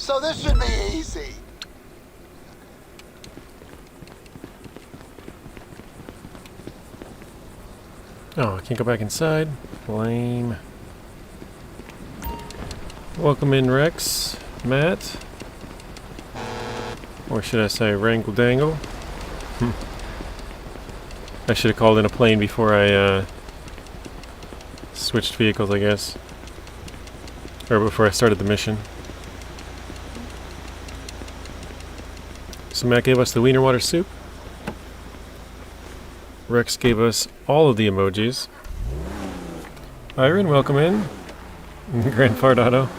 So this should be easy. Oh, I can't go back inside. Lame. Welcome in, Rex. Matt. Or should I say Wrangle Dangle? I should have called in a plane before I switched vehicles, I guess. Or before I started the mission. So Matt gave us the wiener water soup. Rex gave us all of the emojis. Iron, welcome in. Grand Fart Auto.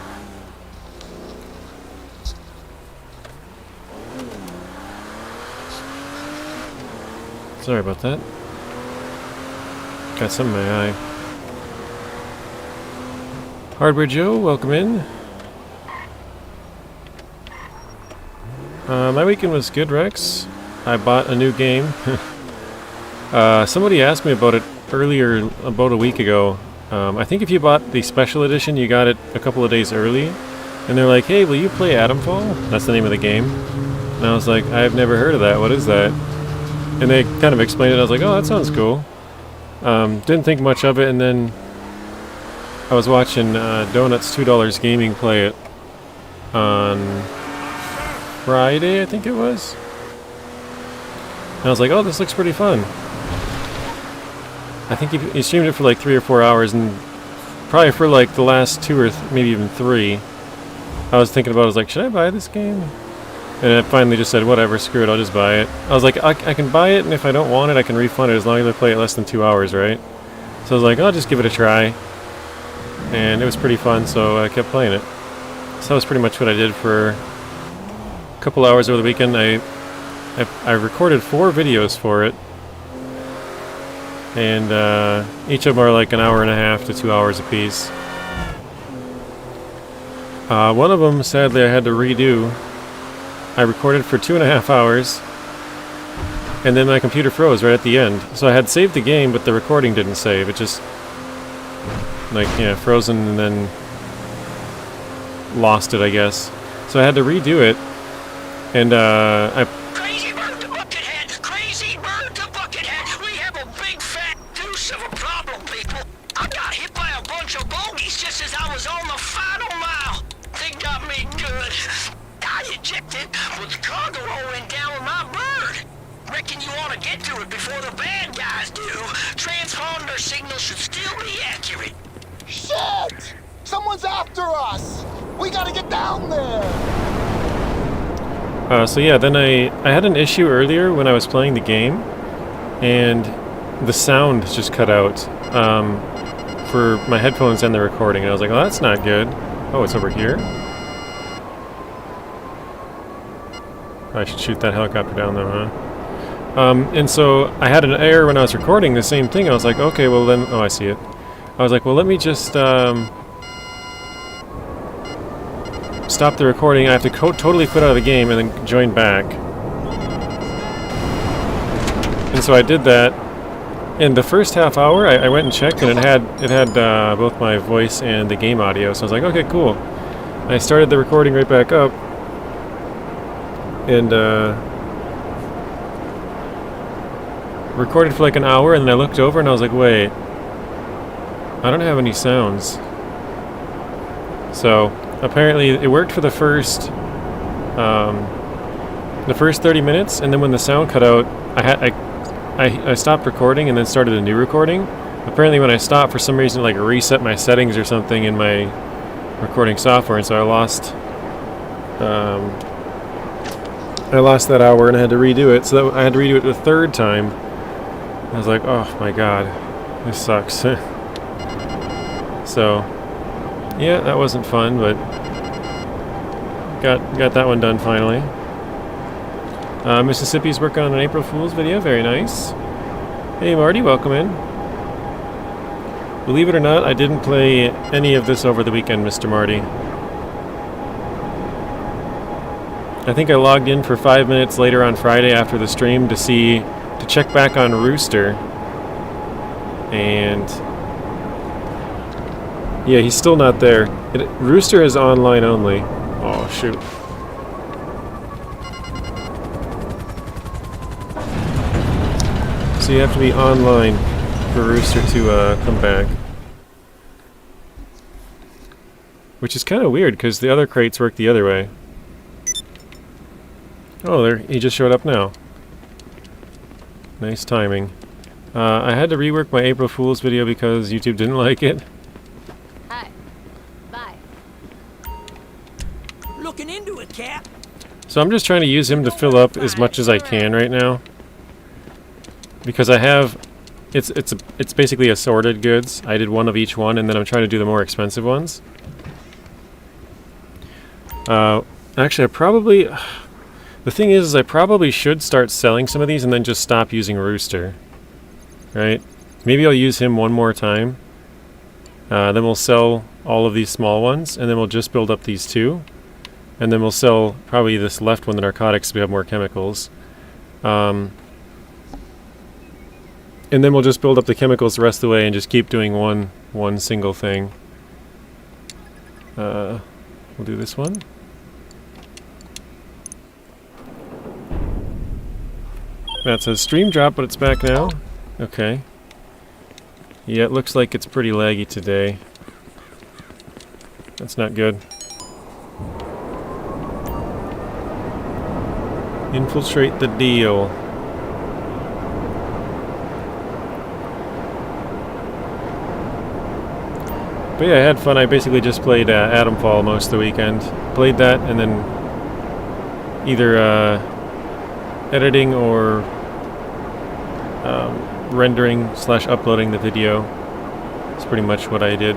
Sorry about that. Got some in my eye. Hardware Joe, welcome in. My weekend was good, Rex. I bought a new game. Somebody asked me about it earlier, about a week ago. I think if you bought the special edition, you got it a couple of days early. And they're like, hey, will you play Atomfall? That's the name of the game. And I was like, I've never heard of that. What is that? And they kind of explained it. I was like, oh, that sounds cool. Didn't think much of it, and then I was watching Donuts $2 Gaming play it on Friday, I think it was. And I was like, oh, this looks pretty fun. I think he streamed it for like 3 or 4 hours, and probably for like the last 2 or maybe even 3, I was thinking about it. I was like, should I buy this game? And I finally just said, whatever, screw it, I'll just buy it. I was like, I can buy it, and if I don't want it, I can refund it as long as I play it less than 2 hours, right? So I was like, I'll just give it a try. And it was pretty fun, so I kept playing it. So that was pretty much what I did for a couple hours over the weekend. I recorded 4 videos for it. And each of them are like an hour and a half to 2 hours apiece. One of them, sadly, I had to redo. I recorded for 2.5 hours, and then my computer froze right at the end. So I had saved the game, but the recording didn't save. It just, like, yeah, frozen and then lost it, I guess. So I had to redo it, and Crazy bird to Buckethead! Crazy bird to Buckethead! We have a big fat deuce of a problem, people! I got hit by a bunch of bogeys just as I was on the final mile! They got me good! I ejected with the cargo rolling down with my bird! Reckon you ought to get to it before the bad guys do. Transponder signal should still be accurate. Shit! Someone's after us! We gotta get down there! so yeah, then I had an issue earlier when I was playing the game, and the sound just cut out for my headphones and the recording. And I was like, oh, that's not good. Oh, it's over here? I should shoot that helicopter down though, huh? And so I had an error when I was recording the same thing. I was like, okay, well then, oh, I see it. I was like, well, let me just stop the recording. I have to totally quit out of the game and then join back. And so I did that. In the first half hour, I went and checked, and it had both my voice and the game audio. So I was like, okay, cool. I started the recording right back up. And recorded for like an hour, and then I looked over and I was like, wait, I don't have any sounds. So apparently it worked for the first 30 minutes, and then when the sound cut out, I stopped recording and then started a new recording. Apparently when I stopped, for some reason, like reset my settings or something in my recording software, and so I lost that hour and I had to redo it. So I had to redo it the third time. I was like, oh my god, this sucks. So, yeah, that wasn't fun, but got that one done finally. Mississippi's working on an April Fool's video. Very nice. Hey Marty, welcome in. Believe it or not, I didn't play any of this over the weekend, Mr. Marty. I think I logged in for 5 minutes later on Friday after the stream to check back on Rooster. And yeah, he's still not there. Rooster is online only. Oh shoot. So you have to be online for Rooster to come back. Which is kind of weird, because the other crates work the other way. Oh, there, he just showed up now. Nice timing. I had to rework my April Fool's video because YouTube didn't like it. Hi. Bye. Looking into it, Cap. So I'm just trying to use him to fill up as much as I can right now. Because I have... It's basically assorted goods. I did one of each one, and then I'm trying to do the more expensive ones. Actually, I probably... The thing is I probably should start selling some of these and then just stop using Rooster. Right? Maybe I'll use him one more time. Then we'll sell all of these small ones, and then we'll just build up these two. And then we'll sell probably this left one, the narcotics, so we have more chemicals. And then we'll just build up the chemicals the rest of the way and just keep doing one single thing. We'll do this one. That says stream drop, but it's back now. Okay. Yeah, it looks like it's pretty laggy today. That's not good. Infiltrate the deal. But yeah, I had fun. I basically just played Atomfall most of the weekend. Played that and then either editing or rendering / uploading the video. That's pretty much what I did.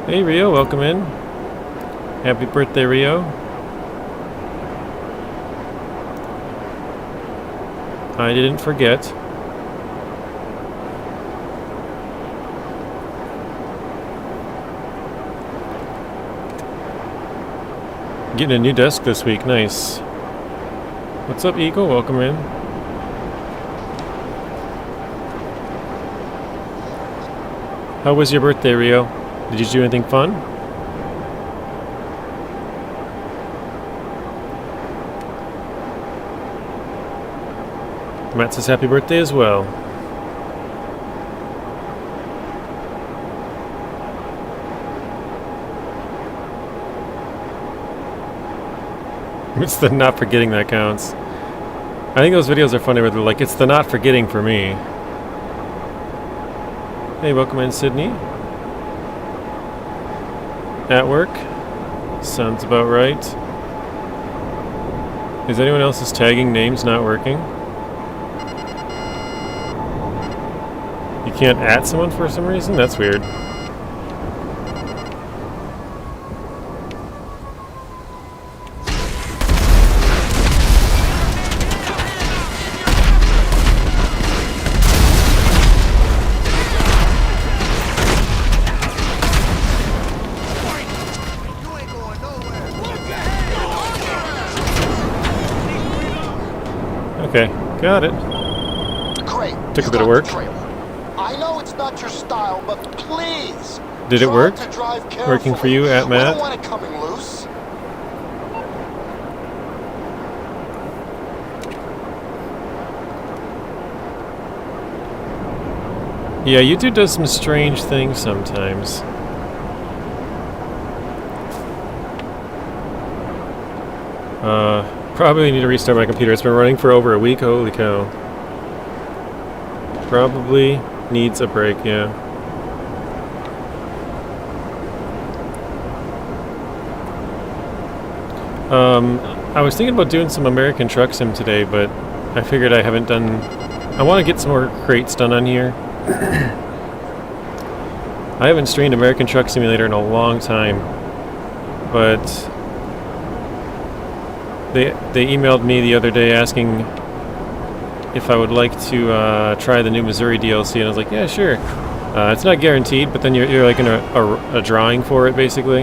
Hey Rio, welcome in. Happy birthday, Rio. I didn't forget. Getting a new desk this week, nice. What's up, Eagle? Welcome in. How was your birthday, Rio? Did you do anything fun? Matt says happy birthday as well. It's the not forgetting that counts. I think those videos are funny where they're like, it's the not forgetting for me. Hey, welcome in, Sydney. At work? Sounds about right. Is anyone else's tagging names not working? You can't at someone for some reason? That's weird. Okay, got it. Great. Took You a bit of got work. the trailer. I know it's not your style, but please. Did it try work? to drive Working for carefully. you, at We Matt? don't want it coming loose. Yeah, YouTube does some strange things sometimes. Probably need to restart my computer. It's been running for over a week. Holy cow. Probably needs a break, yeah. I was thinking about doing some American Truck Sim today, but I figured I haven't done... I want to get some more crates done on here. I haven't streamed American Truck Simulator in a long time, but they emailed me the other day asking if I would like to try the new Missouri DLC, and I was like, yeah, sure. It's not guaranteed, but then you're like in a drawing for it, basically.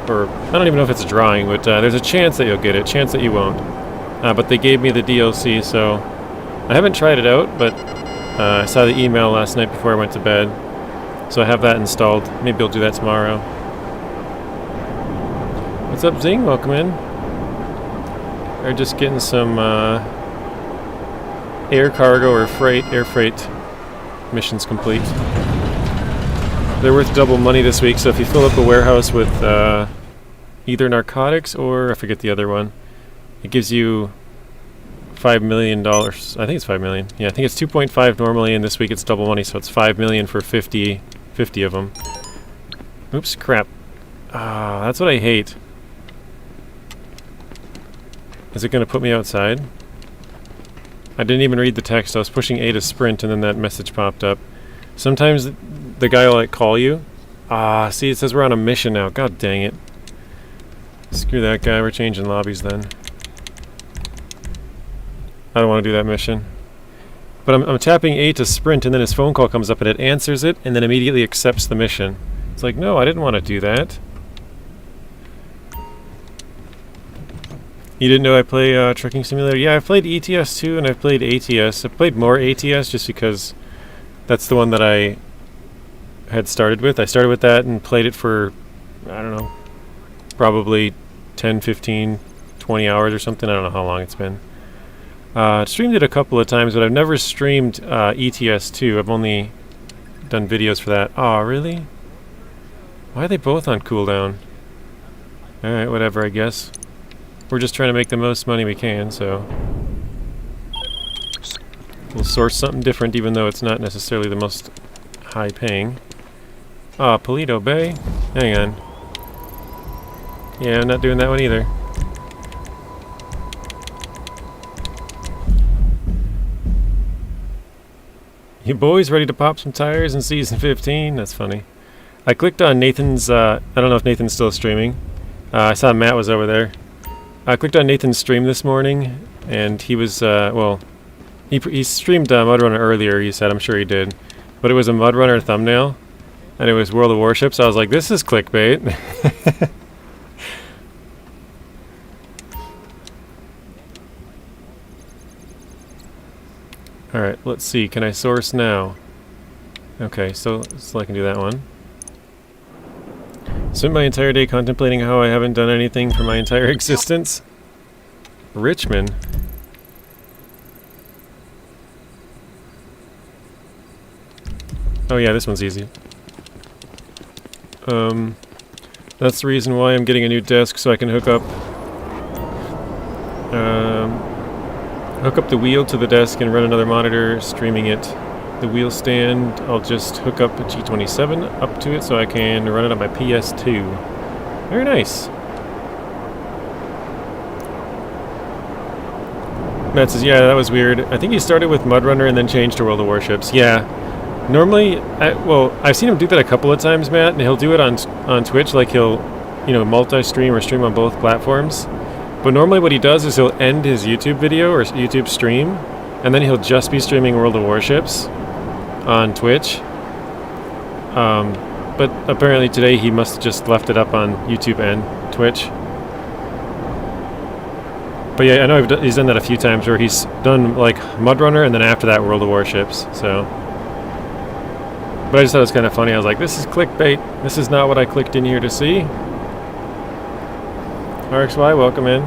Or, I don't even know if it's a drawing, but there's a chance that you'll get it, chance that you won't. But they gave me the DLC, so I haven't tried it out, but I saw the email last night before I went to bed, so I have that installed. Maybe I'll do that tomorrow. What's up, Zing? Welcome in. We're just getting some air cargo or air freight missions complete. They're worth double money this week, so if you fill up a warehouse with either narcotics or I forget the other one, it gives you $5 million. I think it's 5 million. Yeah, I think it's 2.5 normally, and this week it's double money, so it's 5 million for 50 of them. Oops, crap. Ah, that's what I hate. Is it going to put me outside? I didn't even read the text. I was pushing A to sprint, and then that message popped up. Sometimes the guy will like call you. Ah, see, it says we're on a mission now. God dang it. Screw that guy. We're changing lobbies then. I don't want to do that mission. But I'm tapping A to sprint, and then his phone call comes up, and it answers it, and then immediately accepts the mission. It's like, no, I didn't want to do that. You didn't know I play Trucking Simulator? Yeah, I've played ETS too, and I've played ATS. I've played more ATS just because that's the one that I had started with. I started with that and played it for, I don't know, probably 10, 15, 20 hours or something. I don't know how long it's been. Streamed it a couple of times, but I've never streamed ETS 2. I've only done videos for that. Aw, really? Why are they both on cooldown? Alright, whatever, I guess. We're just trying to make the most money we can, so we'll source something different, even though it's not necessarily the most high paying. Ah, Paleto Bay. Hang on. Yeah, I'm not doing that one either. You boys ready to pop some tires in season 15? That's funny. I clicked on Nathan's, I don't know if Nathan's still streaming. I saw Matt was over there. I clicked on Nathan's stream this morning, and he was, well, he streamed Mudrunner earlier, he said. I'm sure he did. But it was a Mudrunner thumbnail, and it was World of Warships. I was like, this is clickbait. Alright, let's see. Can I source now? Okay, so I can do that one. Spent my entire day contemplating how I haven't done anything for my entire existence. Richmond? Oh yeah, this one's easy. That's the reason why I'm getting a new desk, so I can hook up the wheel to the desk and run another monitor, streaming it. The wheel stand, I'll just hook up a G27 up to it so I can run it on my PS2. Very nice. Matt says, yeah, that was weird. I think he started with Mudrunner and then changed to World of Warships. Yeah. Normally, I've seen him do that a couple of times, Matt, and he'll do it on Twitch, like he'll, multi-stream or stream on both platforms. But normally what he does is he'll end his YouTube video or YouTube stream, and then he'll just be streaming World of Warships on Twitch. But apparently today he must have just left it up on YouTube and Twitch. But yeah, I know he's done that a few times where he's done like Mudrunner and then after that World of Warships, so. But I just thought it was kind of funny. I was like, this is clickbait. This is not what I clicked in here to see. RXY, welcome in.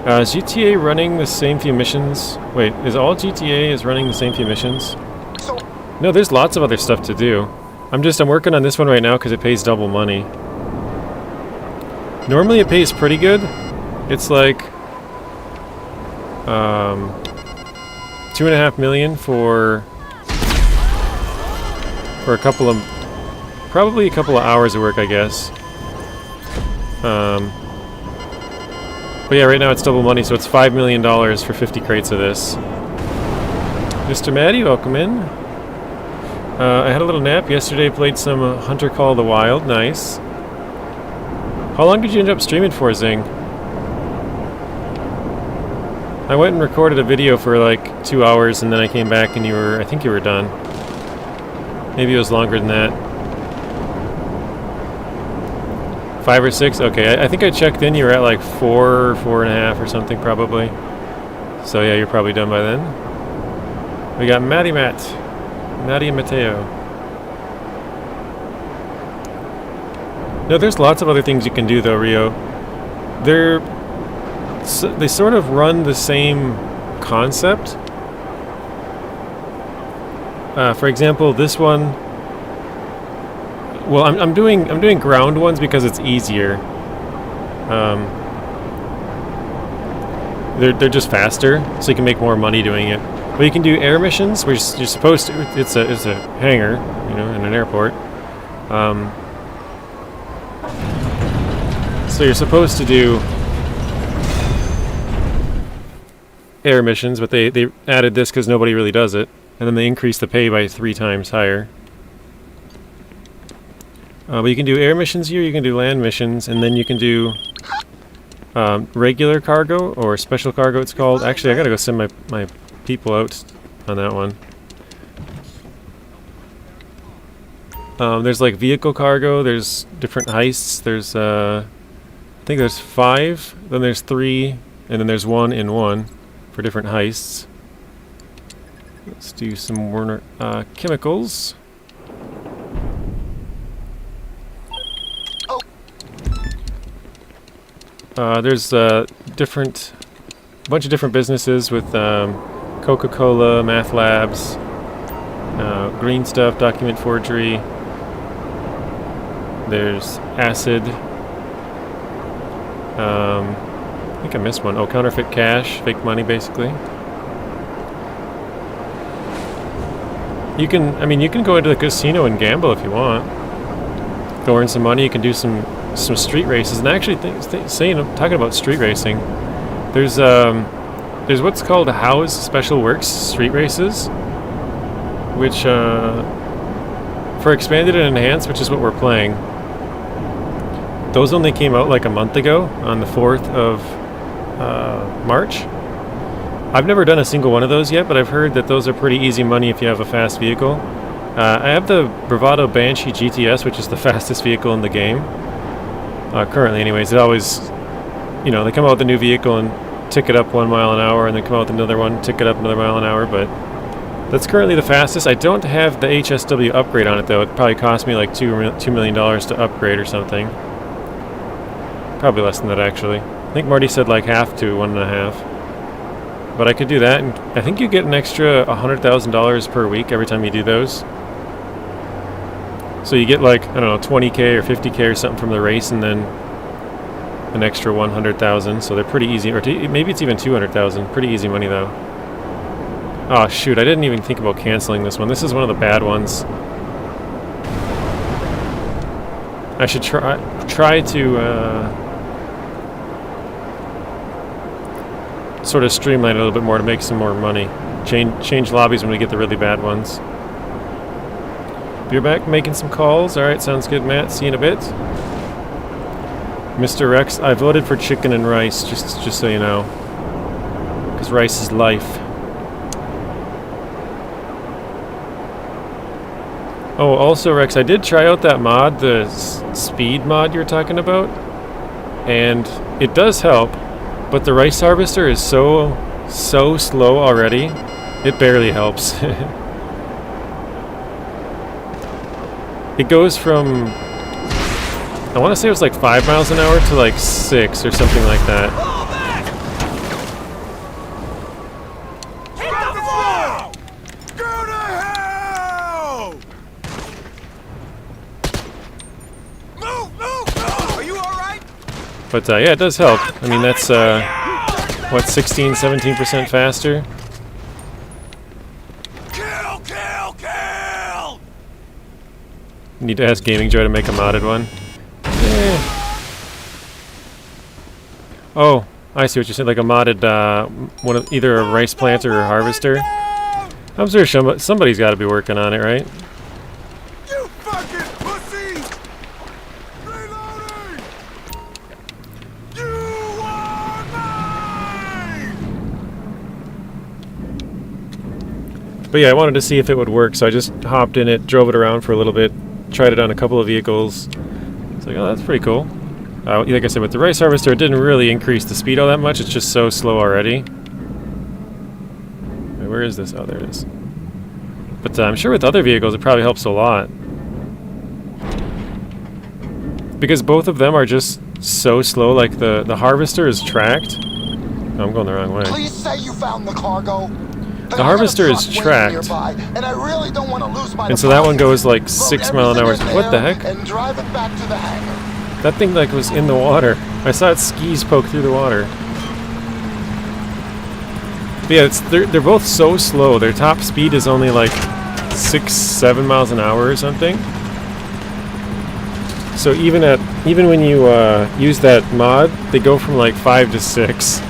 Is GTA running the same few missions? Wait, is all GTA is running the same few missions? No, there's lots of other stuff to do. I'm working on this one right now because it pays double money. Normally it pays pretty good. It's like 2.5 million for probably a couple of hours of work, I guess. But yeah, right now it's double money, so it's $5 million for 50 crates of this. Mr. Maddie, welcome in. I had a little nap yesterday, played some Hunter Call of the Wild, nice. How long did you end up streaming for, Zing? I went and recorded a video for like 2 hours, and then I came back and I think you were done. Maybe it was longer than that. 5 or 6? Okay, I think I checked in, you were at like 4, 4.5 or something probably. So yeah, you're probably done by then. We got Maddie and Mateo. No, there's lots of other things you can do though, Rio. They sort of run the same concept, for example, this one. Well, I'm doing ground ones because it's easier. They're just faster, so you can make more money doing it. But you can do air missions, where you're supposed to. It's a hangar, you know, in an airport. So you're supposed to do air missions, but they added this because nobody really does it, and then they increased the pay by 3 times higher. But you can do air missions here, you can do land missions, and then you can do regular cargo, or special cargo it's called. Actually, I gotta go send my people out on that one. There's like vehicle cargo, there's different heists, there's I think there's 5, then there's 3, and then there's 1 in 1 for different heists. Let's do some more chemicals. There's a bunch of different businesses with Coca-Cola, Math Labs, green stuff, document forgery. There's acid. I think I missed one. Oh, counterfeit cash, fake money, basically. You can go into the casino and gamble if you want. Go earn some money. You can do some street races. And actually, talking about street racing, there's what's called House Special Works street races, which for expanded and enhanced, which is what we're playing. Those only came out like a month ago on the 4th of March. I've never done a single one of those yet, but I've heard that those are pretty easy money if you have a fast vehicle. I have the Bravado Banshee GTS, which is the fastest vehicle in the game. Currently, anyways. It always, they come out with a new vehicle and tick it up 1 mile an hour, and then come out with another one, tick it up another mile an hour, but that's currently the fastest. I don't have the HSW upgrade on it, though. It probably cost me like $2 million to upgrade or something. Probably less than that, actually. I think Marty said like half to 1.5. But I could do that, and I think you get an extra $100,000 per week every time you do those. So you get like, I don't know, 20k or 50k or something from the race, and then an extra 100,000. So they're pretty easy, or maybe it's even 200,000. Pretty easy money, though. Oh shoot! I didn't even think about canceling this one. This is one of the bad ones. I should try to sort of streamline it a little bit more to make some more money. Change lobbies when we get the really bad ones. You're back making some calls. All right, sounds good, Matt. See you in a bit. Mr. Rex, I voted for chicken and rice, just so you know, because rice is life. Oh, also, Rex, I did try out that mod, the speed mod you're talking about, and it does help, but the rice harvester is so slow already, it barely helps. It goes from, I want to say it was like 5 miles an hour to like 6 or something like that. But yeah, it does help. I mean, that's, what, 16, 17% faster? Need to ask Gaming Joy to make a modded one. Oh, I see what you said, like a modded, one of either a rice planter or a harvester. I'm sure somebody's got to be working on it, right? You fucking pussy! Reloading! You are mine! But yeah, I wanted to see if it would work, so I just hopped in it, drove it around for a little bit, tried it on a couple of vehicles. It's like, oh, that's pretty cool. Like I said, with the rice harvester, it didn't really increase the speed all that much. It's just so slow already. Wait, where is this? Oh, there it is. But I'm sure with other vehicles, it probably helps a lot. Because both of them are just so slow. Like, the harvester is tracked. Oh, I'm going the wrong way. Please say you found the cargo. The harvester is tracked. Nearby, and I really don't want to lose my And so that one deposit. goes like Load 6 mile an hour. everything in What the there heck? And drive it back to the hangar. That thing like was in the water. I saw its skis poke through the water. But yeah, they're both so slow. Their top speed is only like 6-7 miles an hour or something. So even when you use that mod, they go from like 5 to 6.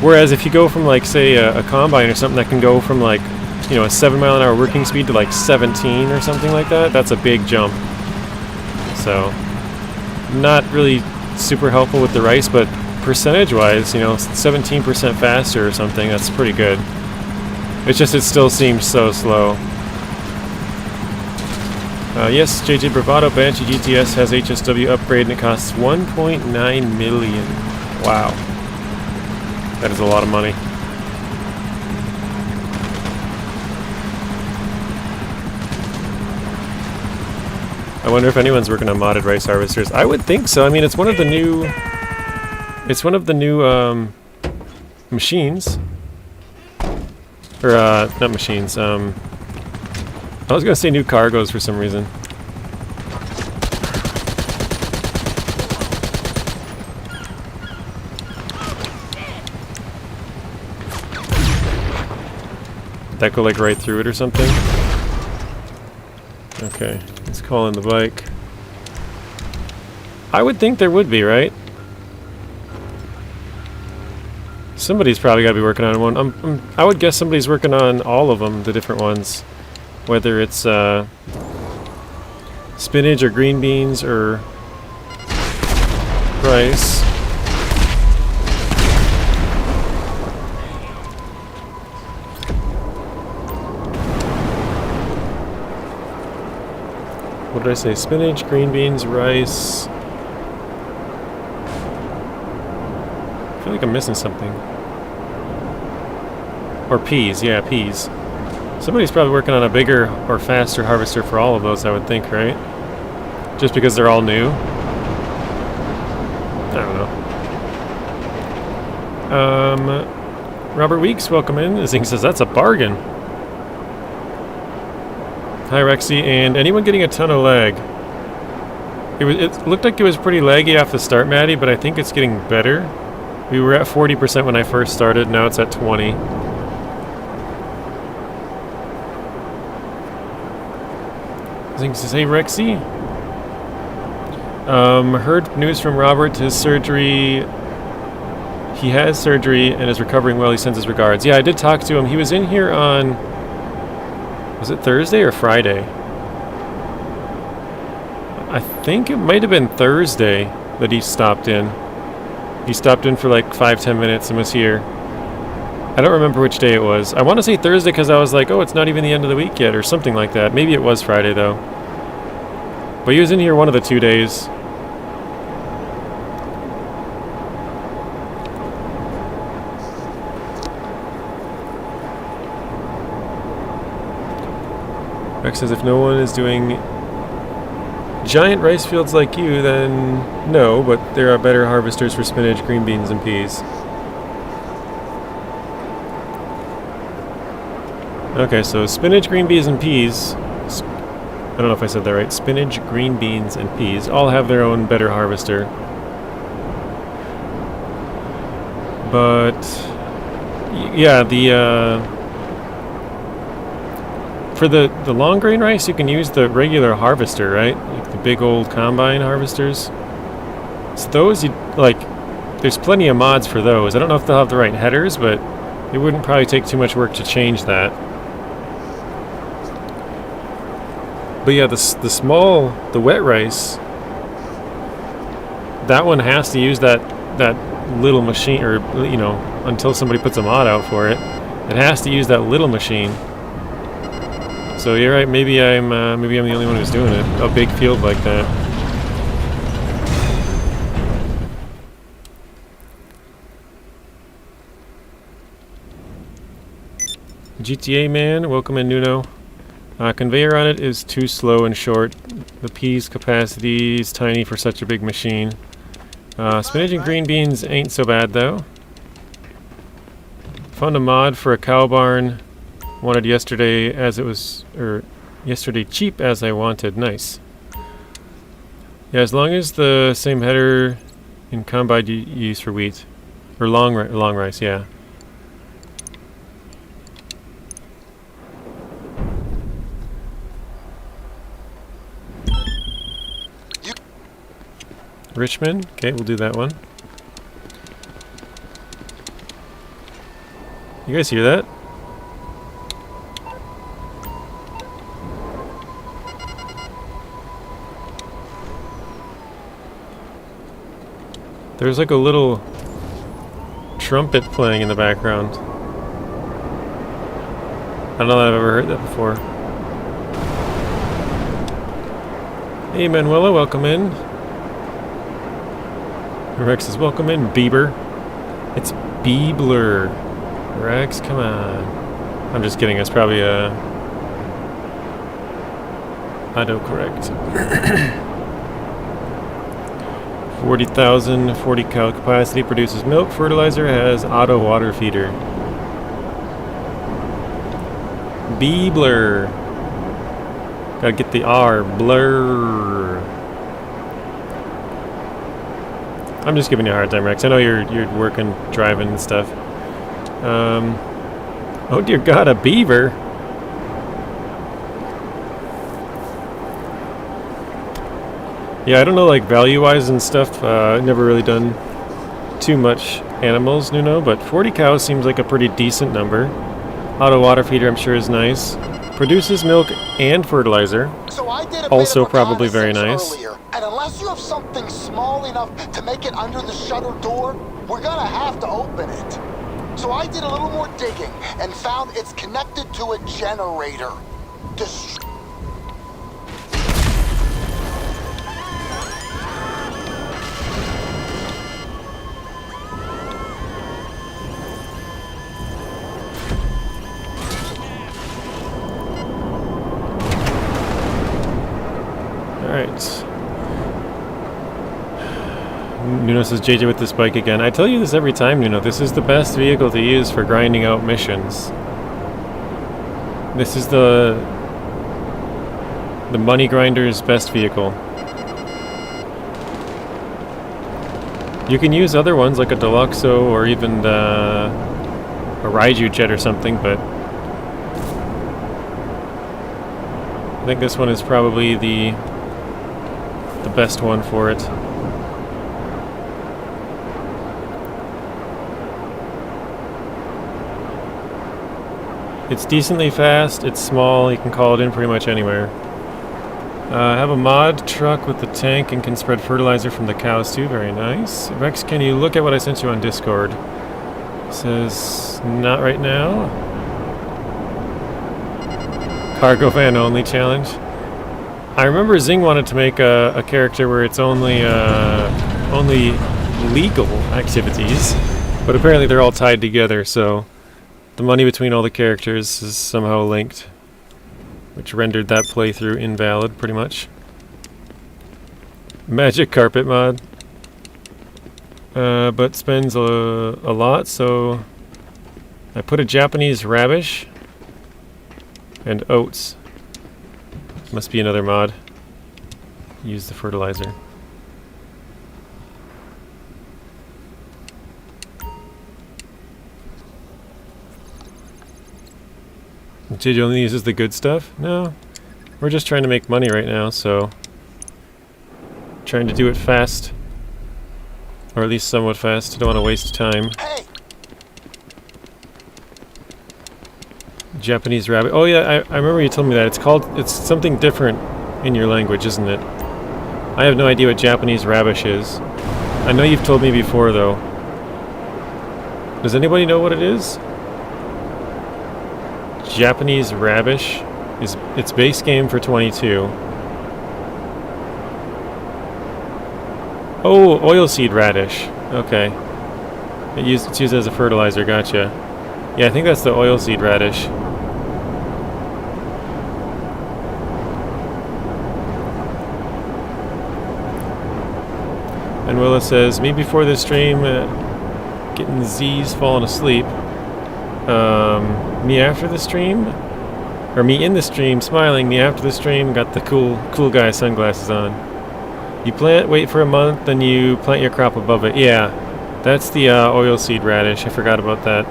Whereas if you go from like say a combine or something that can go from like, you know, a 7 mile an hour working speed to like 17 or something like that, that's a big jump. So not really super helpful with the rice, but percentage wise, you know, 17% faster or something, that's pretty good. It's just it still seems so slow. Yes, JJ Bravado Banshee GTS has HSW upgrade and it costs 1.9 million. Wow. That is a lot of money. I wonder if anyone's working on modded rice harvesters. I would think so. I mean, it's one of the new machines. Or not machines. I was gonna say new cargoes for some reason. Did that go like right through it or something? Okay, let's call in the bike. I would think there would be, right? Somebody's probably got to be working on one. I would guess somebody's working on all of them, the different ones. Whether it's spinach or green beans or rice. What did I say? Spinach, green beans, rice. I feel like I'm missing something. Or peas, yeah, peas. Somebody's probably working on a bigger or faster harvester for all of those, I would think, right? Just because they're all new? I don't know. Robert Weeks, welcome in. This thing says that's a bargain. Hi Rexy, and anyone getting a ton of lag? It looked like it was pretty laggy off the start, Maddie, but I think it's getting better. We were at 40% when I first started, now it's at 20. Things to say, Rexy. Heard news from Robert. His surgery. He has surgery and is recovering well. He sends his regards. Yeah, I did talk to him. He was in here on. Was it Thursday or Friday? I think it might have been Thursday that he stopped in. He stopped in for like 5-10 minutes and was here. I don't remember which day it was. I want to say Thursday because I was like, oh, it's not even the end of the week yet or something like that. Maybe it was Friday though. But he was in here one of the 2 days. Rex says if no one is doing giant rice fields like you, then no, but there are better harvesters for spinach, green beans, and peas. Okay, so spinach, green beans, and peas. I don't know if I said that right. Spinach, green beans, and peas all have their own better harvester. But yeah, for the long grain rice, you can use the regular harvester, right? Like the big old combine harvesters. So those, there's plenty of mods for those. I don't know if they'll have the right headers, but it wouldn't probably take too much work to change that. But yeah, the wet rice, that one has to use that little machine, or you know, until somebody puts a mod out for it, it has to use that little machine. So you're right. Maybe I'm the only one who's doing it. A big field like that. GTA man, welcome in Nuno. Conveyor on it is too slow and short. The peas capacity is tiny for such a big machine. Spinach and green beans ain't so bad though. Found a mod for a cow barn Wanted yesterday as it was, or yesterday cheap as I wanted. Nice. Yeah, as long as the same header in combine you use for wheat. Or long rice, yeah. Richmond? Okay, we'll do that one. You guys hear that? There's like a little trumpet playing in the background. I don't know that I've ever heard that before. Hey Manuela, welcome in. Rex says welcome in, Bieber. It's Biebler. Rex, come on. I'm just kidding, it's probably a autocorrect. 40,000, 40 cow capacity, produces milk, fertilizer, has auto water feeder. Biebler. Gotta get the R. Blur. I'm just giving you a hard time, Rex. I know you're working, driving and stuff. Oh dear God, a beaver. Yeah, I don't know, like value-wise and stuff. Never really done too much animals, Nuno, but 40 cows seems like a pretty decent number. Auto water feeder, I'm sure, is nice. Produces milk and fertilizer. So I did a Also bit of probably very reconnaissance nice. earlier, and unless you have something small enough to make it under the shutter door, we're gonna have to open it. So I did a little more digging and found it's connected to a generator. Alright. Nuno says JJ with this bike again. I tell you this every time, Nuno. This is the best vehicle to use for grinding out missions. This is the money grinder's best vehicle. You can use other ones like a Deluxo or even a Raiju jet or something, but I think this one is probably the best one for it. It's decently fast, it's small, you can call it in pretty much anywhere. I have a mod truck with the tank and can spread fertilizer from the cows too, very nice. Rex, can you look at what I sent you on Discord? It says, not right now. Cargo van only challenge. I remember Zing wanted to make a character where it's only legal activities, but apparently they're all tied together, so the money between all the characters is somehow linked, which rendered that playthrough invalid, pretty much. Magic carpet mod. But spends a lot, so I put a Japanese radish and oats. Must be another mod. Use the fertilizer. JJ only uses the good stuff? No. We're just trying to make money right now, so trying to do it fast. Or at least somewhat fast. Don't want to waste time. Hey! Japanese rabbit. Oh yeah, I remember you told me that. It's something different in your language, isn't it? I have no idea what Japanese radish is. I know you've told me before, though. Does anybody know what it is? Japanese radish is its base game for 22. Oh, oilseed radish. Okay. It's used as a fertilizer, gotcha. Yeah, I think that's the oilseed radish. And Willa says, me before this stream, getting Z's falling asleep. Me after the stream, or me in the stream, smiling. Me after the stream, got the cool guy sunglasses on. You wait for a month, then you plant your crop above it. Yeah, that's the oilseed radish. I forgot about that.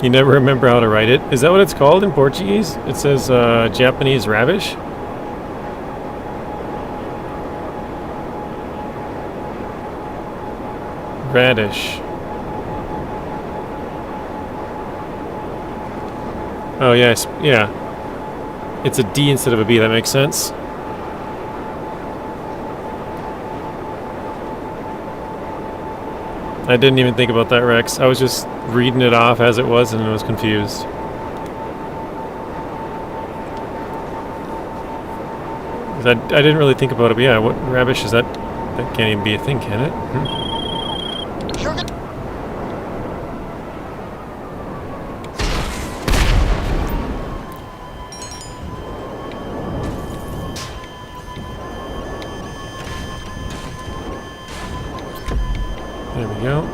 You never remember how to write it? Is that what it's called in Portuguese? It says Japanese radish? Radish. Oh yes, yeah. It's a D instead of a B, that makes sense. I didn't even think about that, Rex. I was just reading it off as it was and I was confused. I didn't really think about it, but yeah, what radish is that? That can't even be a thing, can it? There we go.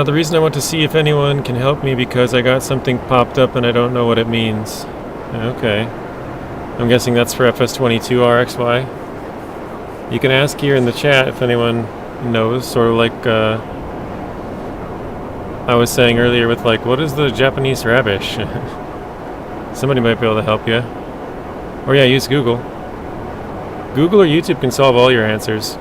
The reason I want to see if anyone can help me because I got something popped up and I don't know what it means. Okay. I'm guessing that's for FS22 RXY. You can ask here in the chat if anyone knows, sort of like I was saying earlier with like, what is the Japanese radish? Somebody might be able to help you. Or yeah, use Google. Google or YouTube can solve all your answers.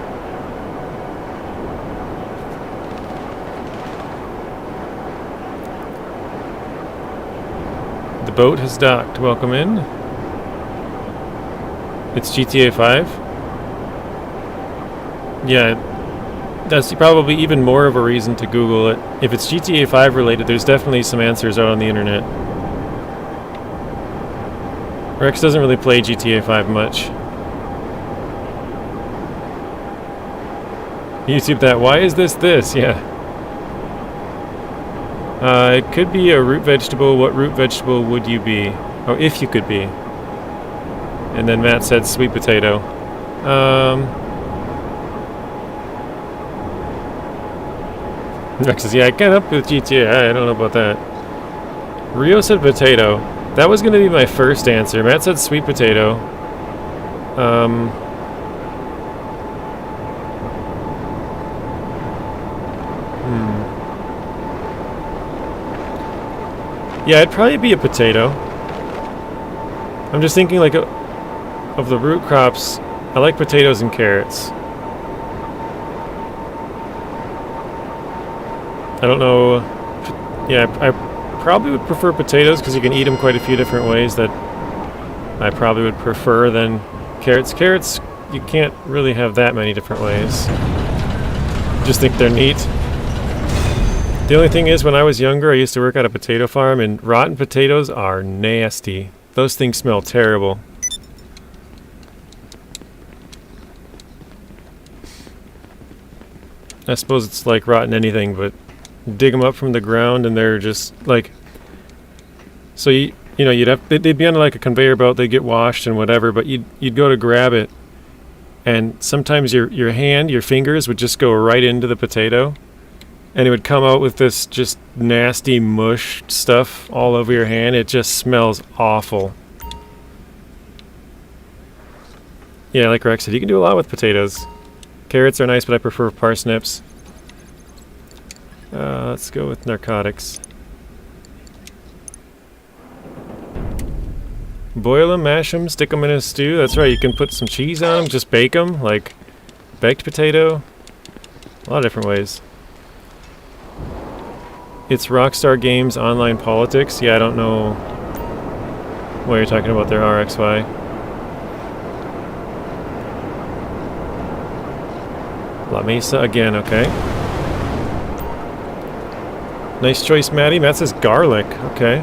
The boat has docked. Welcome in. It's GTA 5. Yeah, that's probably even more of a reason to Google it. If it's GTA 5 related, there's definitely some answers out on the internet. Rex doesn't really play GTA 5 much. YouTube that. Why is this? Yeah. It could be a root vegetable. What root vegetable would you be? Oh, if you could be. And then Matt said sweet potato. Rex says, yeah, I can't help with GTA. I don't know about that. Rio said potato. That was going to be my first answer. Matt said sweet potato. Yeah, it'd probably be a potato. I'm just thinking like of the root crops. I like potatoes and carrots. I don't know. Yeah, I probably would prefer potatoes because you can eat them quite a few different ways that I probably would prefer than carrots. Carrots, you can't really have that many different ways. Just think they're neat. The only thing is, when I was younger, I used to work at a potato farm, and rotten potatoes are nasty. Those things smell terrible. I suppose it's like rotten anything, but dig them up from the ground and they're just like, so you know they'd be on like a conveyor belt, they'd get washed and whatever, but you'd go to grab it and sometimes your hand, your fingers would just go right into the potato and it would come out with this just nasty mush stuff all over your hand. It just smells awful. Yeah, like Rex said, you can do a lot with potatoes. Carrots are nice, but I prefer parsnips. Let's go with narcotics. Boil them, mash them, stick them in a stew. That's right, you can put some cheese on them, just bake them, like baked potato. A lot of different ways. It's Rockstar Games Online Politics. Yeah, I don't know what you're talking about there, RXY. La Mesa again, okay. Nice choice, Maddie. Matt says garlic. Okay.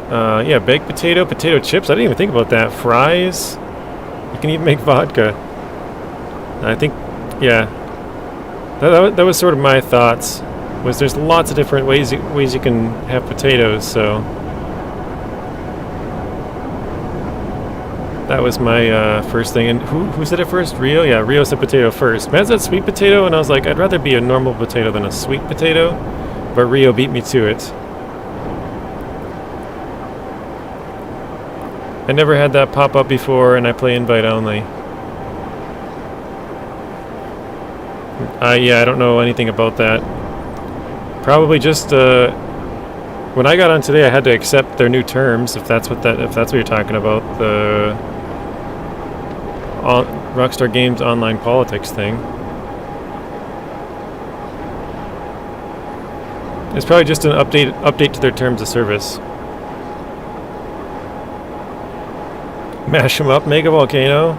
Yeah, baked potato, potato chips. I didn't even think about that. Fries. You can even make vodka. I think, yeah. That was sort of my thoughts. Was there's lots of different ways you can have potatoes, so that was my first thing. And who said it first? Rio? Yeah, Rio said potato first. Matt said sweet potato, and I was like, I'd rather be a normal potato than a sweet potato, but Rio beat me to it. I never had that pop up before, and I play invite only. Yeah, I don't know anything about that. Probably just when I got on today, I had to accept their new terms. If that's what you're talking about, the Rockstar Games online politics thing. It's probably just an update to their terms of service. Mash them up, make a volcano.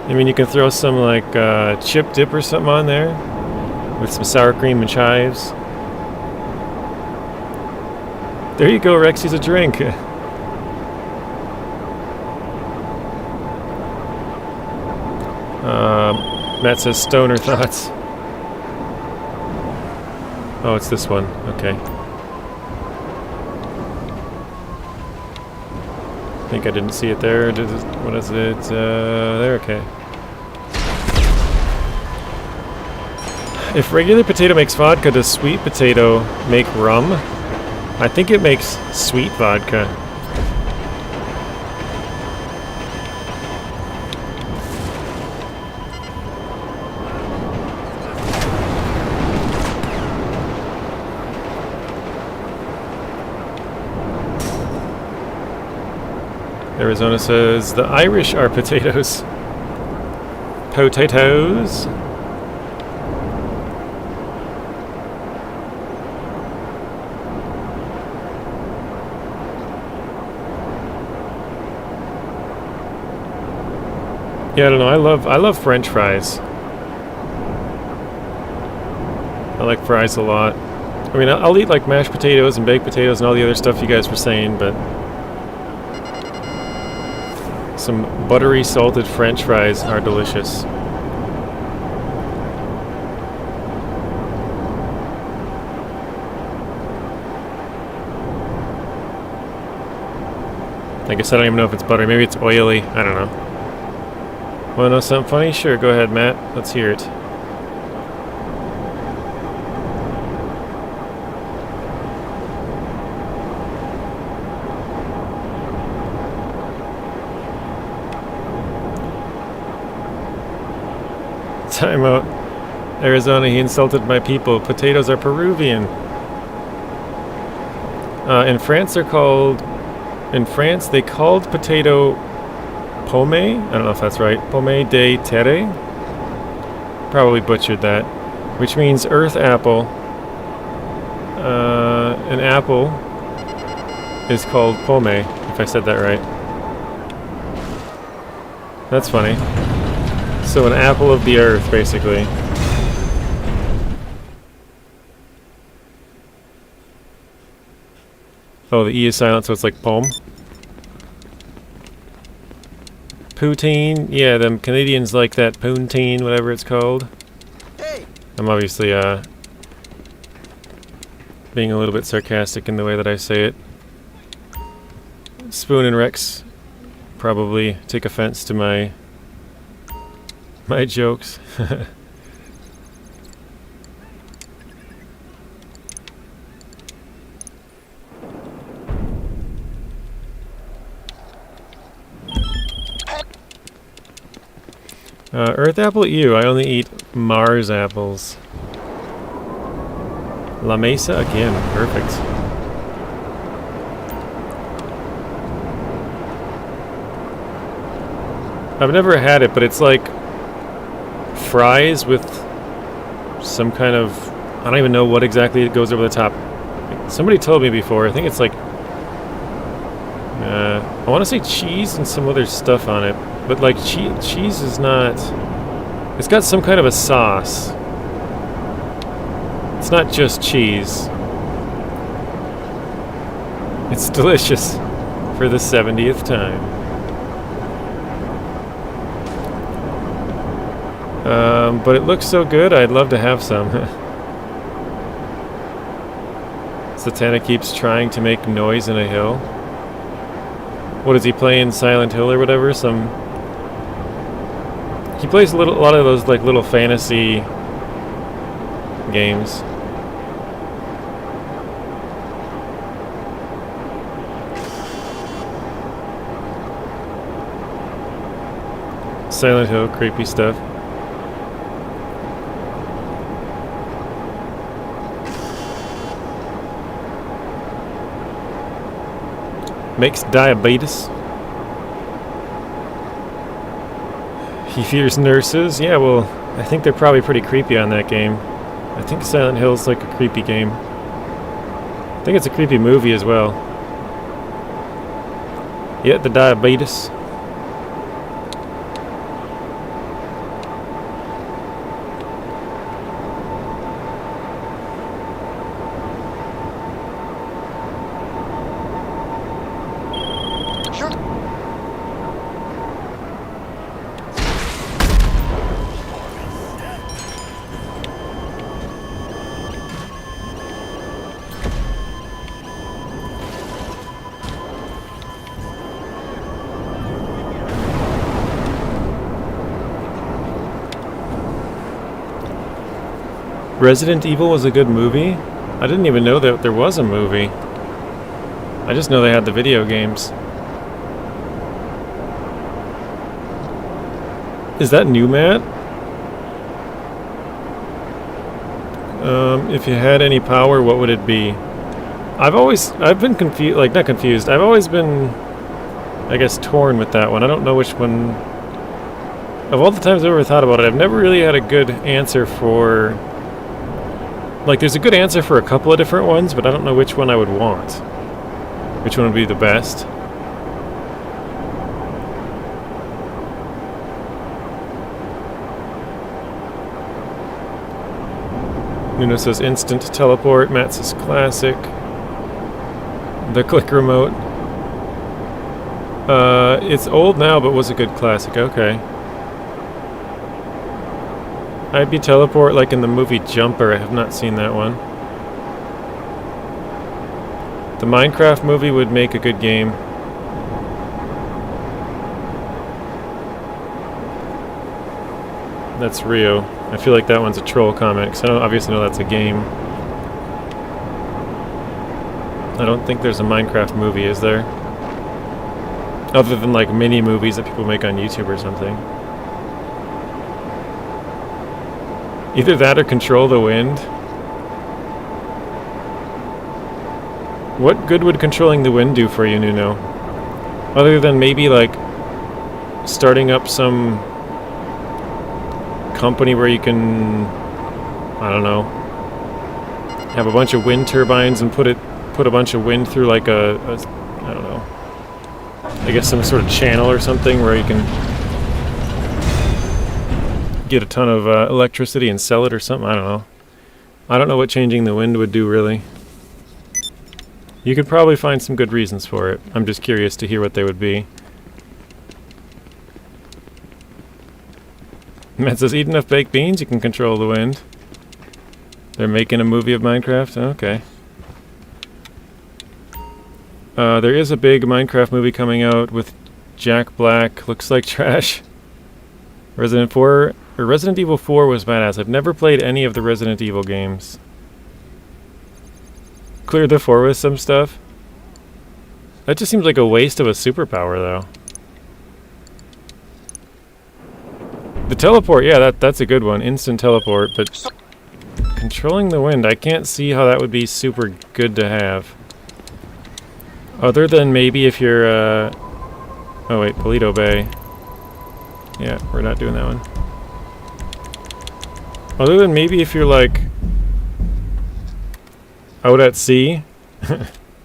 I mean, you can throw some like chip dip or something on there with some sour cream and chives. There you go, Rexy's a drink. Matt says stoner thoughts. Oh, it's this one. Okay. I think I didn't see it there. What is it? There, okay. If regular potato makes vodka, does sweet potato make rum? I think it makes sweet vodka. Arizona says the Irish are potatoes. Potatoes. Yeah, I don't know. I love French fries. I like fries a lot. I mean, I'll eat like mashed potatoes and baked potatoes and all the other stuff you guys were saying, but some buttery salted French fries are delicious. I guess I don't even know if it's buttery. Maybe it's oily. I don't know. Want to know something funny? Sure, go ahead, Matt. Let's hear it. Time out. Arizona, he insulted my people. Potatoes are Peruvian. In France, they're called... In France, they called potato pomme. I don't know if that's right. Pomme de terre. Probably butchered that. Which means earth apple. An apple is called pomme, if I said that right. That's funny. So an apple of the earth, basically. Oh, the E is silent, so it's like poem. Poutine, yeah, them Canadians like that poutine, whatever it's called. Hey. I'm obviously being a little bit sarcastic in the way that I say it. Spoon and Rex probably take offense to my jokes. Earth apple, ew. I only eat Mars apples. La Mesa again. Perfect. I've never had it, but it's like fries with some kind of... I don't even know what exactly it goes over the top. Somebody told me before. I think it's like... I want to say cheese and some other stuff on it. But like cheese is not... It's got some kind of a sauce. It's not just cheese. It's delicious for the 70th time. But it looks so good, I'd love to have some. Satana keeps trying to make noise in a hill. What is he playing? Silent Hill or whatever? He plays a lot of those like little fantasy games. Silent Hill, creepy stuff. Makes diabetes. He fears nurses. Yeah, well, I think they're probably pretty creepy on that game. I think Silent Hill's like a creepy game. I think it's a creepy movie as well. Yeah, the diabetes. Resident Evil was a good movie? I didn't even know that there was a movie. I just know they had the video games. Is that new, Matt? If you had any power, what would it be? I've been confused, like, not confused. I've always been, I guess, torn with that one. I don't know which one. Of all the times I've ever thought about it, I've never really had a good answer for. Like, there's a good answer for a couple of different ones, but I don't know which one I would want. Which one would be the best? Nuno says instant teleport. Matt says classic. The click remote. It's old now, but was a good classic. Okay. I'd be teleport like in the movie Jumper. I have not seen that one. The Minecraft movie would make a good game. That's Rio. I feel like that one's a troll comment, because I don't obviously know that's a game. I don't think there's a Minecraft movie, is there? Other than like mini movies that people make on YouTube or something. Either that or control the wind. What good would controlling the wind do for you, Nuno? Other than maybe like starting up some company where you can, I don't know, have a bunch of wind turbines and put a bunch of wind through like a I don't know, I guess some sort of channel or something where you can get a ton of electricity and sell it or something. I don't know. I don't know what changing the wind would do, really. You could probably find some good reasons for it. I'm just curious to hear what they would be. Matt says, eat enough baked beans, you can control the wind. They're making a movie of Minecraft? Okay. There is a big Minecraft movie coming out with Jack Black. Looks like trash. Resident Evil 4 was badass. I've never played any of the Resident Evil games. Clear the 4 with some stuff? That just seems like a waste of a superpower, though. The teleport, yeah, that's a good one. Instant teleport, but controlling the wind, I can't see how that would be super good to have. Other than maybe if you're, oh wait, Polito Bay. Yeah, we're not doing that one. Other than maybe if you're like out at sea,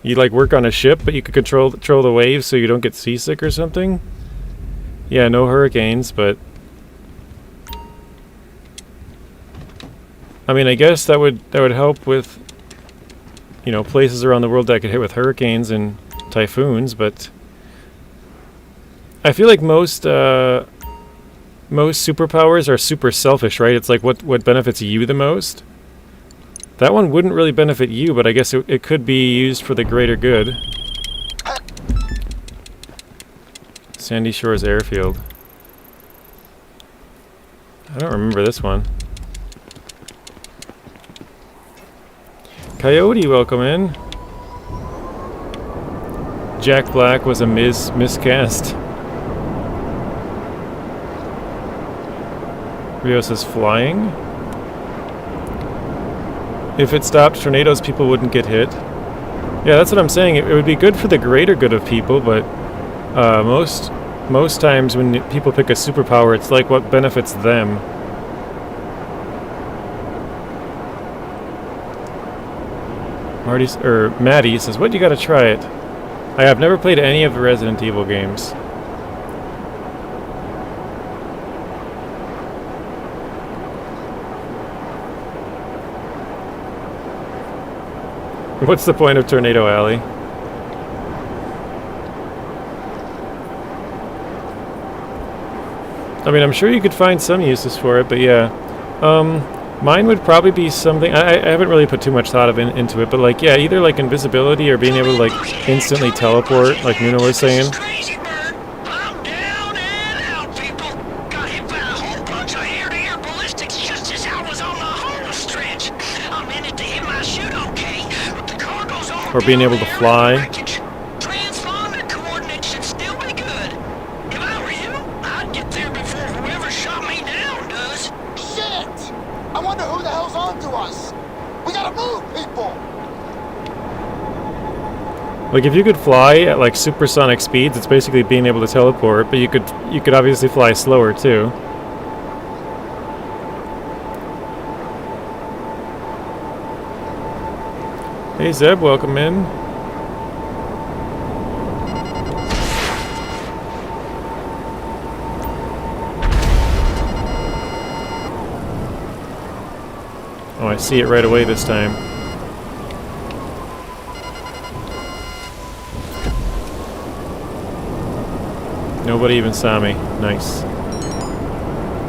you like work on a ship, but you could control the waves so you don't get seasick or something. Yeah, no hurricanes, but I mean, I guess that would help with, you know, places around the world that get hit with hurricanes and typhoons, but I feel like most most superpowers are super selfish, right? It's like what benefits you the most. That one wouldn't really benefit you, but I guess it could be used for the greater good. Sandy Shores Airfield. I don't remember this one. Coyote, welcome in. Jack Black was a miscast. Rio says flying. If it stopped tornadoes, people wouldn't get hit. Yeah, that's what I'm saying. It would be good for the greater good of people, but most times when people pick a superpower, it's like what benefits them. Maddie says, "What, you gotta try it." I have never played any of the Resident Evil games. What's the point of Tornado Alley? I mean, I'm sure you could find some uses for it, but yeah. Mine would probably be something... I haven't really put too much thought into it, but like, yeah, either like invisibility or being able to like instantly teleport, like Nuno was saying. Crazy bird. I'm down and out, people. Got hit by a whole bunch of air-to-air ballistics just as I was on the home stretch. I'm in it to hit my chute, okay, but the cargo's on. Or being able to fly. Transponder coordinates should still be good. If I were you, I'd get there before whoever shot me down does. Shit! I wonder who the hell's on to us. We gotta move, people. Like if you could fly at like supersonic speeds, it's basically being able to teleport, but you could obviously fly slower too. Hey Zeb, welcome in. Oh, I see it right away this time. Nobody even saw me. Nice.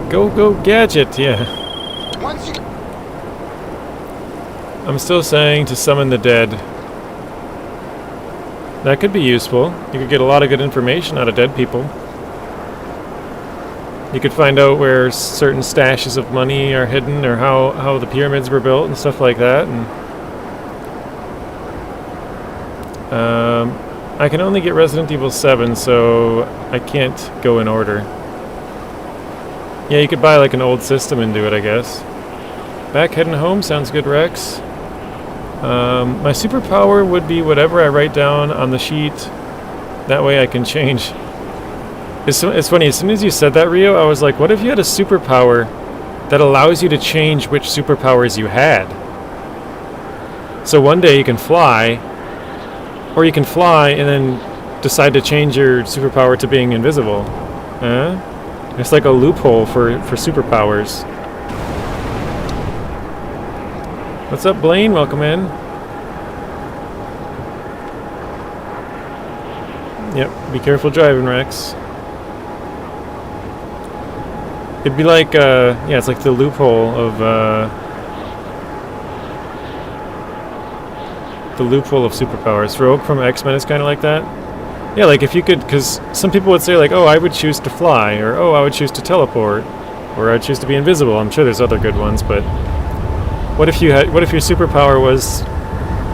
Go, Gadget! Yeah. Once you... I'm still saying to summon the dead. That could be useful. You could get a lot of good information out of dead people. You could find out where certain stashes of money are hidden, or how the pyramids were built and stuff like that. And I can only get Resident Evil 7, so I can't go in order. Yeah, you could buy like an old system and do it, I guess. Back heading home, sounds good, Rex. My superpower would be whatever I write down on the sheet. That way I can change. It's funny, as soon as you said that, Rio, I was like, what if you had a superpower that allows you to change which superpowers you had? So one day you can fly, or you can fly and then decide to change your superpower to being invisible. It's like a loophole for superpowers. What's up, Blaine? Welcome in. Yep, be careful driving, Rex. It'd be like, yeah, it's like the loophole of, superpowers. Rogue from X-Men is kind of like that. Yeah, like if you could, because some people would say like, oh, I would choose to fly, or oh, I would choose to teleport, or I'd choose to be invisible. I'm sure there's other good ones, but what if your superpower was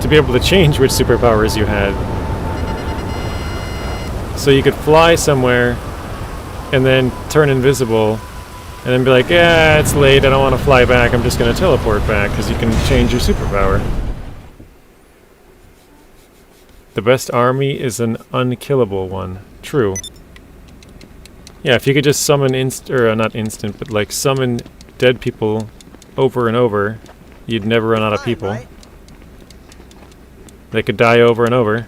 to be able to change which superpowers you had? So you could fly somewhere, and then turn invisible, and then be like, yeah, it's late, I don't want to fly back, I'm just going to teleport back, because you can change your superpower. The best army is an unkillable one. True. Yeah, if you could just summon not instant, but like summon dead people over and over, you'd never run out of people. They could die over and over.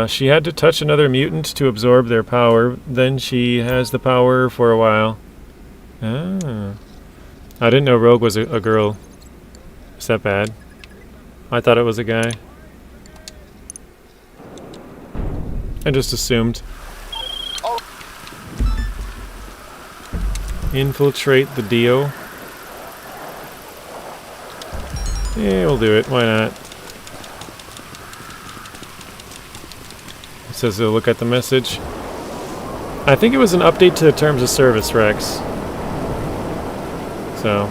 She had to touch another mutant to absorb their power. Then she has the power for a while. Ah. I didn't know Rogue was a girl. Is that bad? I thought it was a guy. I just assumed. Infiltrate the Dio. Yeah, we'll do it. Why not? It says they'll look at the message. I think it was an update to the terms of service, Rex. So.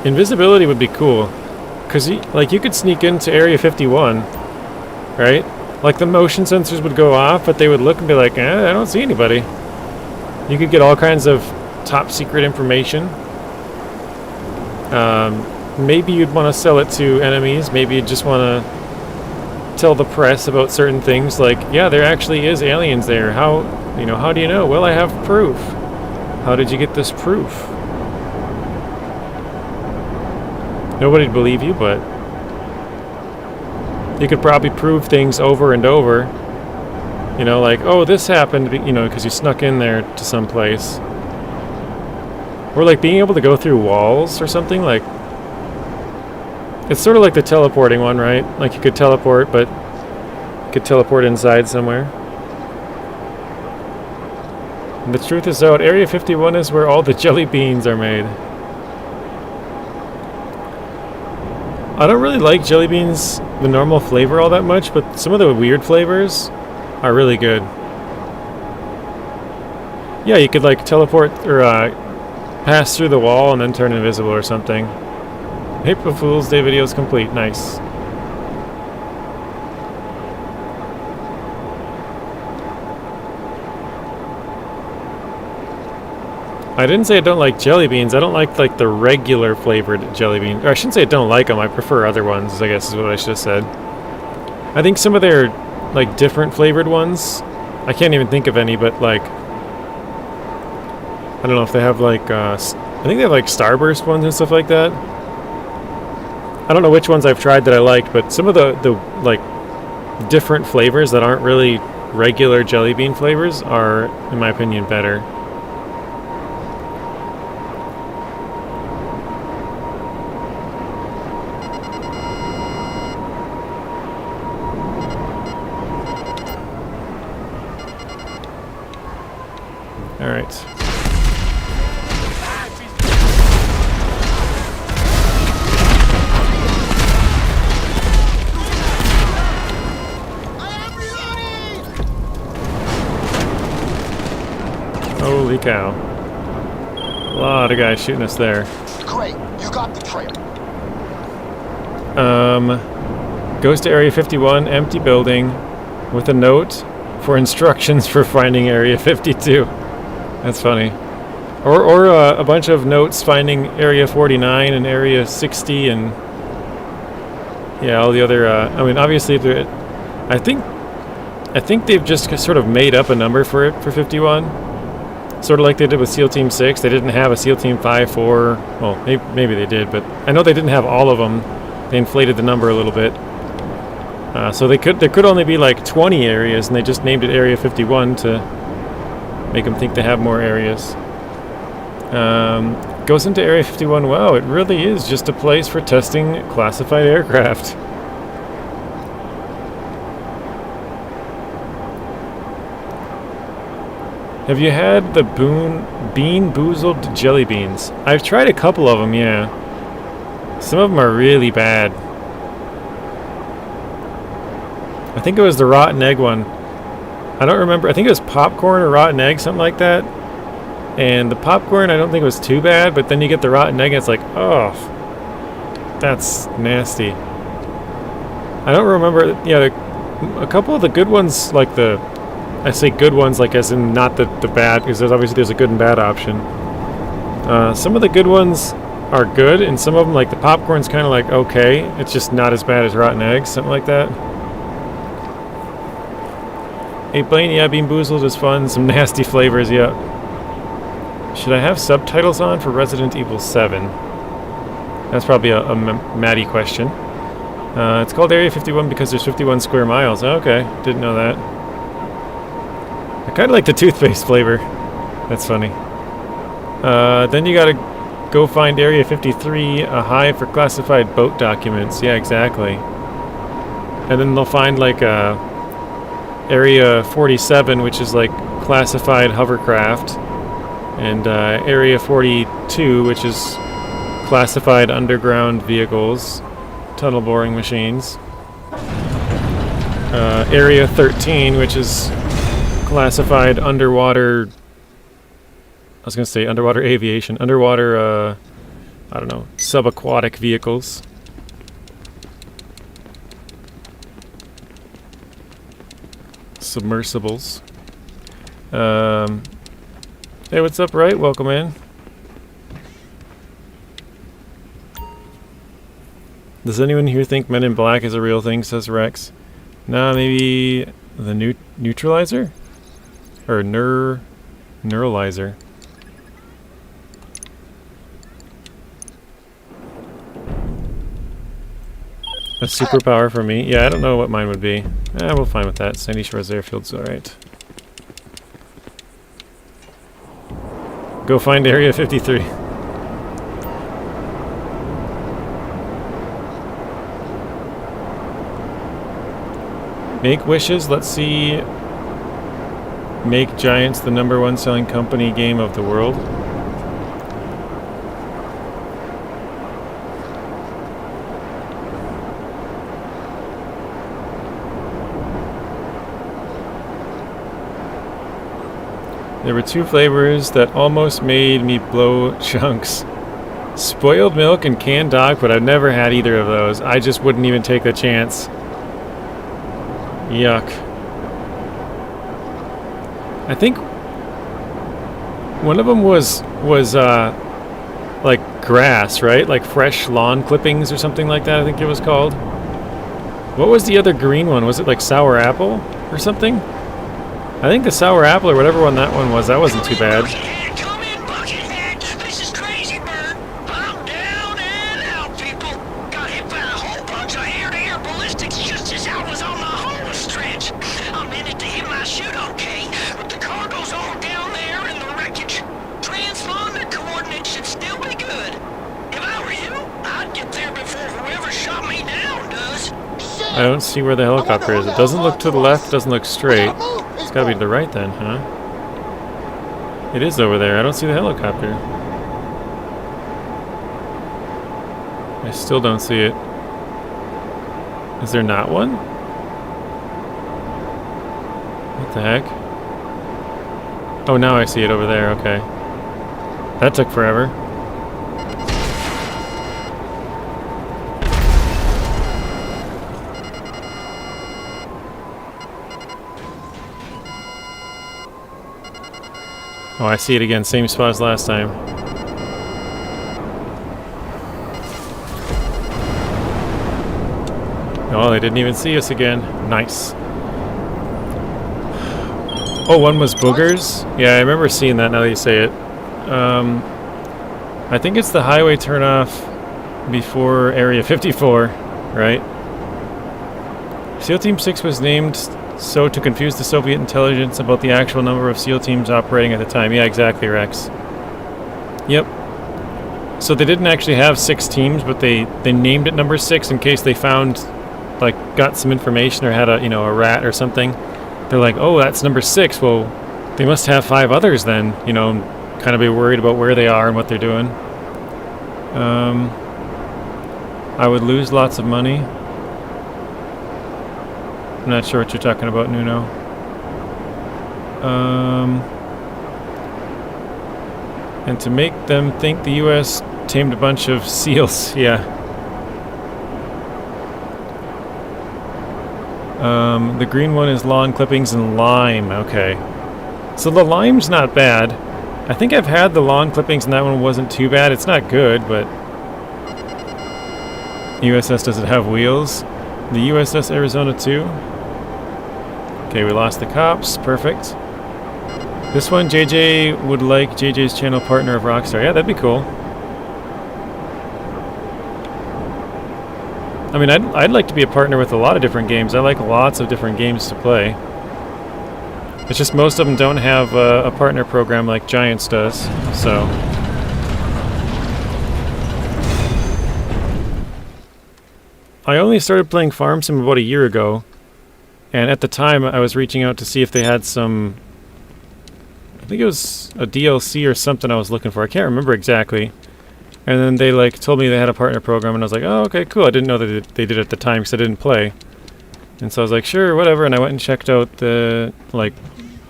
Invisibility would be cool. Because you could sneak into Area 51, right? Like the motion sensors would go off, but they would look and be like, I don't see anybody. You could get all kinds of top secret information. Maybe you'd want to sell it to enemies. Maybe you'd just want to tell the press about certain things, like, yeah, there actually is aliens there. How do you know? Well, I have proof. How did you get this proof? Nobody'd believe you, but you could probably prove things over and over. You know, like, oh, this happened, you know, because you snuck in there to some place. Or like being able to go through walls or something, like, it's sort of like the teleporting one, right? Like you could teleport, but you could teleport inside somewhere. And the truth is out, Area 51 is where all the jelly beans are made. I don't really like jelly beans, the normal flavor, all that much, but some of the weird flavors are really good. Yeah, you could like teleport or pass through the wall and then turn invisible or something. April Fool's Day video is complete. Nice. I didn't say I don't like jelly beans. I don't like the regular flavored jelly beans. Or I shouldn't say I don't like them. I prefer other ones, I guess is what I should have said. I think some of their like different flavored ones, I can't even think of any, but like, I don't know if they have like, I think they have like Starburst ones and stuff like that. I don't know which ones I've tried that I liked, but some of the like different flavors that aren't really regular jelly bean flavors are, in my opinion, better. All right. Holy cow. A lot of guys shooting us there. Great, you got the trail. Goes to Area 51, empty building, with a note for instructions for finding Area 52. That's funny. Or a bunch of notes finding Area 49 and Area 60 and yeah, all the other. I mean, obviously, I think they've just sort of made up a number for it for 51, sort of like they did with SEAL Team 6. They didn't have a SEAL Team 5, 4. Well, maybe they did, but I know they didn't have all of them. They inflated the number a little bit. So there could only be like 20 areas, and they just named it Area 51 to make them think they have more areas. Goes into Area 51. Wow, it really is just a place for testing classified aircraft. Have you had the Bean Boozled jelly beans? I've tried a couple of them, yeah. Some of them are really bad. I think it was the rotten egg one. I don't remember. I think it was popcorn or rotten egg, something like that. And the popcorn, I don't think it was too bad, but then you get the rotten egg and it's like, oh, that's nasty. I don't remember. Yeah, a couple of the good ones, like I say good ones, like as in not the bad, because there's a good and bad option. Some of the good ones are good, and some of them, like the popcorn's kind of like okay. It's just not as bad as rotten eggs, something like that. Hey Blaine, yeah, Bean Boozled is fun. Some nasty flavors, yeah. Should I have subtitles on for Resident Evil 7? That's probably a Maddie question. It's called Area 51 because there's 51 square miles. Okay, didn't know that. I kind of like the toothpaste flavor. That's funny. Then you gotta go find Area 53, a hive for classified boat documents. Yeah, exactly. and then they'll find like Area 47, which is like classified hovercraft, and Area 42, which is classified underground vehicles, tunnel boring machines. Area 13, which is classified underwater. I was going to say underwater aviation, underwater, I don't know, subaquatic vehicles. Submersibles. Hey, what's up, right? Welcome in. Does anyone here think Men in Black is a real thing, says Rex? Nah, maybe the neutralizer? Or neuralizer. A superpower for me? Yeah, I don't know what mine would be. We'll find with that. Sandy Shores Airfield's alright. Go find Area 53. Make wishes. Let's see. Make Giants the #1 selling company game of the world. There were 2 flavors that almost made me blow chunks. Spoiled milk and canned dog, but I've never had either of those. I just wouldn't even take the chance. Yuck. I think one of them was like grass, right? Like fresh lawn clippings or something like that, I think it was called. What was the other green one? Was it like sour apple or something? I think the sour apple or whatever one that one was, that wasn't too bad. Come in, Buckethead. This is Crazy Bird. I'm down and out, people. Got hit by a whole bunch of air-to-air ballistics just as I was on the home stretch. I meant it to hit my chute okay, but the cargo's all down there in the wreckage. Transponder coordinates should still be good. If I were you, I'd get there before whoever shot me down does. I don't see where the helicopter is. It doesn't look to the left, doesn't look straight. It's gotta be to the right then, huh? It is over there. I don't see the helicopter. I still don't see it. Is there not one? What the heck? Oh, now I see it over there. Okay. That took forever. Oh, I see it again. Same spot as last time. Oh, they didn't even see us again. Nice. Oh, one was boogers? Yeah, I remember seeing that now that you say it. I think it's the highway turnoff before Area 54, right? SEAL Team 6 was named so to confuse the Soviet intelligence about the actual number of SEAL teams operating at the time. Yeah, exactly, Rex. Yep. So they didn't actually have 6 teams, but they named it number 6 in case they found, like, got some information or had a, a rat or something. They're like, oh, that's number 6. Well, they must have 5 others then, kind of be worried about where they are and what they're doing. I would lose lots of money. I'm not sure what you're talking about, Nuno. And to make them think the U.S. tamed a bunch of SEALs, yeah. The green one is lawn clippings and lime, okay. So the lime's not bad. I think I've had the lawn clippings and that one wasn't too bad. It's not good, but... USS, does it have wheels? The USS Arizona 2? Okay, we lost the cops. Perfect. This one, JJ would like JJ's channel partner of Rockstar. Yeah, that'd be cool. I mean, I'd like to be a partner with a lot of different games. I like lots of different games to play. It's just most of them don't have a partner program like Giants does, so... I only started playing Farm Sim about a year ago, and at the time I was reaching out to see if they had some, I think it was a DLC or something I was looking for. I can't remember exactly. And then they like told me they had a partner program, and I was like, oh, okay, cool. I didn't know that they did at the time because I didn't play. And so I was like, sure, whatever. And I went and checked out the like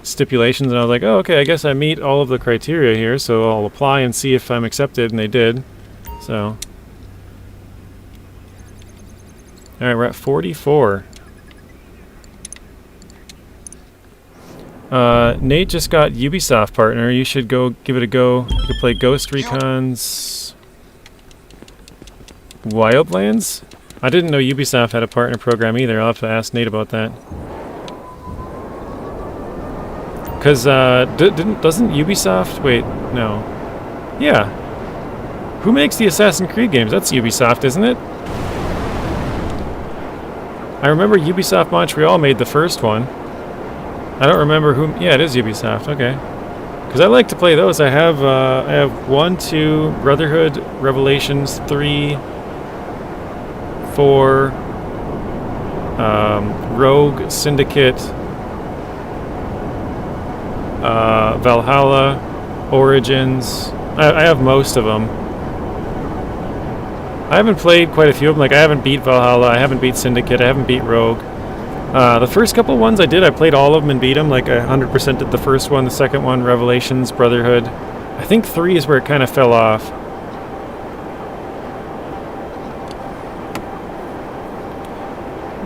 stipulations, and I was like, oh, okay, I guess I meet all of the criteria here, so I'll apply and see if I'm accepted, and they did. So, all right, we're at 44. Nate just got Ubisoft partner. You should go give it a go. You could play Ghost Recon's Wildlands? I didn't know Ubisoft had a partner program either. I'll have to ask Nate about that. Because, doesn't Ubisoft... Wait, no. Yeah. Who makes the Assassin's Creed games? That's Ubisoft, isn't it? I remember Ubisoft Montreal made the first one. I don't remember who... Yeah, it is Ubisoft, okay. Because I like to play those. I have 1, 2, Brotherhood, Revelations, 3, 4, Rogue, Syndicate, Valhalla, Origins. I have most of them. I haven't played quite a few of them. Like, I haven't beat Valhalla, I haven't beat Syndicate, I haven't beat Rogue. The first couple ones I did, I played all of them and beat them. Like, I 100% did the first one, the second one, Revelations, Brotherhood. I think 3 is where it kind of fell off.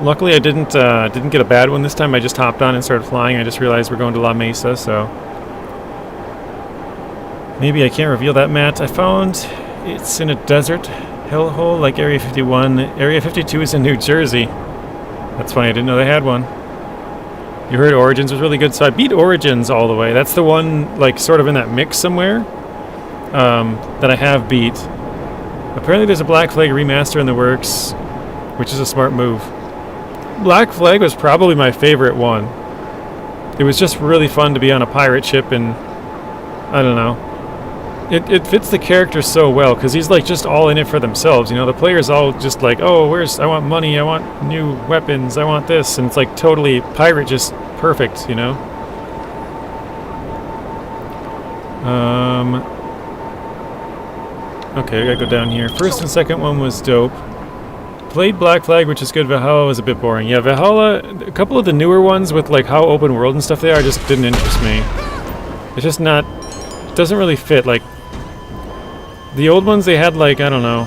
Luckily, I didn't get a bad one this time. I just hopped on and started flying. I just realized we're going to La Mesa, so... Maybe I can't reveal that map. I found it's in a desert hellhole like Area 51. Area 52 is in New Jersey. That's funny, I didn't know they had one. You heard Origins was really good, so I beat Origins all the way. That's the one, like, sort of in that mix somewhere, that I have beat. Apparently there's a Black Flag remaster in the works, which is a smart move. Black Flag was probably my favorite one. It was just really fun to be on a pirate ship, and I don't know. It fits the character so well, because he's like just all in it for themselves, you know. The players all just like, oh, I want money, I want new weapons, I want this, and it's like totally pirate, just perfect, you know. Okay, I gotta go down here. First and second one was dope. Played Black Flag, which is good. Valhalla was a bit boring. Yeah, Valhalla, a couple of the newer ones with like how open world and stuff they are just didn't interest me. It's just not, it doesn't really fit. Like, the old ones, they had like, I don't know,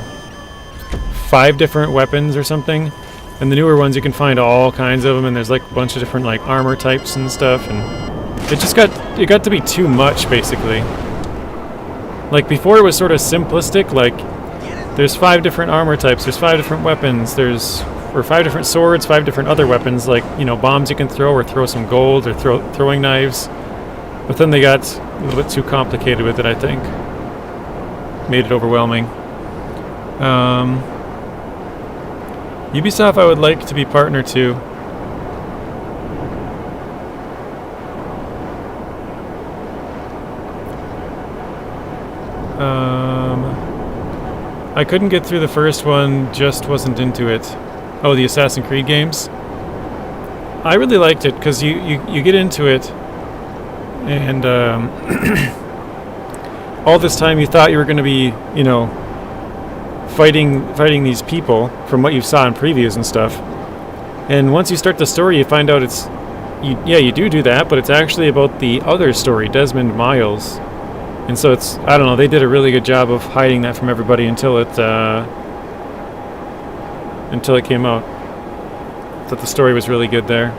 5 different weapons or something. And the newer ones, you can find all kinds of them, and there's like a bunch of different like armor types and stuff, and it just got to be too much, basically. Like, before it was sort of simplistic, like, there's 5 different armor types, there's 5 different weapons, or 5 different swords, 5 different other weapons, like, you know, bombs you can throw, or throw some gold, or throwing knives. But then they got a little bit too complicated with it, I think. Made it overwhelming. Ubisoft I would like to be partner to. I couldn't get through the first one, just wasn't into it. Oh, the Assassin's Creed games? I really liked it, because you get into it, and all this time you thought you were going to be, you know, fighting these people from what you saw in previews and stuff. And once you start the story, you find out you do that, but it's actually about the other story, Desmond Miles. And so it's, I don't know, they did a really good job of hiding that from everybody until it came out. That the story was really good there.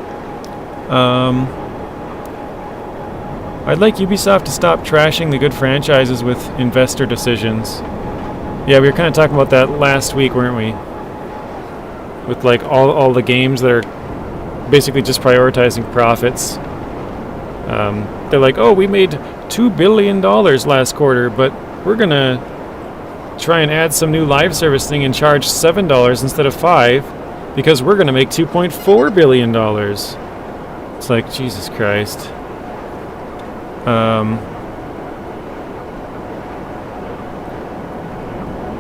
I'd like Ubisoft to stop trashing the good franchises with investor decisions. Yeah, we were kind of talking about that last week, weren't we? With like all the games that are basically just prioritizing profits. They're like, oh, we made $2 billion last quarter, but we're gonna try and add some new live service thing and charge $7 instead of $5 because we're gonna make $2.4 billion. It's like, Jesus Christ.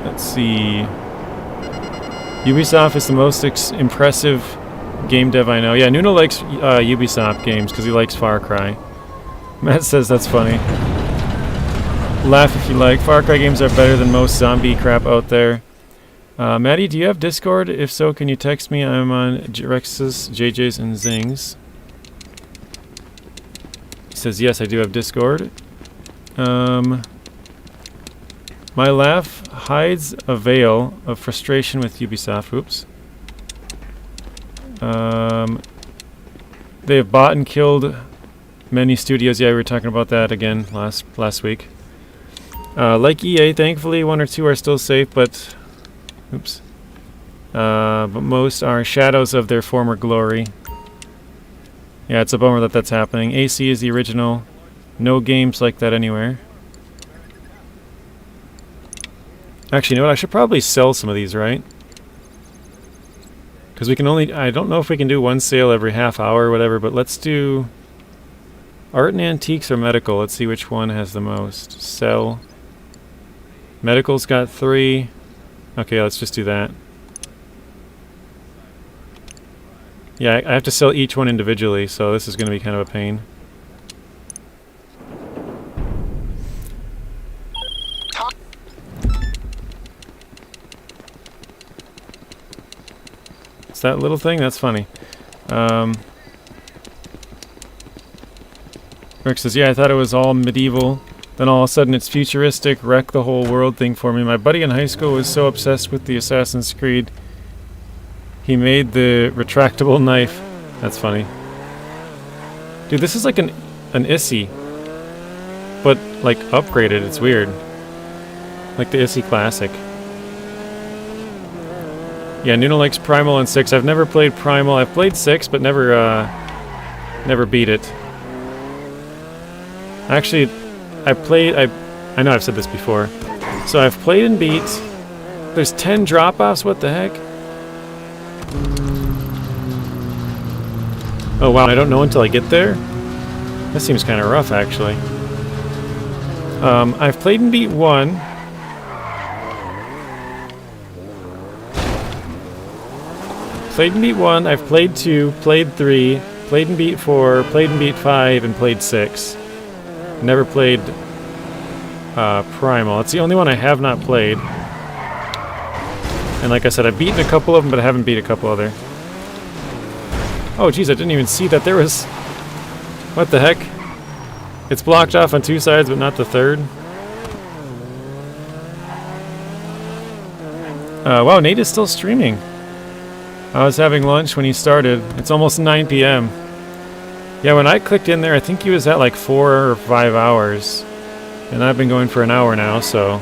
Let's see. Ubisoft is the most impressive game dev I know. Yeah, Nuno likes Ubisoft games because he likes Far Cry. Matt says that's funny. Laugh if you like. Far Cry games are better than most zombie crap out there. Maddie, do you have Discord? If so, can you text me? I'm on Rex's, JJ's, and Zing's. He says, yes, I do have Discord. My laugh hides a veil of frustration with Ubisoft. Oops. They have bought and killed many studios. Yeah, we were talking about that again last week. Like EA, thankfully, one or two are still safe, but... Oops. But most are shadows of their former glory. Yeah, it's a bummer that that's happening. AC is the original. No games like that anywhere. Actually, you know what? I should probably sell some of these, right? Because we can only... I don't know if we can do one sale every half hour or whatever, but let's do... Art and antiques or medical. Let's see which one has the most. Sell. Medical's got 3. Okay, let's just do that. Yeah, I have to sell each one individually, so this is going to be kind of a pain. It's that little thing? That's funny. Rick says, yeah, I thought it was all medieval. Then all of a sudden it's futuristic, wreck the whole world thing for me. My buddy in high school was so obsessed with the Assassin's Creed, he made the retractable knife. That's funny. Dude, this is like an ISSI, but like upgraded. It's weird. Like the ISSI Classic. Yeah, Nuno likes Primal and 6. I've never played Primal. I've played 6, but never beat it. Actually, I know I've said this before. So I've played and beat. There's 10 drop-offs, what the heck? Oh wow, I don't know until I get there? That seems kind of rough, actually. I've played and beat 1. Played and beat 1, I've played 2, played 3, played and beat 4, played and beat 5, and played 6. Never played Primal. It's the only one I have not played. And like I said, I've beaten a couple of them, but I haven't beat a couple other. Oh geez, I didn't even see that there was... What the heck? It's blocked off on 2 sides, but not the 3rd. Wow, Nate is still streaming. I was having lunch when he started. It's almost 9 p.m. Yeah, when I clicked in there, I think he was at like 4 or 5 hours. And I've been going for an hour now, so...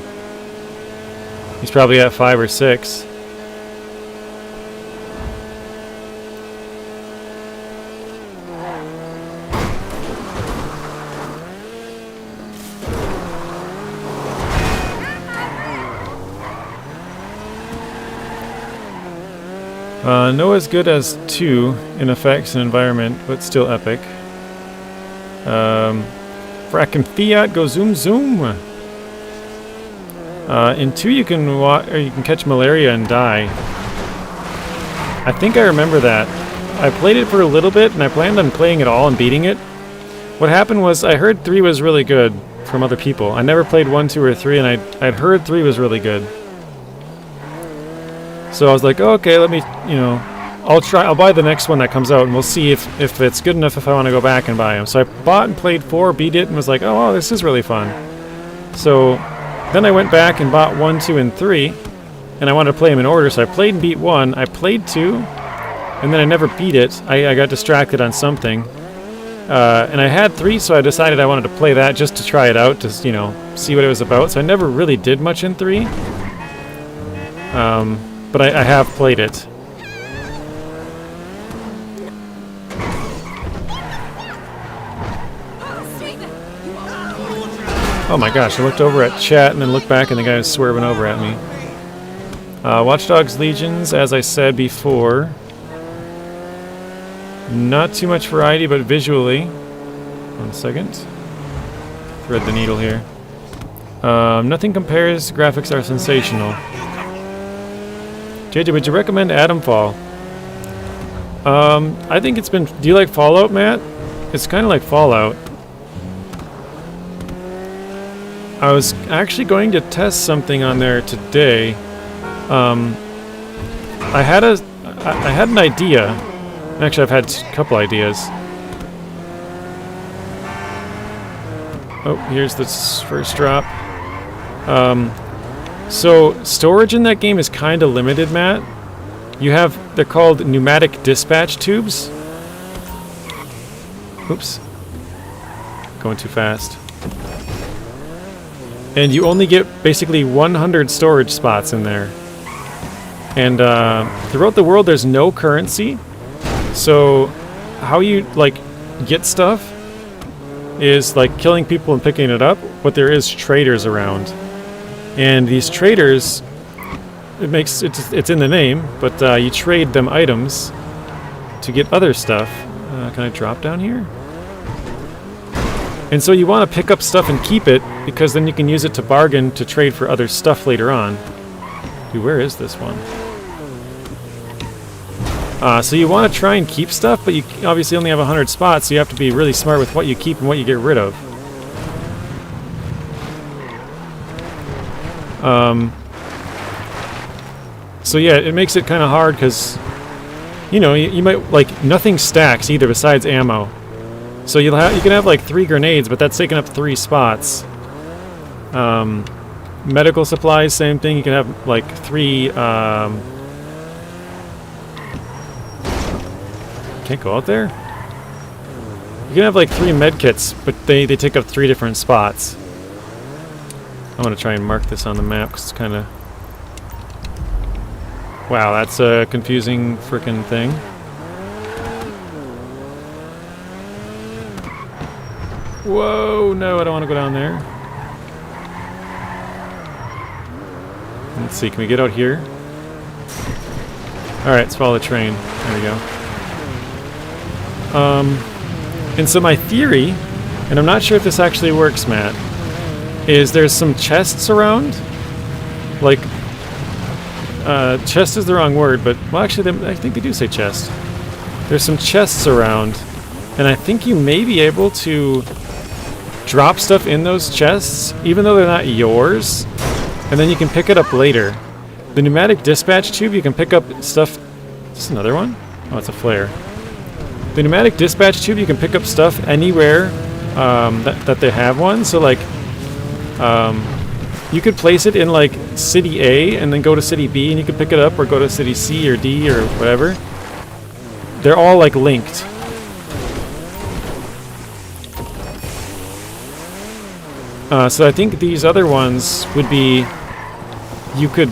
He's probably at 5 or 6. No as good as 2 in effects and environment, but still epic. Frackin' Fiat, go zoom zoom! In 2 you can catch malaria and die. I think I remember that. I played it for a little bit, and I planned on playing it all and beating it. What happened was, I heard 3 was really good from other people. I never played 1, 2, or 3, and I'd heard 3 was really good. So I was like, oh, okay, let me, you know, I'll buy the next one that comes out, and we'll see if it's good enough if I want to go back and buy them. So I bought and played 4, beat it, and was like, oh, wow, this is really fun. So then I went back and bought 1, 2, and 3, and I wanted to play them in order, so I played and beat 1, I played 2, and then I never beat it. I got distracted on something. And I had 3, so I decided I wanted to play that just to try it out, to, you know, see what it was about. So I never really did much in 3. But I have played it. Oh my gosh, I looked over at chat and then looked back and the guy was swerving over at me. Watch Dogs Legions, as I said before. Not too much variety, but visually. 1 second. Thread the needle here. Nothing compares. Graphics are sensational. JJ, would you recommend Atomfall? I think it's been... Do you like Fallout, Matt? It's kind of like Fallout. I was actually going to test something on there today. I had an idea. Actually, I've had a couple ideas. Oh, here's this first drop. So storage in that game is kind of limited, Matt. You have, they're called pneumatic dispatch tubes. Oops. Going too fast. And you only get basically 100 storage spots in there. And throughout the world there's no currency. So how you like get stuff is like killing people and picking it up, but there is traders around. And these traders, it's in the name, but you trade them items to get other stuff. Can I drop down here? And so you want to pick up stuff and keep it, because then you can use it to bargain to trade for other stuff later on. Dude, where is this one? So you want to try and keep stuff, but you obviously only have 100 spots, so you have to be really smart with what you keep and what you get rid of. So yeah, it makes it kind of hard because, you know, you might, like, nothing stacks either besides ammo. So you can have like 3 grenades, but that's taking up 3 spots. Medical supplies, same thing. You can have like 3. Can't go out there. You can have like 3 med kits, but they take up 3 different spots. I'm gonna try and mark this on the map because it's kind of. Wow, that's a confusing frickin' thing. Whoa, no, I don't want to go down there. Let's see, can we get out here? Alright, let's follow the train. There we go. And so my theory, and I'm not sure if this actually works, Matt, is there's some chests around. Like, chest is the wrong word, but, well, actually, I think they do say chest. There's some chests around, and I think you may be able to drop stuff in those chests, even though they're not yours, and then you can pick it up later. The pneumatic dispatch tube, you can pick up stuff... Is this another one? Oh, it's a flare. The pneumatic dispatch tube, you can pick up stuff anywhere that they have one. So, like, you could place it in, like, City A and then go to City B and you could pick it up, or go to City C or D or whatever. They're all, like, linked. So I think these other ones would be... You could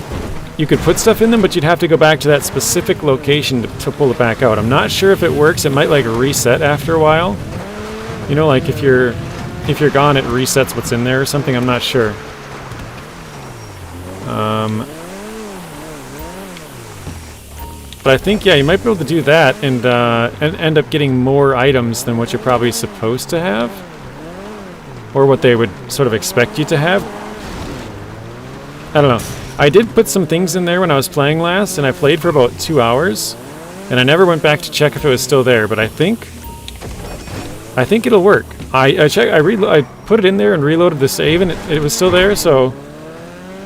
put stuff in them, but you'd have to go back to that specific location to pull it back out. I'm not sure if it works. It might, like, reset after a while. You know, like, if you're gone, it resets what's in there or something. I'm not sure. But I think, yeah, you might be able to do that and end up getting more items than what you're probably supposed to have. Or what they would sort of expect you to have. I don't know. I did put some things in there when I was playing last, and I played for about 2 hours, and I never went back to check if it was still there, but I think it'll work. I put it in there and reloaded the save, and it was still there, so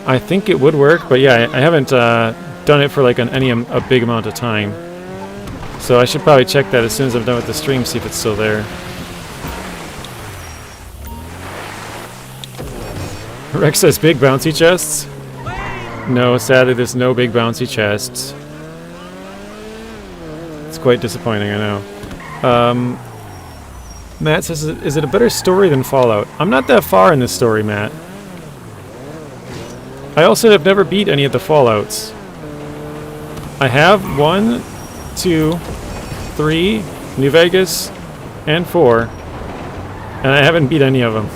I think it would work, but yeah, I haven't done it for like a big amount of time. So I should probably check that as soon as I'm done with the stream, see if it's still there. Rex says big bouncy chests. No, sadly there's no big bouncy chests. It's quite disappointing, I know. Matt says, is it a better story than Fallout? I'm not that far in this story, Matt. I also have never beat any of the Fallouts. I have 1, 2, 3, New Vegas, and 4, and I haven't beat any of them.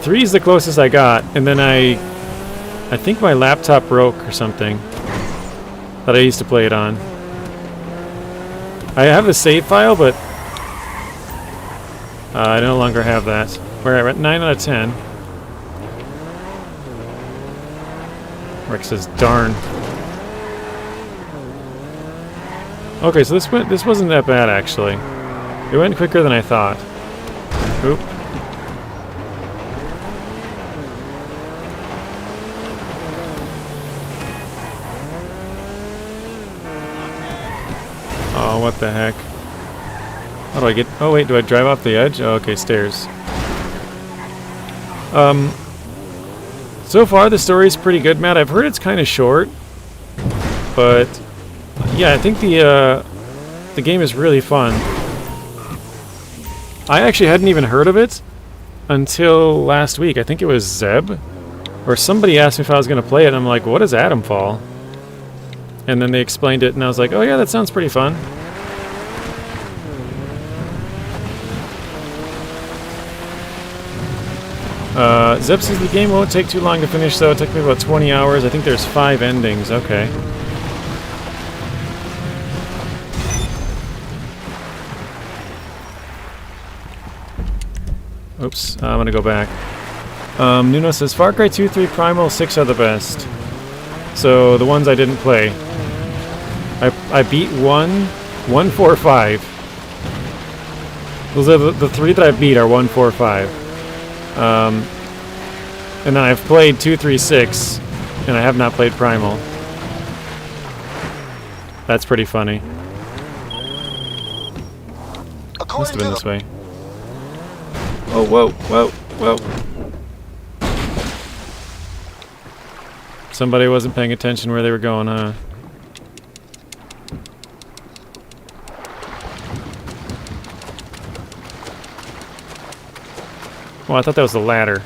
Three is the closest I got, and then I think my laptop broke or something that I used to play it on. I have a save file, but I no longer have that. We're at 9 out of 10. Rex says, darn. Okay, so this wasn't that bad, actually. It went quicker than I thought. Oop. Oh, what the heck? How do I get... Oh, wait, do I drive off the edge? Oh, okay, stairs. So far, the story's pretty good, Matt. I've heard it's kind of short. But, yeah, I think the game is really fun. I actually hadn't even heard of it until last week. I think it was Zeb. Or somebody asked me if I was going to play it, and I'm like, what is Atomfall? And then they explained it, and I was like, oh yeah, that sounds pretty fun. Zeb says the game won't take too long to finish, though. It took me about 20 hours. I think there's 5 endings. Okay. Oops, I'm gonna go back. Nuno says, Far Cry 2, 3, Primal, 6 are the best. So, the ones I didn't play. I beat 1, 4, 5. Those are the 3 that I beat are 1, 4, 5. And then I've played 2, 3, 6, and I have not played Primal. That's pretty funny. Must have been this way. Oh, whoa, whoa, whoa. Somebody wasn't paying attention where they were going, huh? Well, I thought that was the ladder.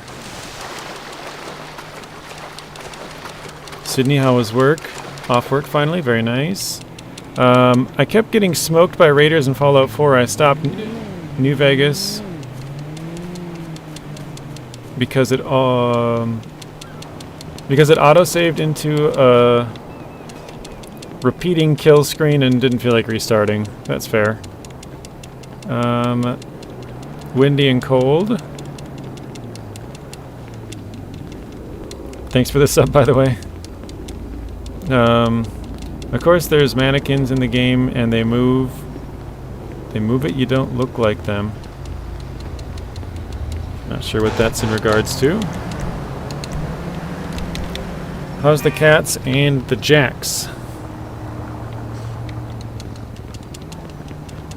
Sydney, how was work? Off work finally, very nice. I kept getting smoked by raiders in Fallout 4. I stopped New Vegas because it auto-saved into a repeating kill screen and didn't feel like restarting. That's fair. Windy and cold. Thanks for the sub, by the way. Of course, there's mannequins in the game, and they move. They move it, you don't look like them. Not sure what that's in regards to. How's the cats and the jacks?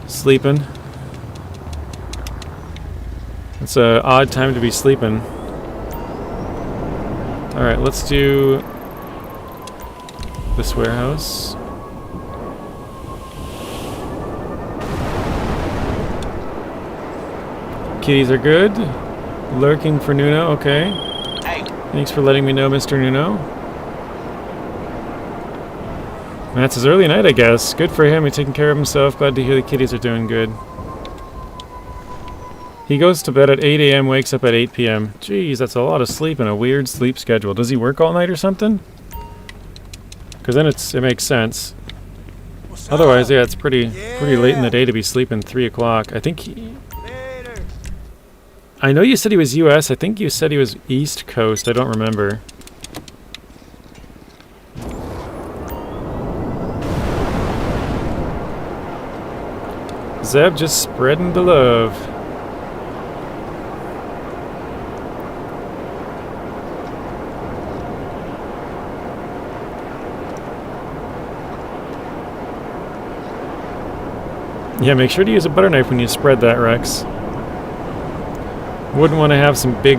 Sleeping. It's an odd time to be sleeping. Alright, let's do this warehouse. Kitties are good. Lurking for Nuno, okay. Hey. Thanks for letting me know, Mr. Nuno. That's his early night, I guess. Good for him, he's taking care of himself. Glad to hear the kitties are doing good. He goes to bed at 8 a.m., wakes up at 8 p.m. Jeez, that's a lot of sleep and a weird sleep schedule. Does he work all night or something? Because then it makes sense. Otherwise, yeah, it's pretty late in the day to be sleeping 3 o'clock. I think I know you said he was U.S. I think you said he was East Coast. I don't remember. Zeb just spreading the love. Yeah, make sure to use a butter knife when you spread that, Rex. Wouldn't want to have some big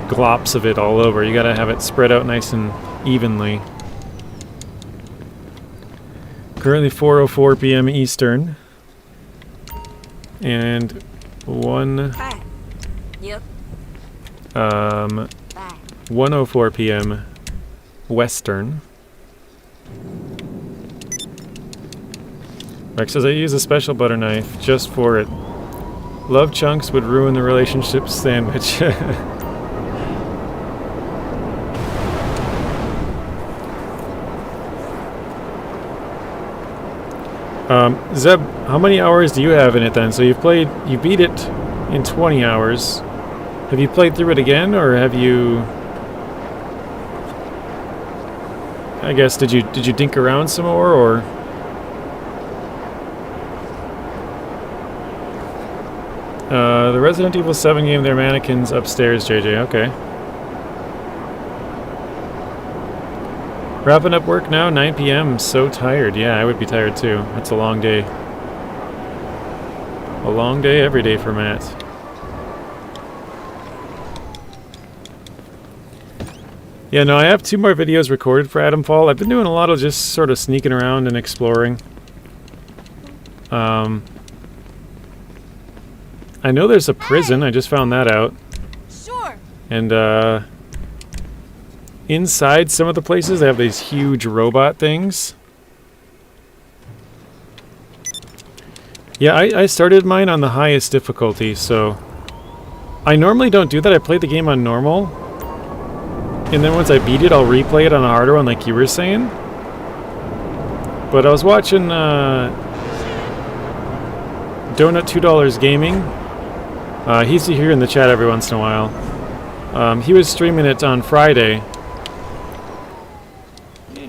glops of it all over. You gotta have it spread out nice and evenly. Currently 4:04 p.m. Eastern. And 1:04 p.m. Western. Rex says I use a special butter knife just for it. Love chunks would ruin the relationship sandwich. Zeb, how many hours do you have in it then? So you beat it in 20 hours. Have you played through it again, or have you I guess did you dink around some more, or? The Resident Evil 7 game, their mannequins upstairs, JJ. Okay. Wrapping up work now, 9 p.m. So tired. Yeah, I would be tired too. It's a long day. A long day every day for Matt. Yeah, no, I have 2 more videos recorded for Adamfall. I've been doing a lot of just sort of sneaking around and exploring. I know there's a prison. I just found that out. Sure. And inside some of the places, they have these huge robot things. Yeah, I started mine on the highest difficulty, so I normally don't do that. I play the game on normal, and then once I beat it, I'll replay it on a harder one, like you were saying. But I was watching Donut $2 Gaming. He's here in the chat every once in a while. He was streaming it on Friday,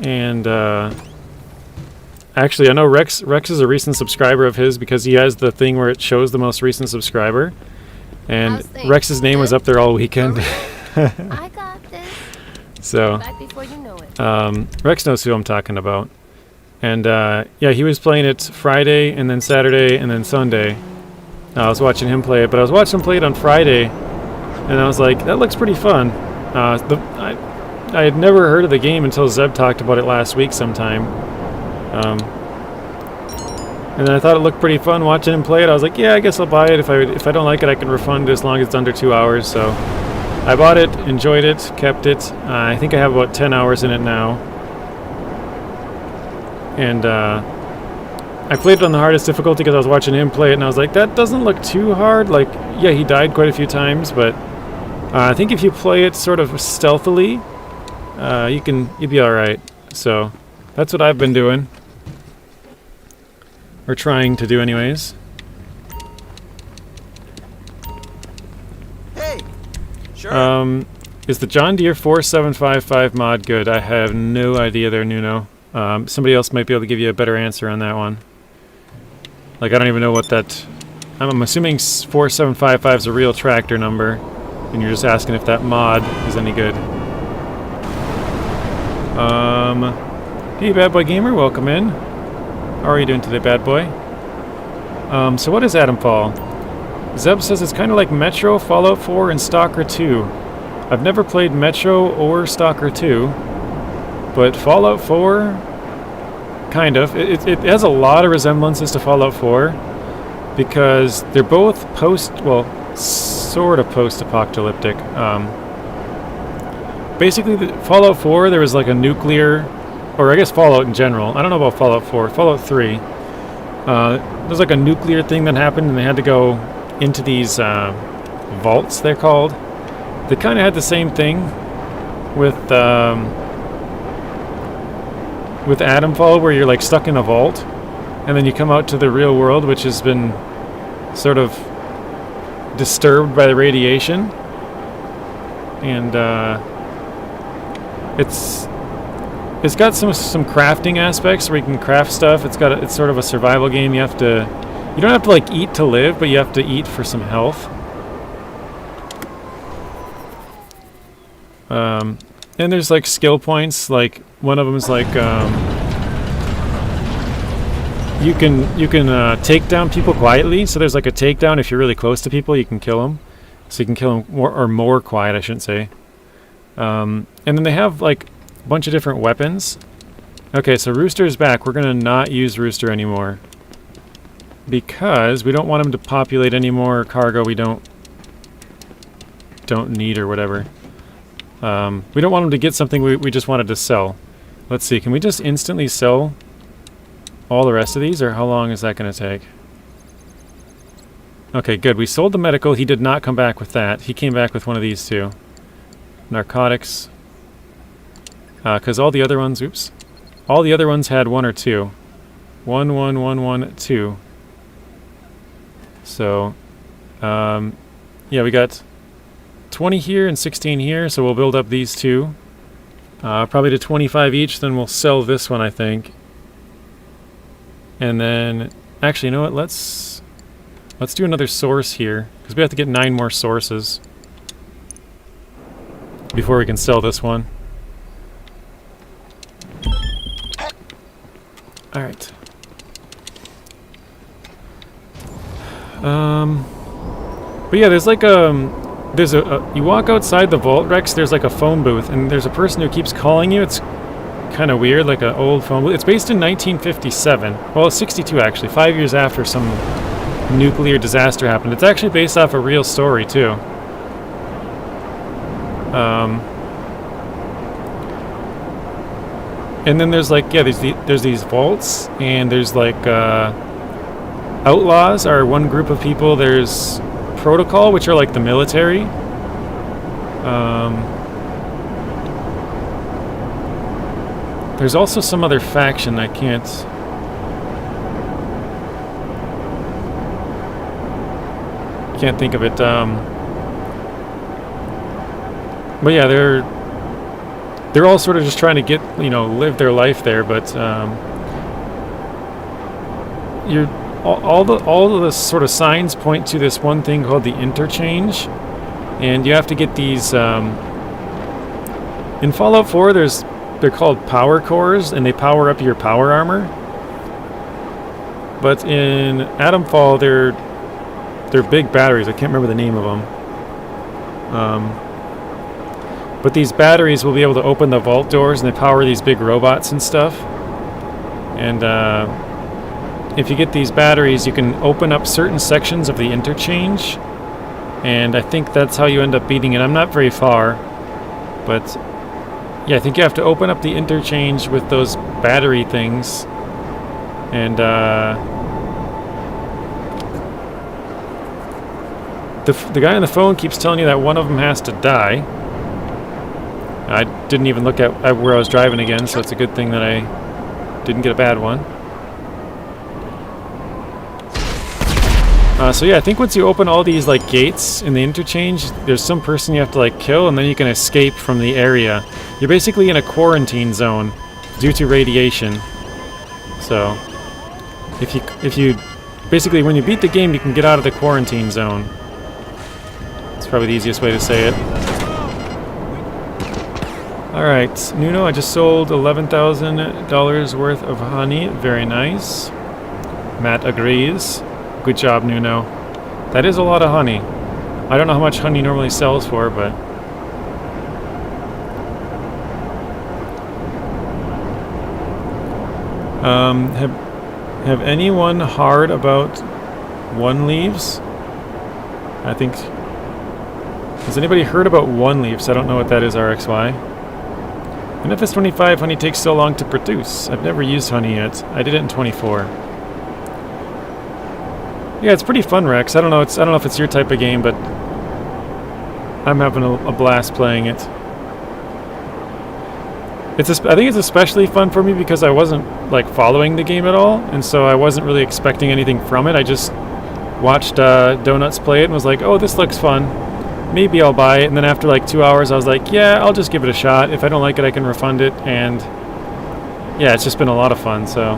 and actually, I know Rex is a recent subscriber of his because he has the thing where it shows the most recent subscriber, and Rex's name was up there all weekend. I got this. So, Back before you know it. Rex knows who I'm talking about. And yeah, he was playing it Friday, and then Saturday, and then Sunday. I was watching him play it, but I was watching him play it on Friday, and I was like, that looks pretty fun. I had never heard of the game until Zeb talked about it last week sometime. And then I thought it looked pretty fun watching him play it. I was like, yeah, I guess I'll buy it. If I don't like it, I can refund it as long as it's under 2 hours. So I bought it, enjoyed it, kept it. I think I have about 10 hours in it now. And I played it on the hardest difficulty because I was watching him play it, and I was like, that doesn't look too hard. Like, yeah, he died quite a few times, but I think if you play it sort of stealthily, you'd be alright. So that's what I've been doing. Or trying to do anyways. Hey! Sure. Is the John Deere 4755 mod good? I have no idea there, Nuno. Somebody else might be able to give you a better answer on that one. Like, I don't even know what that... I'm assuming 4755 is a real tractor number, and you're just asking if that mod is any good. Hey, Bad Boy Gamer, welcome in. How are you doing today, Bad Boy? So what is Adamfall? Zeb says it's kind of like Metro, Fallout 4, and Stalker 2. I've never played Metro or Stalker 2, but Fallout 4, kind of. It has a lot of resemblances to Fallout 4 because they're both sort of post-apocalyptic. Basically, Fallout 4, there was like a nuclear, or I guess Fallout in general. I don't know about Fallout 4. Fallout 3, there's like a nuclear thing that happened, and they had to go into these vaults, they're called. They kind of had the same thing with Adamfall, where you're like stuck in a vault, and then you come out to the real world, which has been sort of disturbed by the radiation, and it's got some crafting aspects where you can craft stuff. It's sort of a survival game. You don't have to like eat to live, but you have to eat for some health. And there's like skill points. Like one of them is like you can take down people quietly. So there's like a takedown. If you're really close to people, you can kill them. So you can kill them more quiet, I shouldn't say. And then they have like a bunch of different weapons. Okay, so Rooster is back. We're gonna not use Rooster anymore because we don't want him to populate any more cargo we don't need or whatever. We don't want him to get something we just wanted to sell. Let's see, can we just instantly sell all the rest of these, or how long is that going to take? Okay, good. We sold the medical. He did not come back with that. He came back with one of these two. Narcotics. Because all the other ones, all the other ones had 1 or 2. 1, 1, 1, 1, 2. So, yeah, we got 20 here and 16 here, so we'll build up these two. Probably to 25 each, then we'll sell this one, I think. And then, actually, you know what? Let's do another source here, because we have to get 9 more sources before we can sell this one. All right. But yeah, there's like you walk outside the vault, Rex. There's like a phone booth, and there's a person who keeps calling you. It's kind of weird, like an old phone booth. It's based in 1957. Well, 62 actually, 5 years after some nuclear disaster happened. It's actually based off a real story too. And then there's like, yeah, there's these vaults, and there's like outlaws are one group of people. There's protocol, which are like the military. There's also some other faction I can't think of it. But yeah, they're all sort of just trying to get, live their life there, but all of the sort of signs point to this one thing called the interchange, and you have to get these. In Fallout 4, they're called power cores, and they power up your power armor. But in Atomfall, they're big batteries. I can't remember the name of them. But these batteries will be able to open the vault doors, and they power these big robots and stuff. And if you get these batteries, you can open up certain sections of the interchange. And I think that's how you end up beating it. I'm not very far, but yeah, I think you have to open up the interchange with those battery things. And the guy on the phone keeps telling you that one of them has to die. I didn't even look at where I was driving again, so it's a good thing that I didn't get a bad one. So yeah, I think once you open all these like gates in the interchange, there's some person you have to like kill, and then you can escape from the area. You're basically in a quarantine zone due to radiation. So if you basically, when you beat the game, you can get out of the quarantine zone. It's probably the easiest way to say it. Alright, Nuno, I just sold $11,000 worth of honey. Very nice. Matt agrees. Good job, Nuno. That is a lot of honey. I don't know how much honey normally sells for, but... Have anyone hard about one leaves? I think... Has anybody heard about one leaves? I don't know what that is, RXY. In FS25, honey takes so long to produce. I've never used honey yet. I did it in 24. Yeah, it's pretty fun, Rex. I don't know if it's your type of game, but I'm having a blast playing it. I think it's especially fun for me because I wasn't like following the game at all, and so I wasn't really expecting anything from it. I just watched Donuts play it and was like, "Oh, this looks fun. Maybe I'll buy it." And then after like 2 hours, I was like, "Yeah, I'll just give it a shot. If I don't like it, I can refund it." And yeah, it's just been a lot of fun. So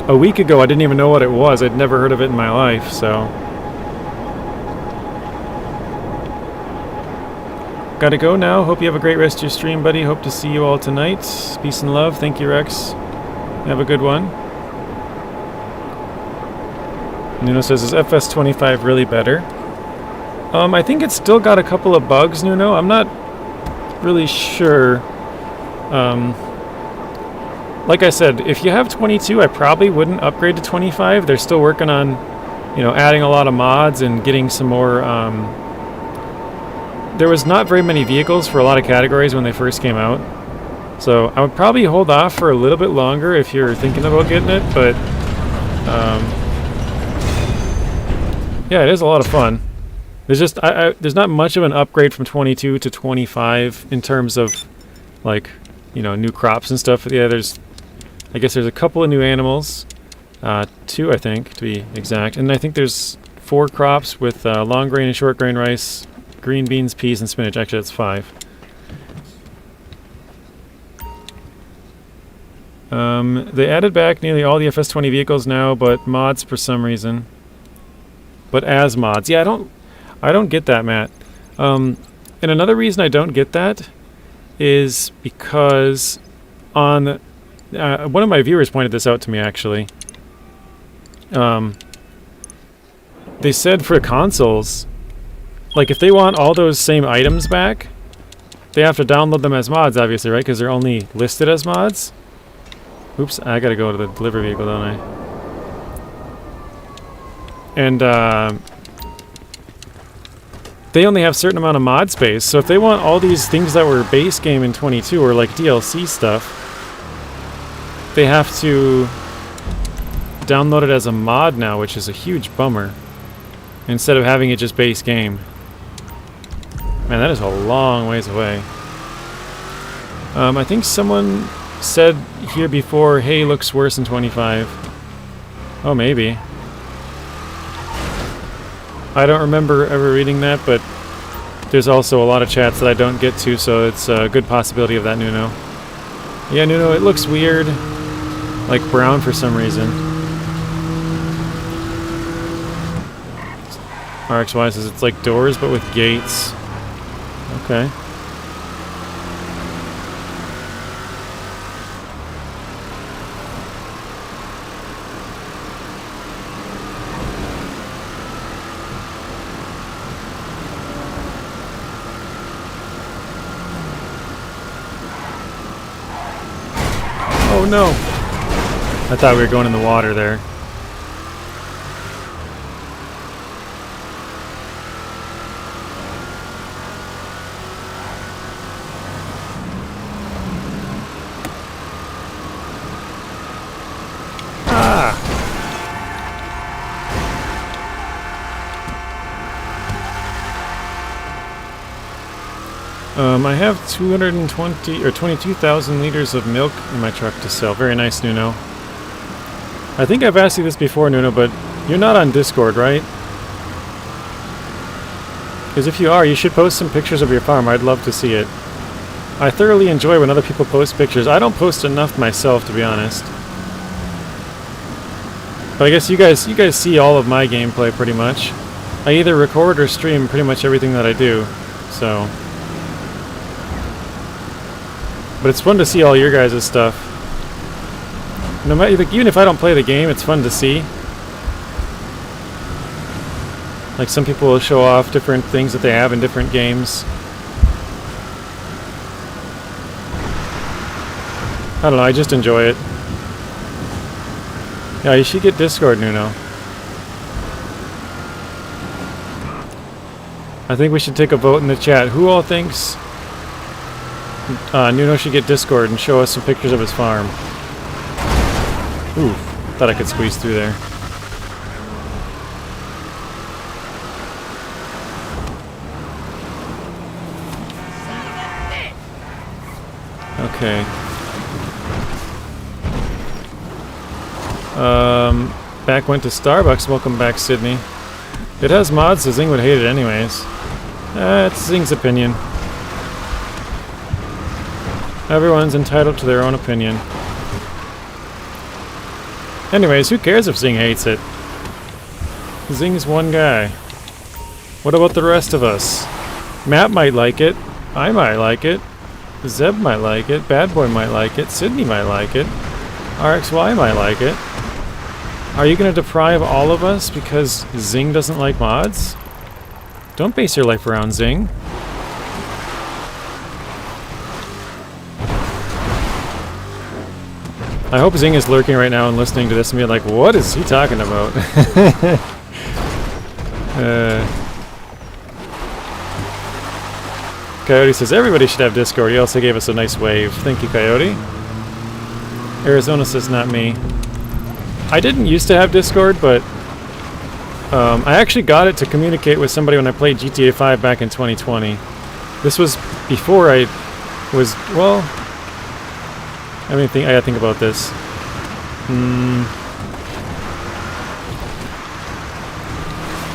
a week ago, I didn't even know what it was. I'd never heard of it in my life. So gotta go now. Hope you have a great rest of your stream, buddy. Hope to see you all tonight. Peace and love. Thank you, Rex. Have a good one. Nuno says, is FS25 really better? I think it's still got a couple of bugs, Nuno. I'm not really sure. Like I said, if you have 22, I probably wouldn't upgrade to 25. They're still working on, adding a lot of mods and getting some more... There was not very many vehicles for a lot of categories when they first came out. So I would probably hold off for a little bit longer if you're thinking about getting it, but... yeah, it is a lot of fun. There's just there's not much of an upgrade from 22 to 25 in terms of like, new crops and stuff. Yeah, I guess there's a couple of new animals, 2 I think to be exact, and I think there's 4 crops with long grain and short grain rice, green beans, peas, and spinach. Actually, that's 5. They added back nearly all the FS20 vehicles now, but mods for some reason. But as mods. Yeah, I don't get that, Matt. And another reason I don't get that is because on... one of my viewers pointed this out to me, actually. They said for consoles, like if they want all those same items back, they have to download them as mods, obviously, right? Because they're only listed as mods. Oops, I gotta go to the delivery vehicle, don't I? And they only have a certain amount of mod space, so if they want all these things that were base game in 22 or like DLC stuff, they have to download it as a mod now, which is a huge bummer, instead of having it just base game. Man, that is a long ways away. I think someone said here before, hey, looks worse in 25. Oh, maybe. I don't remember ever reading that, but there's also a lot of chats that I don't get to, so it's a good possibility of that, Nuno. Yeah, Nuno, it looks weird. Like brown for some reason. RXY says it's like doors, but with gates. Okay. Oh no! I thought we were going in the water there. I have 220 or 22,000 liters of milk in my truck to sell. Very nice, Nuno. I think I've asked you this before, Nuno, but you're not on Discord, right? Because if you are, you should post some pictures of your farm. I'd love to see it. I thoroughly enjoy when other people post pictures. I don't post enough myself, to be honest. But I guess you guys see all of my gameplay pretty much. I either record or stream pretty much everything that I do, so... But it's fun to see all your guys' stuff. No matter, like, even if I don't play the game, it's fun to see. Like some people will show off different things that they have in different games. I don't know, I just enjoy it. Yeah, you should get Discord, Nuno. I think we should take a vote in the chat. Who all thinks Nuno should get Discord and show us some pictures of his farm? Ooh, thought I could squeeze through there. Okay. Back went to Starbucks. Welcome back, Sydney. It has mods, so Zing would hate it anyways. It's Zing's opinion. Everyone's entitled to their own opinion. Anyways, who cares if Zing hates it? Zing's one guy. What about the rest of us? Matt might like it. I might like it. Zeb might like it. Bad Boy might like it. Sydney might like it. RXY might like it. Are you going to deprive all of us because Zing doesn't like mods? Don't base your life around Zing. I hope Zing is lurking right now and listening to this and being like, what is he talking about? Coyote says everybody should have Discord. He also gave us a nice wave. Thank you, Coyote. Arizona says not me. I didn't used to have Discord, but I actually got it to communicate with somebody when I played GTA 5 back in 2020. This was before I was, well... I gotta think about this.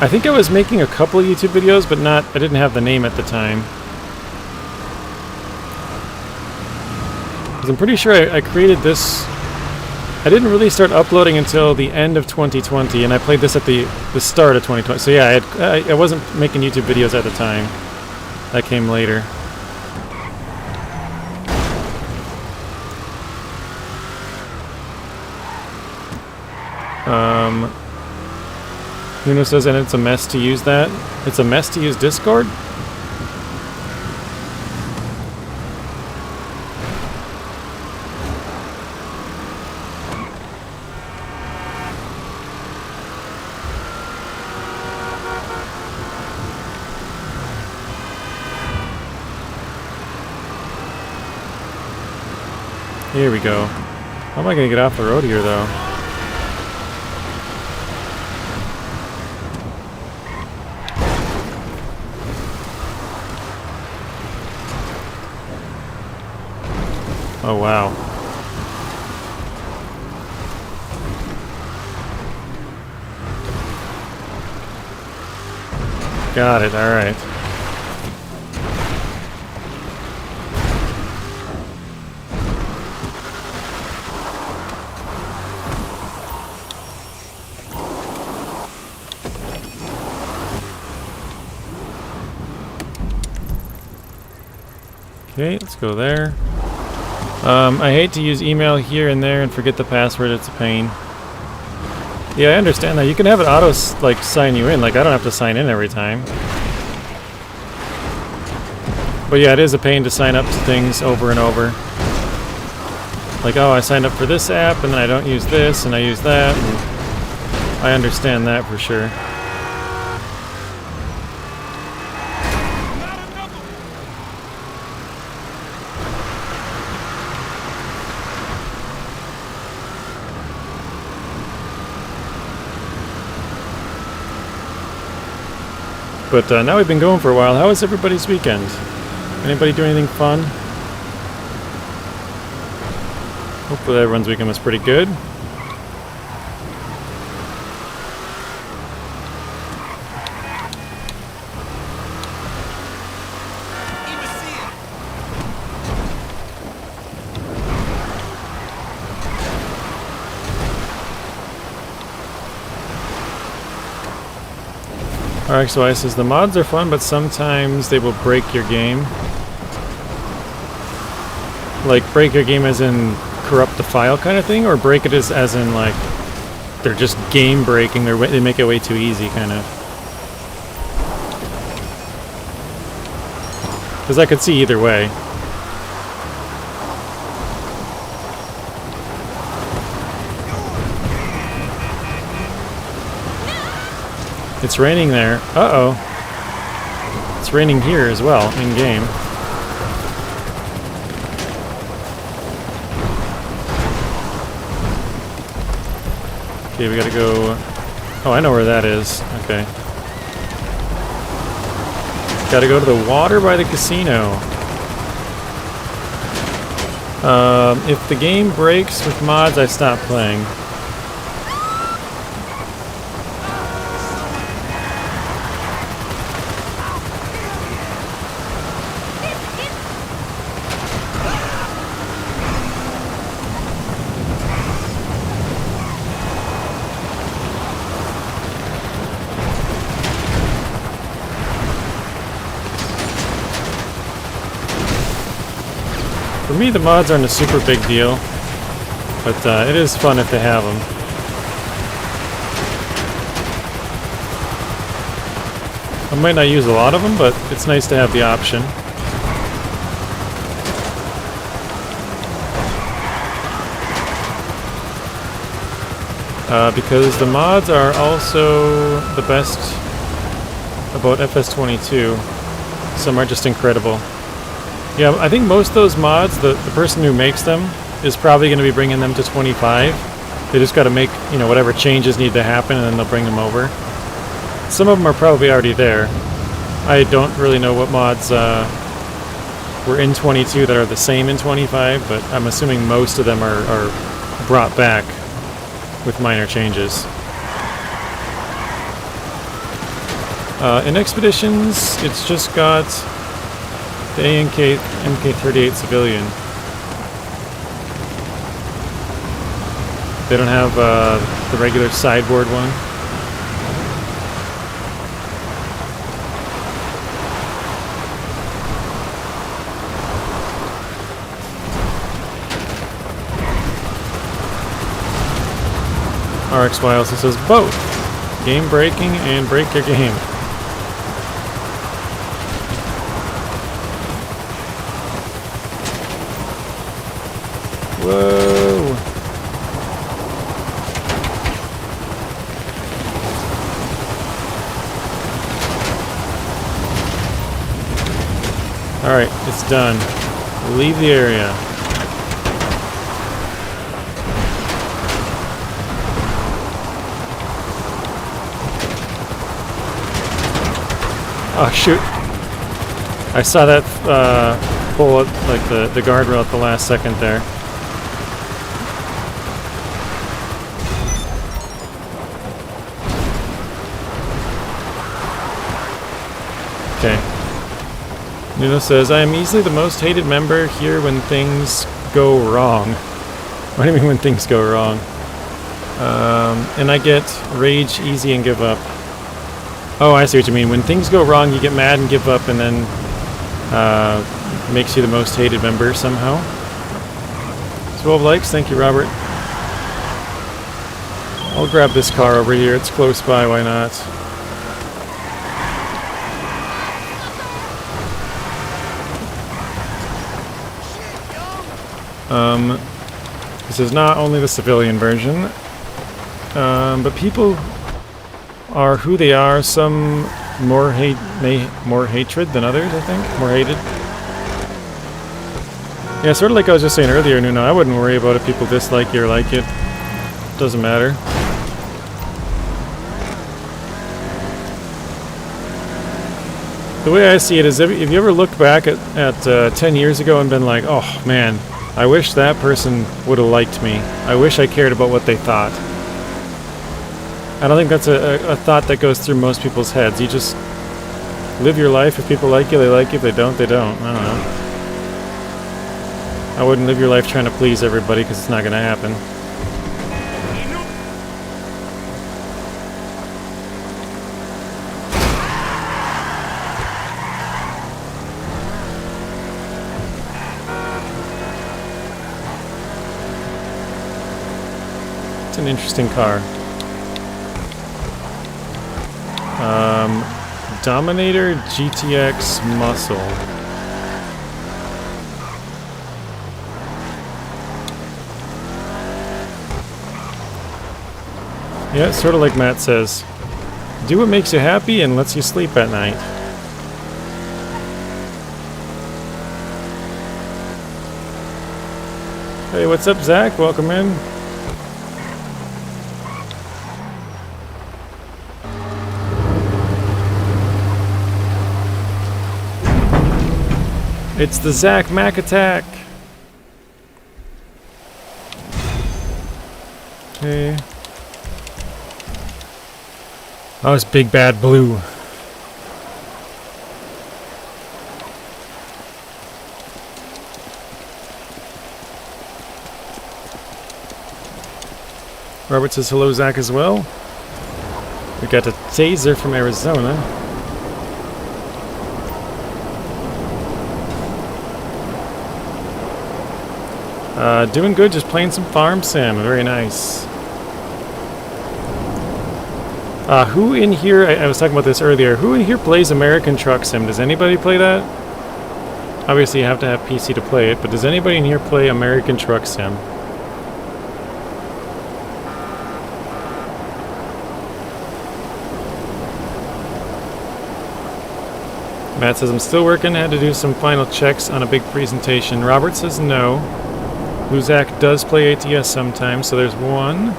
I think I was making a couple of YouTube videos, but I didn't have the name at the time. 'Cause I'm pretty sure I created this. I didn't really start uploading until the end of 2020, and I played this at the start of 2020. So yeah, I wasn't making YouTube videos at the time. That came later. Nuno says, and it's a mess to use that. It's a mess to use Discord? Here we go. How am I going to get off the road here, though? Oh, wow. Got it, alright. Okay, let's go there. I hate to use email here and there and forget the password, it's a pain. Yeah, I understand that. You can have it auto, like, sign you in. Like, I don't have to sign in every time. But yeah, it is a pain to sign up to things over and over. Like, oh, I signed up for this app, and then I don't use this, and I use that. And I understand that for sure. But now we've been going for a while. How was everybody's weekend? Anybody do anything fun? Hopefully everyone's weekend was pretty good. RXY says the mods are fun, but sometimes they will break your game. Like break your game as in corrupt the file kind of thing, or break it as in like they're just game breaking. They make it way too easy, kind of. Because I could see either way. It's raining there. Uh-oh. It's raining here as well, in-game. Okay, we gotta go... Oh, I know where that is. Okay. Gotta go to the water by the casino. If the game breaks with mods, I stop playing. For me, the mods aren't a super big deal, but it is fun if they have them. I might not use a lot of them, but it's nice to have the option. Because the mods are also the best about FS22. Some are just incredible. Yeah, I think most of those mods, the person who makes them is probably going to be bringing them to 25. They just got to make, you know, whatever changes need to happen, and then they'll bring them over. Some of them are probably already there. I don't really know what mods were in 22 that are the same in 25, but I'm assuming most of them are brought back with minor changes. In Expeditions, it's just got the MK38 civilian. They don't have the regular sideboard one. RXY also says both. Game breaking and break your game. Whoa. Alright, it's done. Leave the area. Oh shoot. I saw that pull up like the guardrail at the last second there. Okay. Nuno says, I am easily the most hated member here when things go wrong. What do you mean when things go wrong? And I get rage easy and give up. Oh, I see what you mean. When things go wrong, you get mad and give up, and then makes you the most hated member somehow. 12 likes, thank you, Robert. I'll grab this car over here. It's close by, why not? This is not only the civilian version, but people are who they are. Some more hatred than others, I think. More hated. Yeah, sort of like I was just saying earlier, Nuno, I wouldn't worry about if people dislike you or like it. Doesn't matter. The way I see it is, if you ever looked back at 10 years ago and been like, oh man, I wish that person would have liked me. I wish I cared about what they thought. I don't think that's a thought that goes through most people's heads. You just live your life. If people like you, they like you. If they don't, they don't. I don't know. I wouldn't live your life trying to please everybody because it's not going to happen. It's an interesting car. Dominator GTX Muscle. Yeah, it's sort of like Matt says. Do what makes you happy and lets you sleep at night. Hey, what's up, Zach? Welcome in. It's the Zach Mac attack. Okay. Oh, it's Big Bad Blue. Robert says hello, Zach, as well. We got a taser from Arizona. Doing good, just playing some Farm Sim. Very nice. Who in here, I was talking about this earlier, who in here plays American Truck Sim? Does anybody play that? Obviously you have to have PC to play it, but does anybody in here play American Truck Sim? Matt says, I'm still working, had to do some final checks on a big presentation. Robert says no. Luzak does play ATS sometimes, so there's one.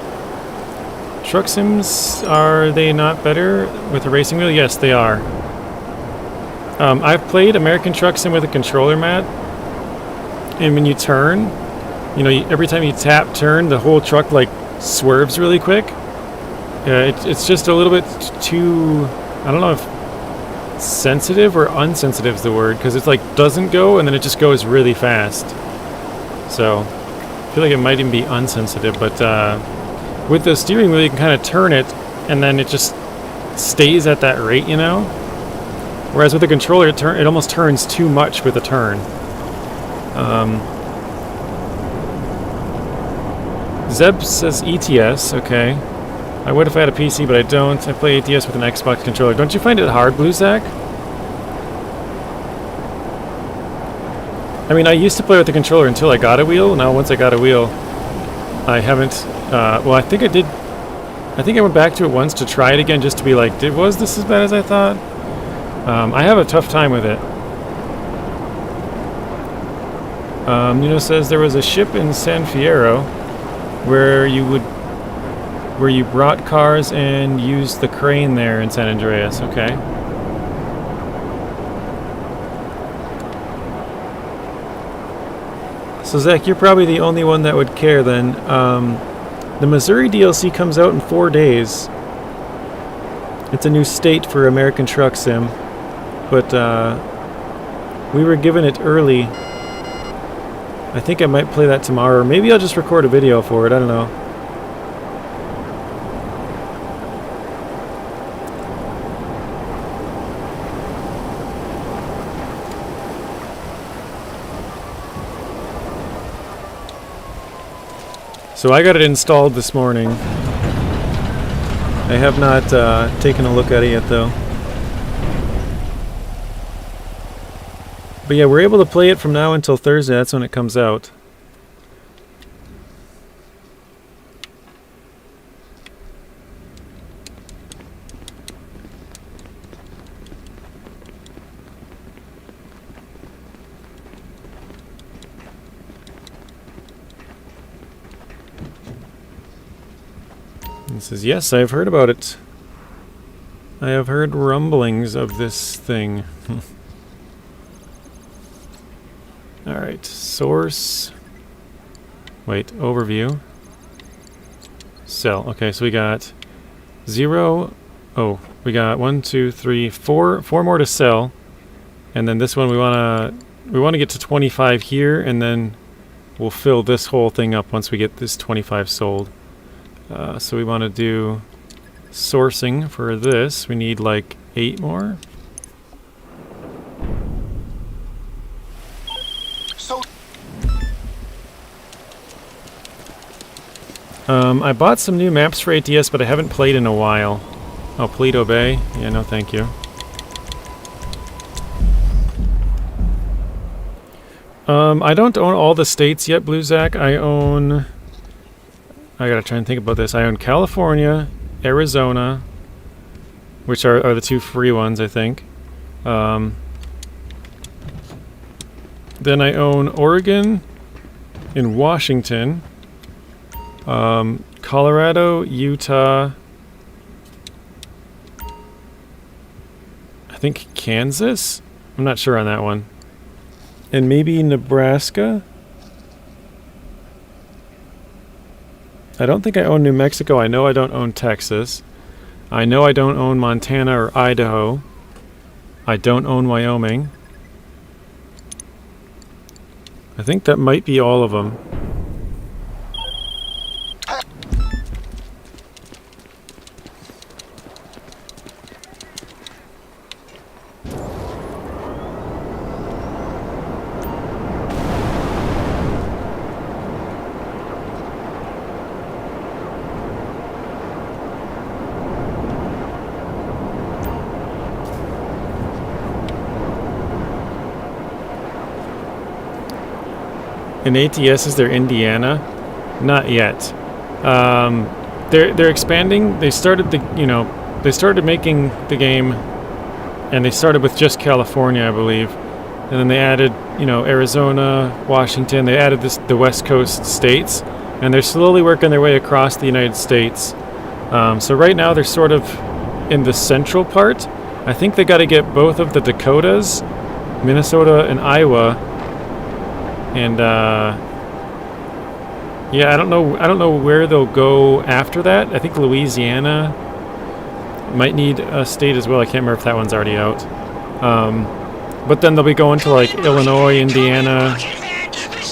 Truck sims, are they not better with a racing wheel? Yes, they are. I've played American Truck Sim with a controller, Matt. And when you turn, you know, every time you tap turn, the whole truck like swerves really quick. It's just a little bit too, I don't know if sensitive or unsensitive is the word, because it's like doesn't go and then it just goes really fast. So I feel like it might even be unsensitive, but with the steering wheel you can kind of turn it and then it just stays at that rate, you know? Whereas with the controller it almost turns too much with a turn. Zeb says ETS, okay. I would if I had a PC, but I don't. I play ATS with an Xbox controller. Don't you find it hard, Blue Zach? I mean, I used to play with the controller until I got a wheel. Now, once I got a wheel, I haven't... well, I think I did... I think I went back to it once to try it again just to be like, was this as bad as I thought? I have a tough time with it. Nuno says there was a ship in San Fierro where you brought cars and used the crane there in San Andreas. Okay. So Zach, you're probably the only one that would care then. The Missouri DLC comes out in 4 days. It's a new state for American Truck Sim, but we were given it early. I think I might play that tomorrow, or maybe I'll just record a video for it, I don't know. So I got it installed this morning. I have not taken a look at it yet though. But yeah, we're able to play it from now until Thursday. That's when it comes out. It says, yes, I've heard about it. I have heard rumblings of this thing. Alright, source. Wait, overview. Cell. Okay, so we got 0. Oh, we got 1, 2, 3, 4 more to sell. And then this one we wanna get to 25 here, and then we'll fill this whole thing up once we get this 25 sold. So we want to do sourcing for this. We need like 8 more. So I bought some new maps for ATS, but I haven't played in a while. Oh, Paleto Bay. Yeah, no thank you. I don't own all the states yet, Blue Zach. I gotta try and think about this. I own California, Arizona, which are the 2 free ones, I think. Then I own Oregon and Washington, Colorado, Utah, I think Kansas? I'm not sure on that one. And maybe Nebraska? I don't think I own New Mexico. I know I don't own Texas. I know I don't own Montana or Idaho. I don't own Wyoming. I think that might be all of them. In ATS, is there Indiana? Not yet. They're expanding. They started they started making the game, and they started with just California, I believe, and then they added Arizona, Washington. They added the West Coast states, and they're slowly working their way across the United States. So right now they're sort of in the central part. I think they got to get both of the Dakotas, Minnesota, and Iowa. And yeah, I don't know where they'll go after that. I think Louisiana might need a state as well. I can't remember if that one's already out. But then they'll be going to like Illinois, Indiana,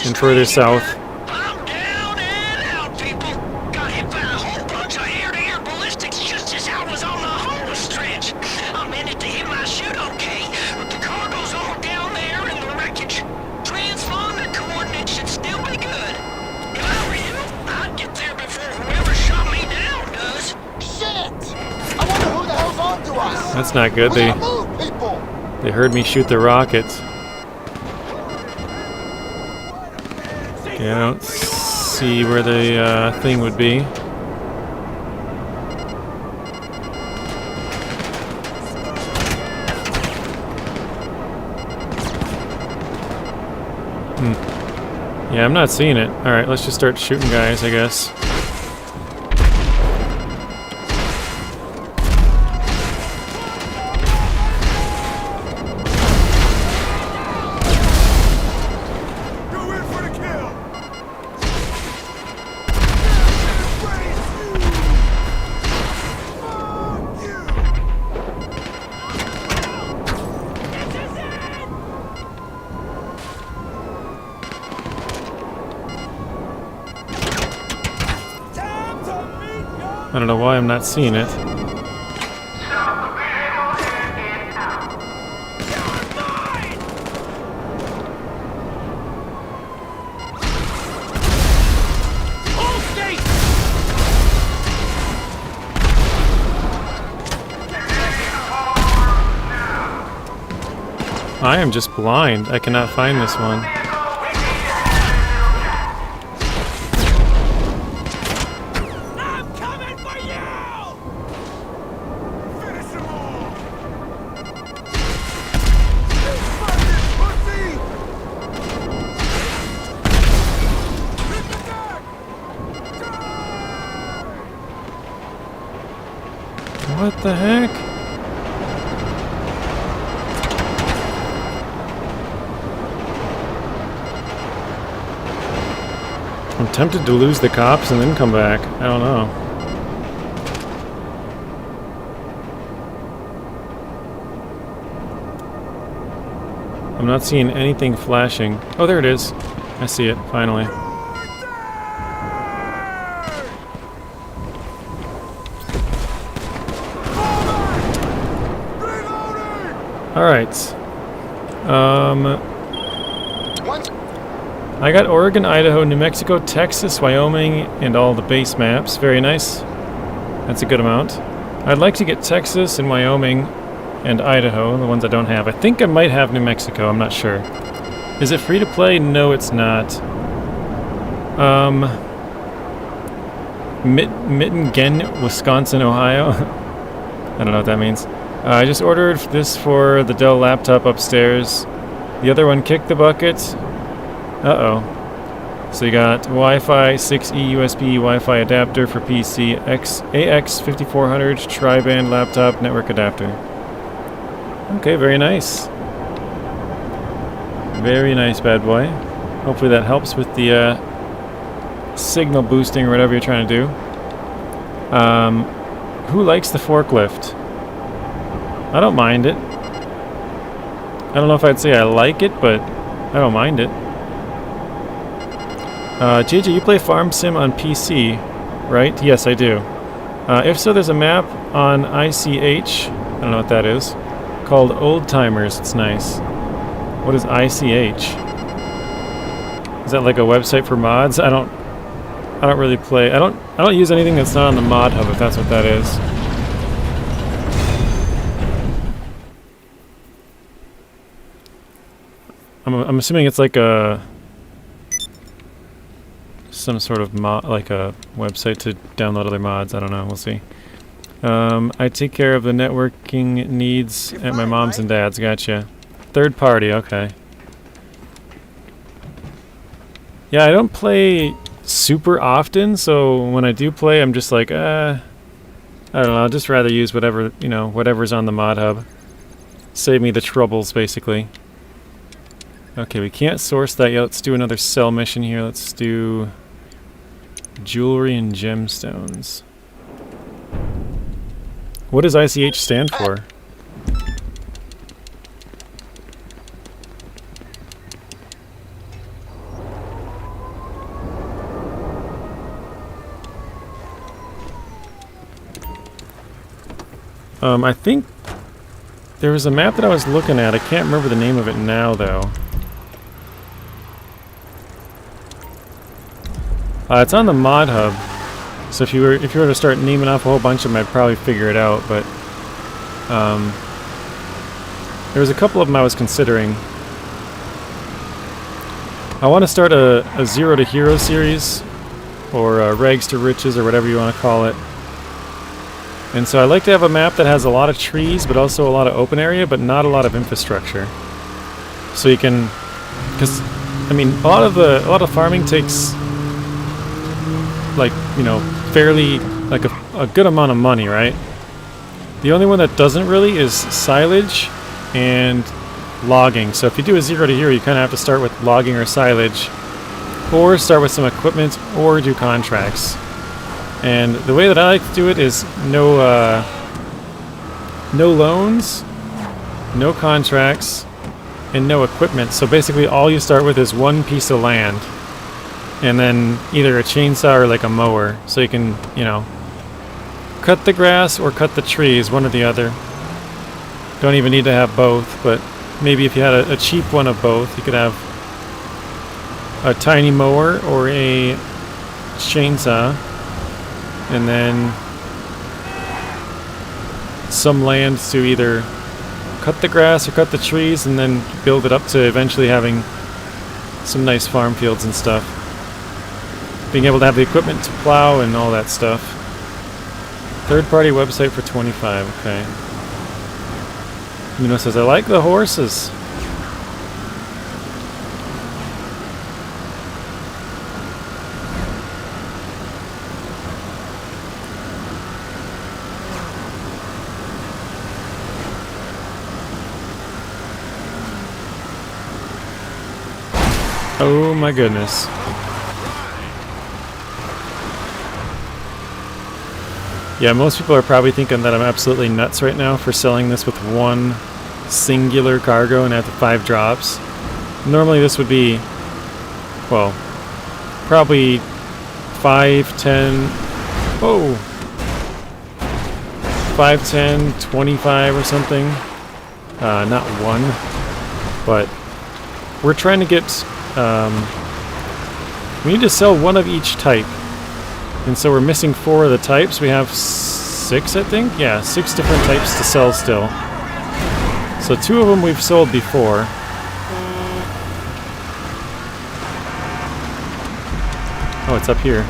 and further south. I'm down and out, people. Got hit by a whole bunch of air-to-air ballistics just as I was on the home stretch. I meant it to hit my chute okay, but the cargo's all down there in the wreckage. Transponder coordinates should still be good. If I were you, I'd get there before whoever shot me down does. Shit! I wonder who the hell's onto us. That's not good. We gotta move, people. They heard me shoot the rockets. Okay, I don't see where the thing would be. Yeah, I'm not seeing it. Alright, let's just start shooting guys, I guess. I don't know why I'm not seeing it. I am just blind. I cannot find this one. What the heck? I'm tempted to lose the cops and then come back. I don't know. I'm not seeing anything flashing. Oh, there it is. I see it, finally. Alright. I got Oregon, Idaho, New Mexico, Texas, Wyoming, and all the base maps. Very nice. That's a good amount. I'd like to get Texas and Wyoming and Idaho, the ones I don't have. I think I might have New Mexico, I'm not sure. Is it free to play? No, it's not. Mittingen, Wisconsin, Ohio. I don't know what that means. I just ordered this for the Dell laptop upstairs. The other one kicked the bucket. Uh-oh. So you got Wi-Fi 6E USB Wi-Fi adapter for PC, AX5400 tri-band laptop network adapter. Okay, very nice. Very nice, bad boy. Hopefully that helps with the signal boosting or whatever you're trying to do. Who likes the forklift? I don't mind it. I don't know if I'd say I like it, but I don't mind it. JJ, you play Farm Sim on PC, right? Yes, I do. If so, there's a map on ICH, I don't know what that is, called Old Timers. It's nice. What is ICH? Is that like a website for mods? I don't really play. I don't use anything that's not on the mod hub, if that's what that is. I'm assuming it's like some sort of mod, like a website to download other mods. I don't know. We'll see. I take care of the networking needs at my mom's and dad's. Gotcha. Third party. Okay. Yeah, I don't play super often, so when I do play, I'm just like, I don't know. I'd just rather use whatever, whatever's on the mod hub. Save me the troubles, basically. Okay, we can't source that yet. Let's do another cell mission here. Let's do jewelry and gemstones. What does ICH stand for? I think there was a map that I was looking at. I can't remember the name of it now, though. It's on the mod hub. So if you were to start naming off a whole bunch of them, I'd probably figure it out. But there was a couple of them I was considering. I want to start a Zero to Hero series, or Rags to Riches, or whatever you want to call it. And so I like to have a map that has a lot of trees, but also a lot of open area, but not a lot of infrastructure. So you can, because I mean, a lot of farming takes, like, you know, fairly like a good amount of money, right? The only one that doesn't really is silage and logging. So if you do a Zero to Hero, you kind of have to start with logging or silage, or start with some equipment, or do contracts. And the way that I like to do it is no loans, no contracts, and no equipment. So basically all you start with is one piece of land, and then either a chainsaw or like a mower. So you can, you know, cut the grass or cut the trees, one or the other. Don't even need to have both, but maybe if you had a cheap one of both, you could have a tiny mower or a chainsaw, and then some land to either cut the grass or cut the trees, and then build it up to eventually having some nice farm fields and stuff. Being able to have the equipment to plow and all that stuff. Third-party website for 25, okay. Mino says, I like the horses. Oh my goodness. Yeah, most people are probably thinking that I'm absolutely nuts right now for selling this with one singular cargo and after 5 drops. Normally this would be, well, probably 5, 10, whoa, 5, 10, 25 or something. Not one, but we're trying to get, we need to sell one of each type. And so we're missing 4 of the types. We have 6, I think? Yeah, 6 different types to sell still. So 2 of them we've sold before. Oh, it's up here.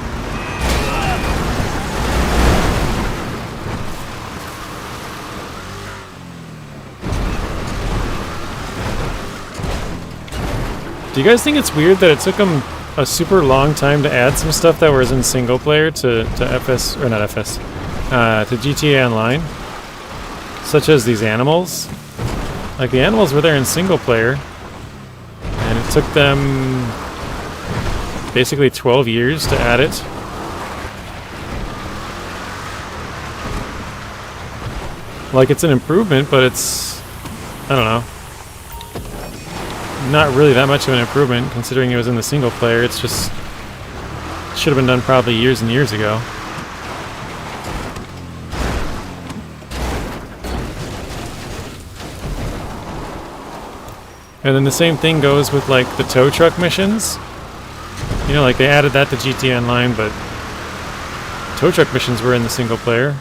Do you guys think it's weird that it took them a super long time to add some stuff that was in single player to FS, or not FS, to GTA Online? Such as these animals. Like, the animals were there in single player, and it took them basically 12 years to add it. Like, it's an improvement, but it's, I don't know, not really that much of an improvement considering it was in the single player. It's just, it should have been done probably years and years ago. And then the same thing goes with, like, the tow truck missions. You know, like, they added that to GTA Online, but tow truck missions were in the single player.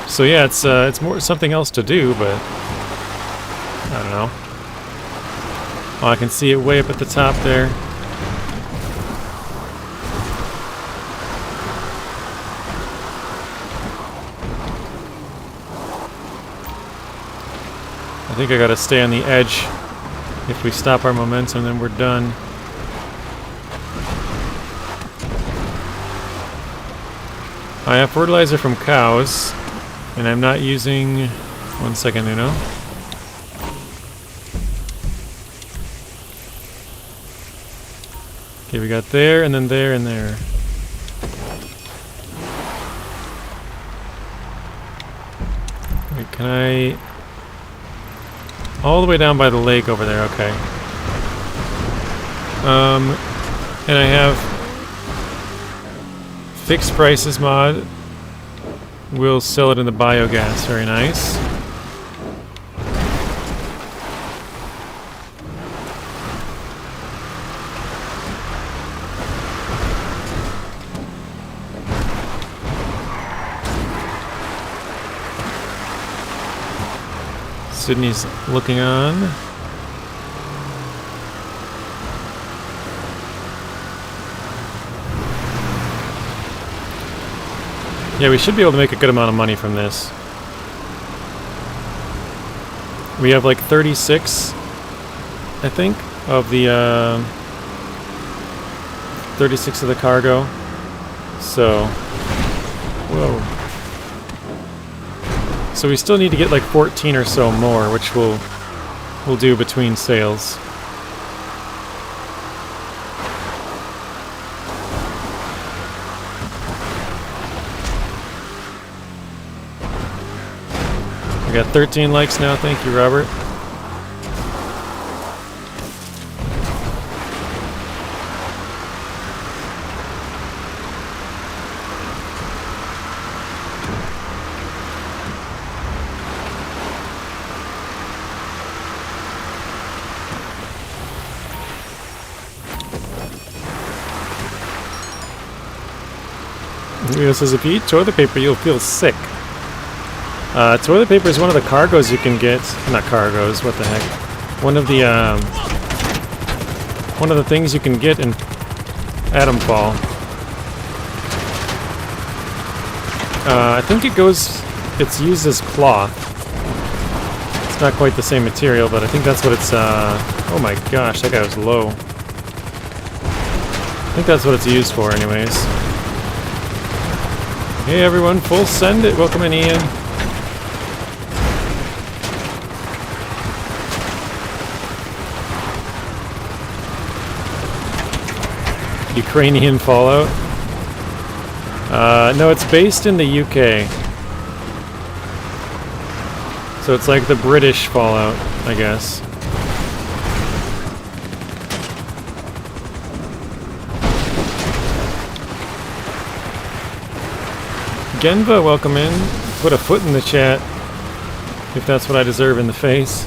So yeah, it's more something else to do, but I don't know. Oh, I can see it way up at the top there. I think I gotta stay on the edge. If we stop our momentum, then we're done. I have fertilizer from cows, and I'm not using... One second, Uno. Okay, we got there, and then there, and there. Wait, can I... All the way down by the lake over there, okay. And I have Fixed prices mod. We'll sell it in the biogas. Very nice. Sydney's looking on. Yeah, we should be able to make a good amount of money from this. We have like 36, I think, of the 36 of the cargo. So, whoa. So we still need to get like 14 or so more, which we'll do between sales. We got 13 likes now. Thank you, Robert. This is if you eat toilet paper, you'll feel sick. Toilet paper is one of the cargoes you can get. Not cargoes. What the heck? One of the things you can get in Atomfall. I think it's used as cloth. It's not quite the same material, but I think that's what it's. Oh my gosh, that guy was low. I think that's what it's used for, anyways. Hey everyone, full send it. Welcome in, Ian. Ukrainian Fallout. No, it's based in the UK. So it's like the British Fallout, I guess. Genva, welcome in. Put a foot in the chat, if that's what I deserve in the face.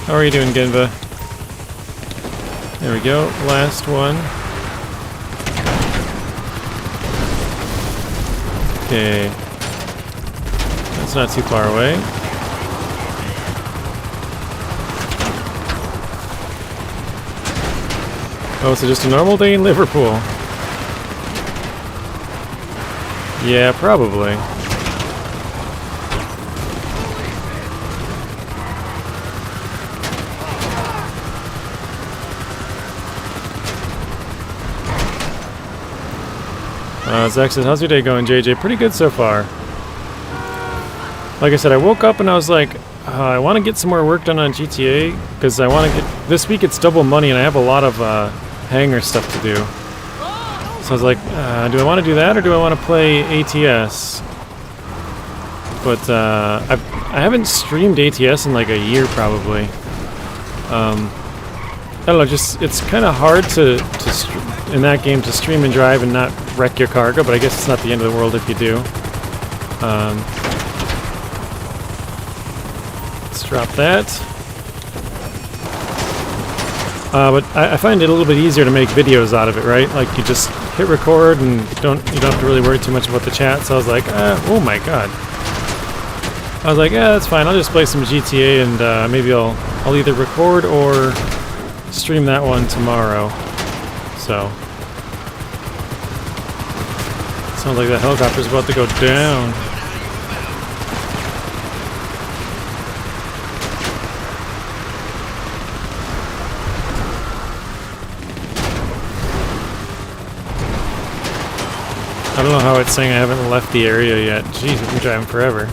How are you doing, Genva? There we go, last one. Okay. That's not too far away. Oh, so just a normal day in Liverpool. Yeah, probably. Zach says, how's your day going, JJ? Pretty good so far. Like I said, I woke up and I was like, I want to get some more work done on GTA, because I want to get... This week it's double money and I have a lot of Hangar stuff to do. So I was like, do I want to do that or do I want to play ATS? But I haven't streamed ATS in like a year probably. I don't know, just it's kind of hard to in that game to stream and drive and not wreck your cargo, but I guess it's not the end of the world if you do. Let's drop that. But I find it a little bit easier to make videos out of it, right? Like you just hit record and you don't have to really worry too much about the chat. So I was like, oh my god. I was like, yeah, that's fine. I'll just play some GTA and maybe I'll either record or stream that one tomorrow. So sounds like that helicopter's about to go down. I don't know how it's saying I haven't left the area yet. Jeez, I've been driving forever.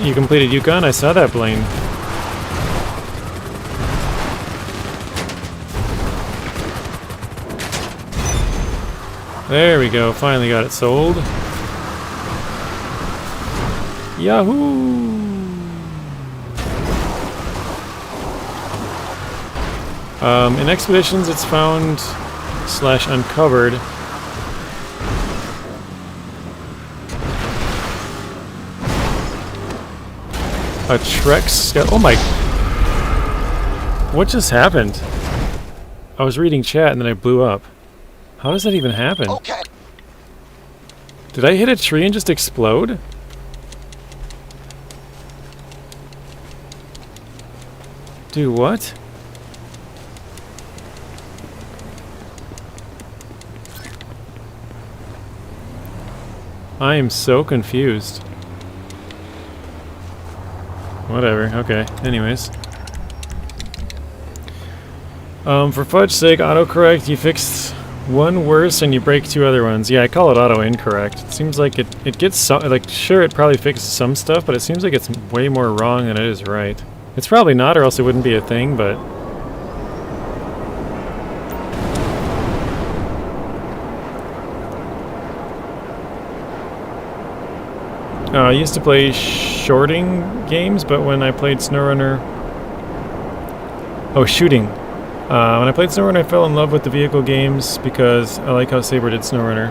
You completed Yukon? I saw that, Blaine. There we go. Finally got it sold. Yahoo! In Expeditions, it's found / uncovered. A Trex. Oh my! What just happened? I was reading chat and then I blew up. How does that even happen? Okay. Did I hit a tree and just explode? Dude, what? I am so confused. Whatever, okay. Anyways. For fudge's sake, autocorrect, you fixed one worse and you break 2 other ones. Yeah, I call it auto incorrect. It seems like it gets some, like, sure, it probably fixes some stuff, but it seems like it's way more wrong than it is right. It's probably not, or else it wouldn't be a thing, but... I used to play shorting games, but when I played SnowRunner... Oh, shooting. When I played SnowRunner, I fell in love with the vehicle games because I like how Saber did SnowRunner.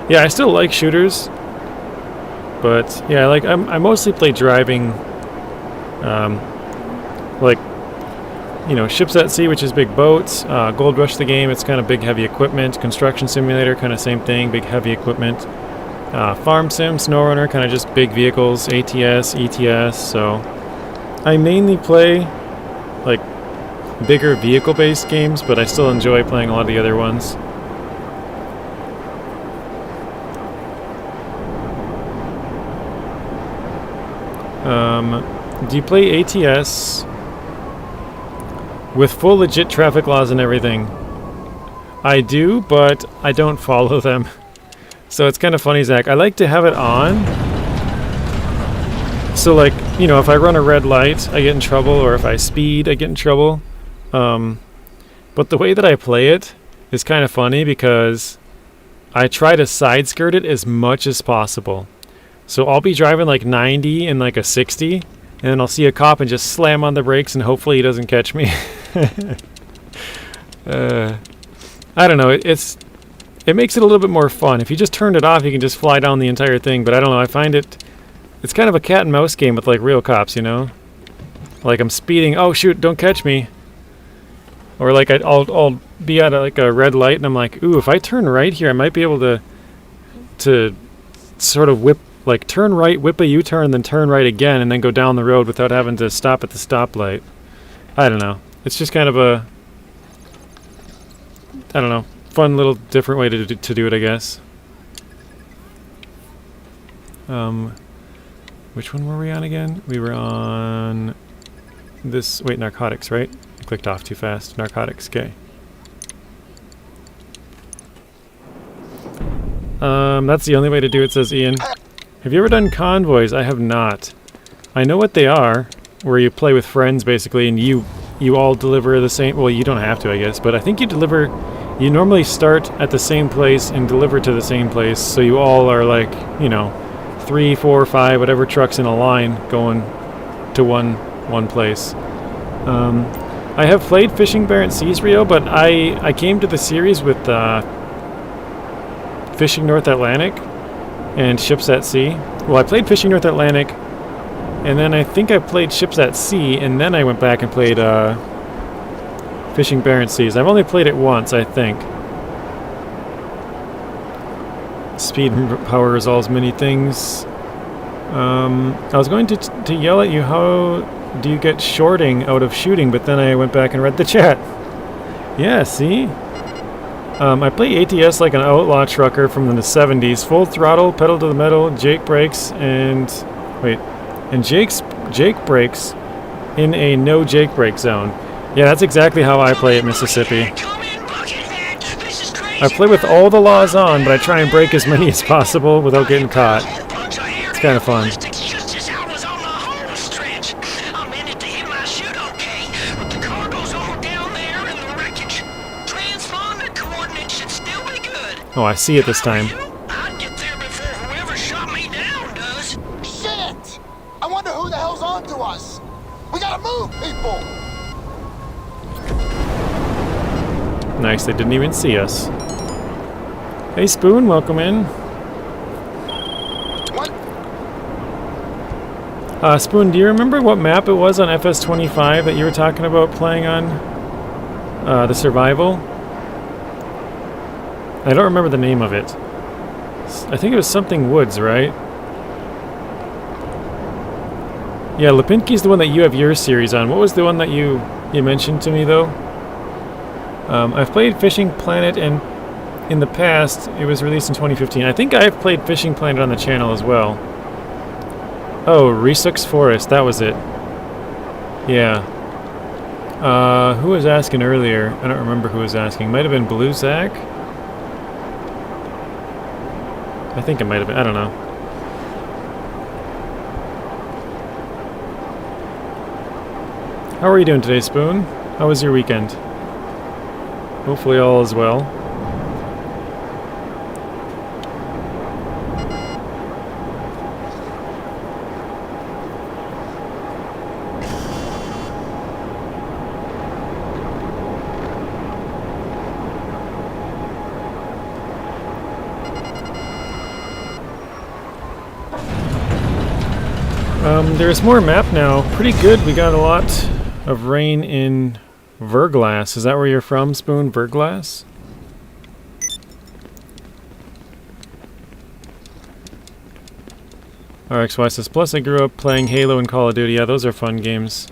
Yeah, I still like shooters, but yeah, like I mostly play driving. Like, you know, Ships at Sea, which is big boats. Gold Rush, the game, it's kind of big, heavy equipment. Construction Simulator, kind of same thing, big, heavy equipment. Farm Sim, SnowRunner, kind of just big vehicles. ATS, ETS. So I mainly play like bigger vehicle-based games, but I still enjoy playing a lot of the other ones. Do you play ATS with full legit traffic laws and everything? I do, but I don't follow them. So it's kind of funny, Zach. I like to have it on. So, like, you know, if I run a red light, I get in trouble, or if I speed, I get in trouble. But the way that I play it is kind of funny because I try to side skirt it as much as possible. So I'll be driving like 90 and like a 60, and then I'll see a cop and just slam on the brakes and hopefully he doesn't catch me. I don't know, it makes it a little bit more fun. If you just turned it off, you can just fly down the entire thing, but I don't know, I find it's kind of a cat and mouse game with like real cops, you know? Like I'm speeding, oh shoot, don't catch me. Or like I'll be at like a red light and I'm like, ooh, if I turn right here, I might be able to sort of like turn right, whip a U-turn, then turn right again, and then go down the road without having to stop at the stoplight. I don't know. It's just kind of a, I don't know, fun little different way to do it, I guess. Which one were we on again? We were on this, wait, narcotics, right? I clicked off too fast. Narcotics, okay. That's the only way to do it, says Ian. Have you ever done convoys? I have not. I know what they are, where you play with friends basically, and you all deliver the same. Well, you don't have to, I guess, but I think you normally start at the same place and deliver to the same place, so you all are like, you know, 3, 4, 5, whatever trucks in a line going to one place. I have played Fishing Barents Seas, Rio, but I came to the series with Fishing North Atlantic and Ships at Sea. Well, I played Fishing North Atlantic, and then I think I played Ships at Sea, and then I went back and played Fishing Barents Seas. I've only played it once, I think. Speed and power resolves many things. I was going to yell at you, how do you get shorting out of shooting, but then I went back and read the chat. Yeah, see? I play ATS like an outlaw trucker from the 70s. Full throttle, pedal to the metal, Jake brakes, and... Wait. And Jake brakes in a no Jake brake zone. Yeah, that's exactly how I play at Mississippi. I play with all the laws on, but I try and break as many as possible without getting caught. It's kind of fun. Oh, I see it this time. I'd get there before whoever shot me down does. Shit! I wonder who the hell's on to us. We gotta move, people! Nice, they didn't even see us. Hey Spoon, welcome in. What? Spoon, do you remember what map it was on FS25 that you were talking about playing on? The survival? I don't remember the name of it. I think it was something Woods, right? Yeah, Lipinski's the one that you have your series on. What was the one that you mentioned to me, though? I've played Fishing Planet, and in the past, it was released in 2015. I think I've played Fishing Planet on the channel as well. Oh, Resux Forest, that was it. Yeah. Who was asking earlier? I don't remember who was asking. Might have been Blue Zach? I think it might have been. I don't know. How are you doing today, Spoon? How was your weekend? Hopefully all is well. There's more map now. Pretty good. We got a lot of rain in Verglass. Is that where you're from, Spoon? Verglass? RXY says, plus I grew up playing Halo and Call of Duty. Yeah, those are fun games.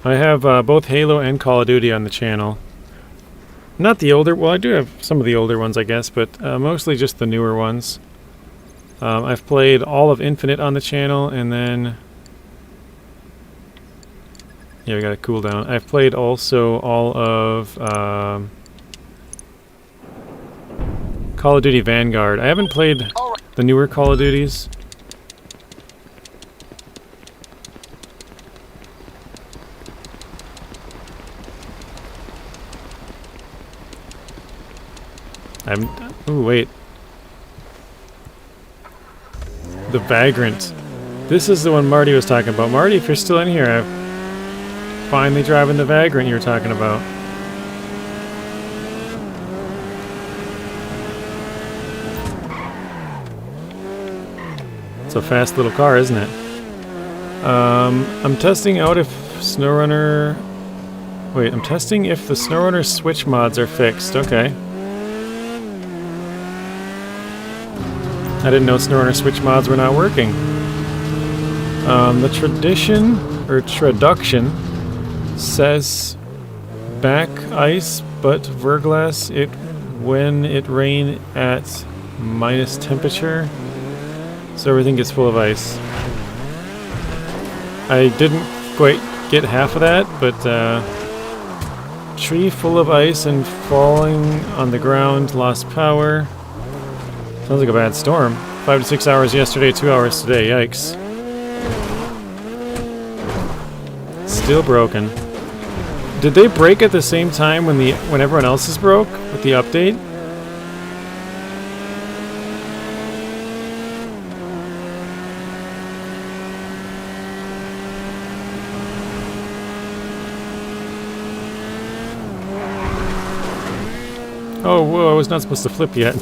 I have both Halo and Call of Duty on the channel. Not the older, well I do have some of the older ones I guess, but mostly just the newer ones. I've played all of Infinite on the channel, and then... yeah, we got a cooldown. I've played also all of Call of Duty Vanguard. I haven't played the newer Call of Duties. Ooh, wait. The Vagrant. This is the one Marty was talking about. Marty, if you're still in here, I'm finally driving the Vagrant you were talking about. It's a fast little car, isn't it? I'm testing out if SnowRunner... wait, I'm testing if the SnowRunner Switch mods are fixed. Okay. I didn't know SnowRunner Switch mods were not working. The tradition, or traduction, says back ice, but Verglass it when it rain at minus temperature, so everything gets full of ice. I didn't quite get half of that, but tree full of ice and falling on the ground, lost power. Sounds like a bad storm. 5 to 6 hours yesterday, 2 hours today. Yikes. Still broken. Did they break at the same time when everyone else's broke with the update? Oh, whoa, I was not supposed to flip yet.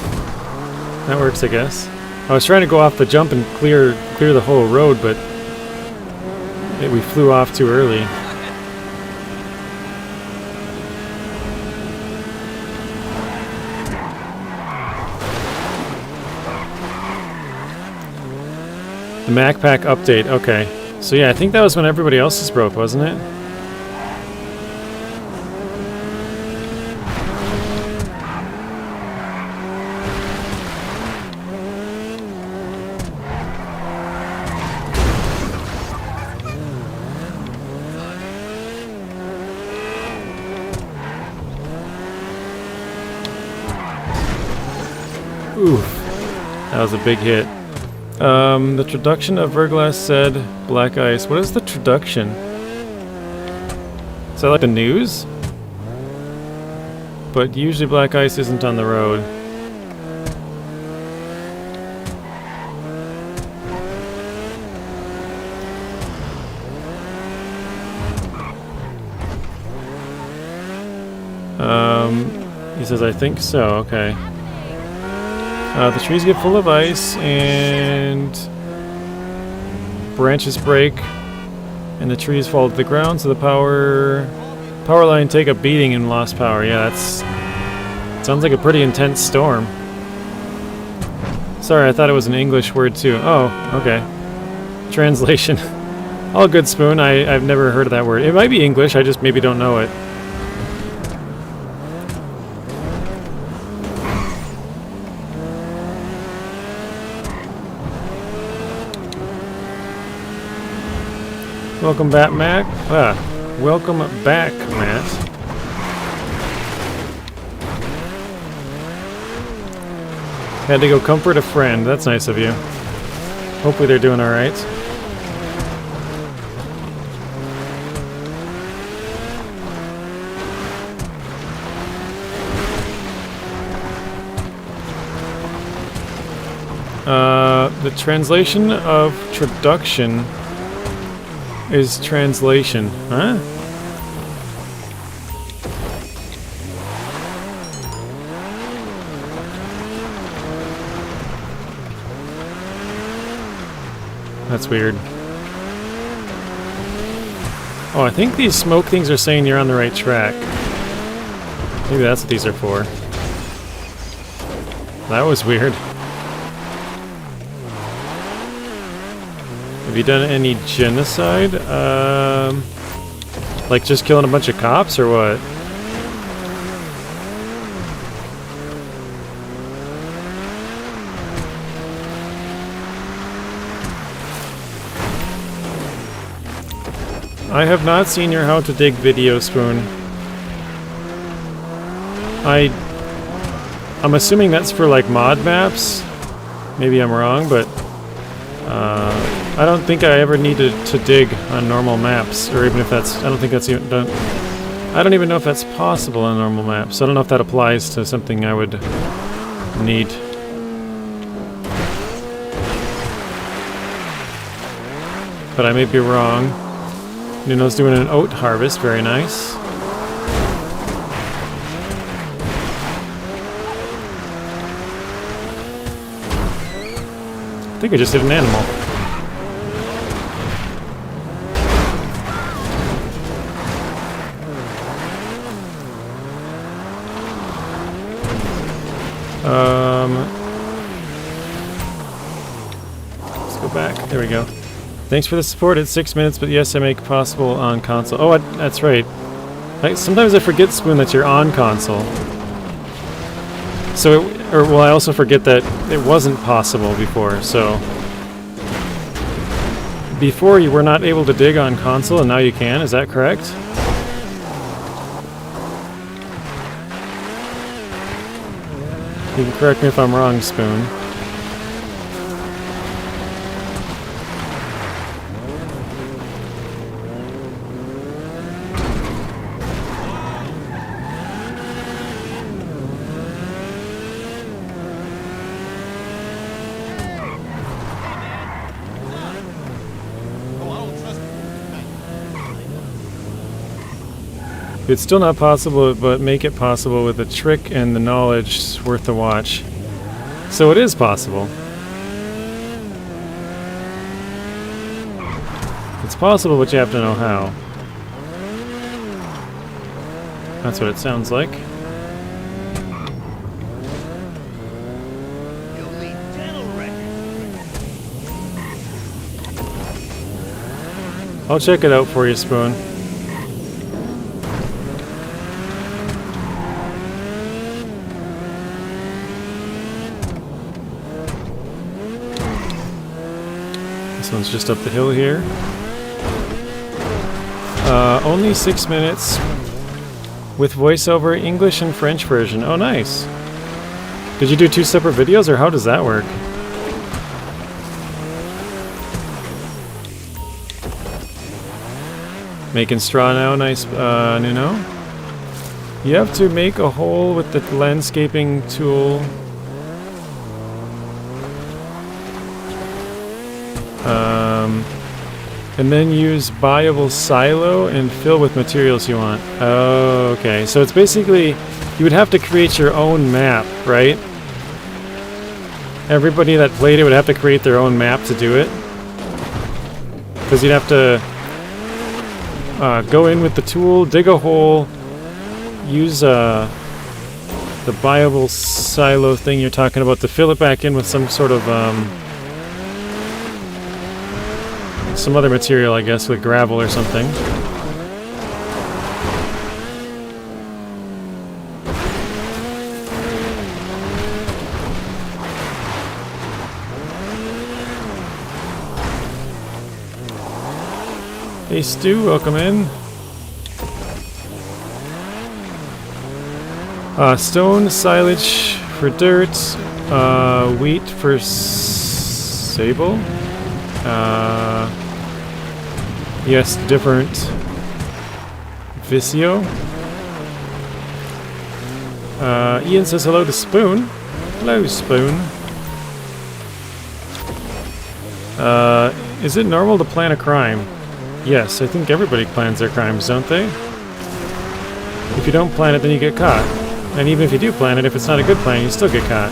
That works, I guess. I was trying to go off the jump and clear the whole road, but we flew off too early. The MacPack update, okay. So yeah, I think that was when everybody else's broke, wasn't it? Oof, that was a big hit. The traduction of Verglass said black ice. What is the traduction? Is that like the news? But usually black ice isn't on the road. He says, I think so, okay. The trees get full of ice and branches break and the trees fall to the ground, so the power line take a beating and lost power. Yeah, sounds like a pretty intense storm. Sorry, I thought it was an English word too. Oh, okay. Translation. All good, Spoon. I've never heard of that word. It might be English, I just maybe don't know it. Welcome back, Matt. Welcome back, Matt. Had to go comfort a friend. That's nice of you. Hopefully they're doing all right. The translation of traduction is translation, huh? That's weird. Oh, I think these smoke things are saying you're on the right track. Maybe that's what these are for. That was weird. Have you done any genocide? Like just killing a bunch of cops or what? I have not seen your how to dig video, Spoon. I'm assuming that's for like mod maps. Maybe I'm wrong, but I don't think I ever needed to dig on normal maps, or even if that's, I don't think that's even done. I don't even know if that's possible on normal maps. So I don't know if that applies to something I would need. But I may be wrong. Nuno's doing an oat harvest, very nice. I think I just did an animal. Let's go back. There we go. Thanks for the support. It's 6 minutes, but yes, I make possible on console. Oh, that's right. Sometimes I forget, Spoon, that you're on console. So, I also forget that it wasn't possible before, so... Before you were not able to dig on console, and now you can, is that correct? You can correct me if I'm wrong, Spoon. It's still not possible, but make it possible with the trick and the knowledge worth the watch. So it is possible. It's possible, but you have to know how. That's what it sounds like. I'll check it out for you, Spoon. This one's just up the hill here. Only 6 minutes with voiceover English and French version. Oh, nice. Did you do 2 separate videos, or how does that work? Making straw now, nice, Nuno. You have to make a hole with the landscaping tool. And then use buyable silo and fill with materials you want. Oh, okay. So it's basically, you would have to create your own map, right? Everybody that played it would have to create their own map to do it. Because you'd have to go in with the tool, dig a hole, use the buyable silo thing you're talking about to fill it back in with some sort of some other material, I guess, with gravel or something. Hey Stu, welcome in. Stone silage for dirt, wheat for sable. Yes, different. Vicio. Ian says hello to Spoon. Hello, Spoon. Is it normal to plan a crime? Yes, I think everybody plans their crimes, don't they? If you don't plan it, then you get caught. And even if you do plan it, if it's not a good plan, you still get caught.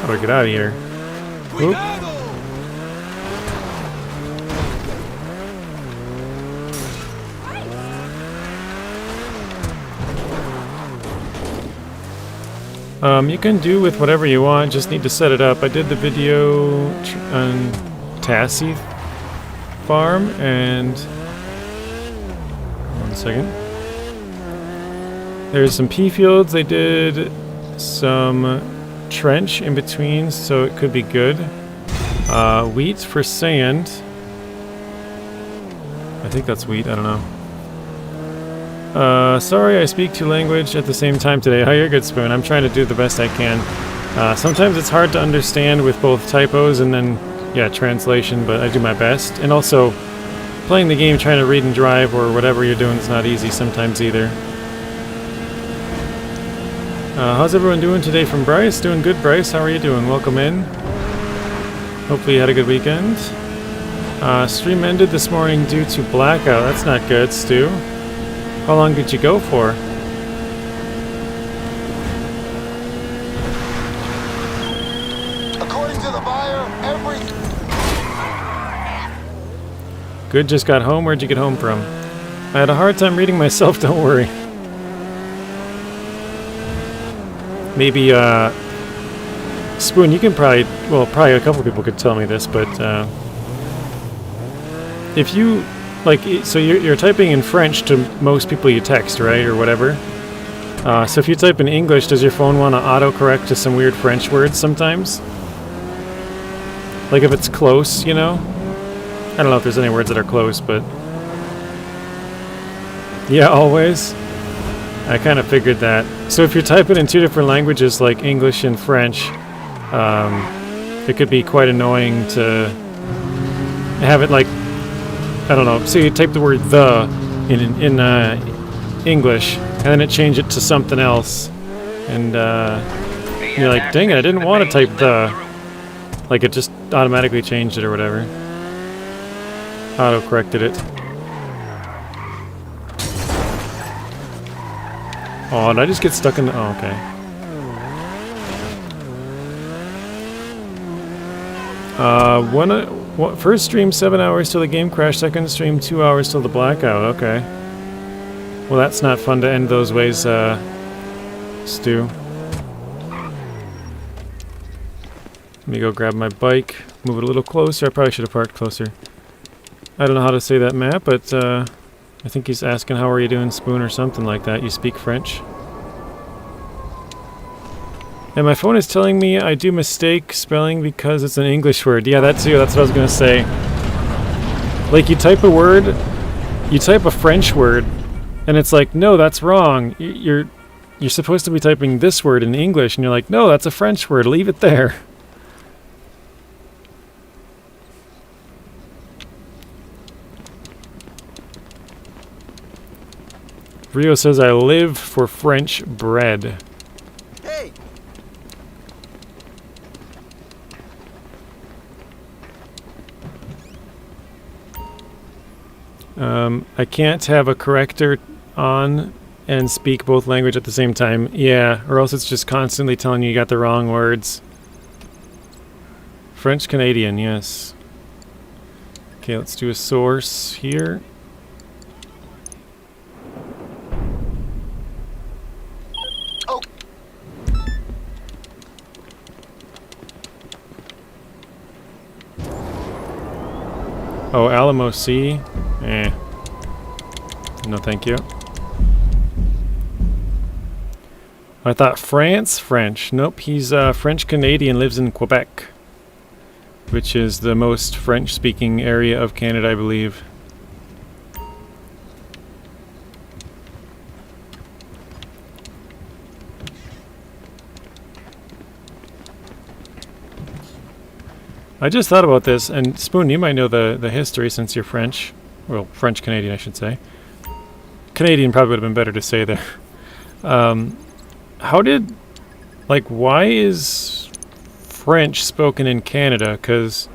How do I get out of here? Oop. You can do with whatever you want, just need to set it up. I did the video on Tassie farm, and... one second. There's some pea fields. They did some trench in between, so it could be good. Wheat for sand. I think that's wheat, I don't know. Sorry I speak two language at the same time today. Oh, you're good, Spoon. I'm trying to do the best I can. Sometimes it's hard to understand with both typos and then, yeah, translation, but I do my best. And also, playing the game, trying to read and drive or whatever you're doing is not easy sometimes either. How's everyone doing today from Bryce? Doing good, Bryce. How are you doing? Welcome in. Hopefully you had a good weekend. Stream ended this morning due to blackout. That's not good, Stu. How long did you go for? According to the buyer, Good, just got home. Where'd you get home from? I had a hard time reading myself, don't worry. Maybe, Spoon, you can probably, well, probably a couple people could tell me this, but, if you, like, so you're typing in French to most people you text, right, or whatever. So if you type in English, does your phone want to autocorrect to some weird French words sometimes? Like if it's close, you know? I don't know if there's any words that are close, but... yeah, always. I kind of figured that. So if you're typing in two different languages, like English and French, it could be quite annoying to have it like, I don't know, so you type the word the in English, and then it change it to something else, and you're like, dang it, I didn't want to type the, like it just automatically changed it or whatever. Auto-corrected it. Oh, did I just get stuck in the... oh, okay. First stream 7 hours till the game crashed, second stream 2 hours till the blackout, okay. Well, that's not fun to end those ways, Stu. Let me go grab my bike, move it a little closer. I probably should have parked closer. I don't know how to say that map, but I think he's asking how are you doing, Spoon, or something like that. You speak French? And my phone is telling me I do mistake spelling because it's an English word. Yeah, that too. That's what I was gonna say. Like you type a word, you type a French word, and it's like, no, that's wrong. You're supposed to be typing this word in English, and you're like, no, that's a French word. Leave it there. Rio says I live for French bread. Hey! I can't have a corrector on and speak both language at the same time. Yeah, or else it's just constantly telling you got the wrong words. French Canadian, yes. Okay, let's do a source here. Oh, Oh, Alamo C. Eh. No, thank you. I thought France, French. Nope, he's French Canadian, lives in Quebec, which is the most French-speaking area of Canada, I believe. I just thought about this, and Spoon, you might know the history since you're French. Well, French-Canadian, I should say. Canadian probably would have been better to say there. How did... Like, why is French spoken in Canada? Because...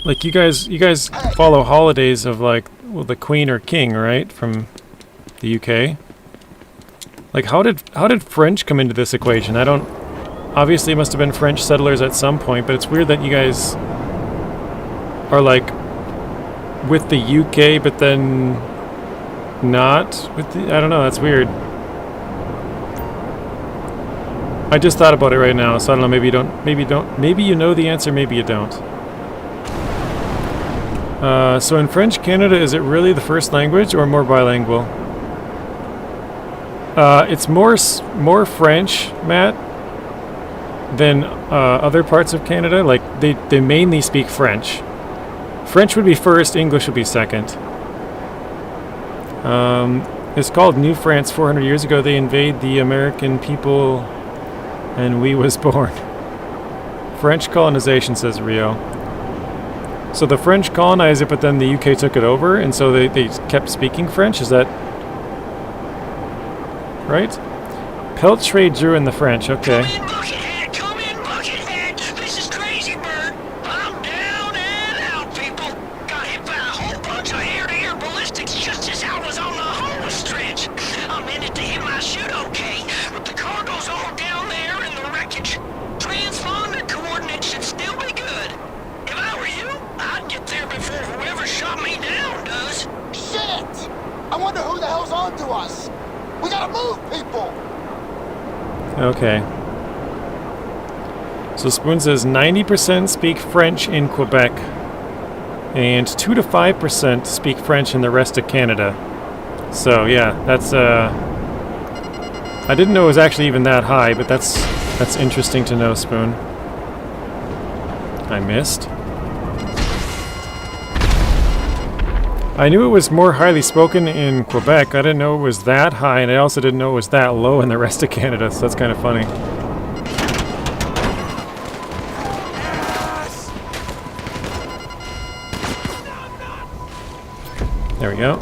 Like, you guys follow holidays of, like, well, the Queen or King, right? From the UK. Like, how did French come into this equation? I don't... Obviously, it must have been French settlers at some point, but it's weird that you guys are, like, with the UK, but then not with the... I don't know, that's weird. I just thought about it right now, so I don't know, maybe you don't, maybe you know the answer, maybe you don't. So in French Canada, is it really the first language or more bilingual? It's more French, Matt, than other parts of Canada. Like, they mainly speak French. French would be first, English would be second. It's called New France 400 years ago. They invade the American people and we was born. French colonization, says Rio. So the French colonized it, but then the UK took it over, and so they kept speaking French? Is that right? Peltry drew in the French, okay. Come in, Buckethead! Come in, Buckethead! This is Crazy Bird! I'm down and out, people! Got hit by a whole bunch of air-to-air ballistics just as I was on the home stretch! I meant it to hit my chute okay, but the cargo's all down there in the wreckage. Transponder coordinates should still be good. If I were you, I'd get there before whoever shot me down does. shit! I wonder who the hell's on to us. We gotta move, people! Okay. So Spoon says 90% speak French in Quebec, and 2 to 5% speak French in the rest of Canada. So yeah, that's I didn't know it was actually even that high, but that's interesting to know, Spoon. I missed. I knew it was more highly spoken in Quebec. I didn't know it was that high, and I also didn't know it was that low in the rest of Canada, so that's kind of funny. There we go.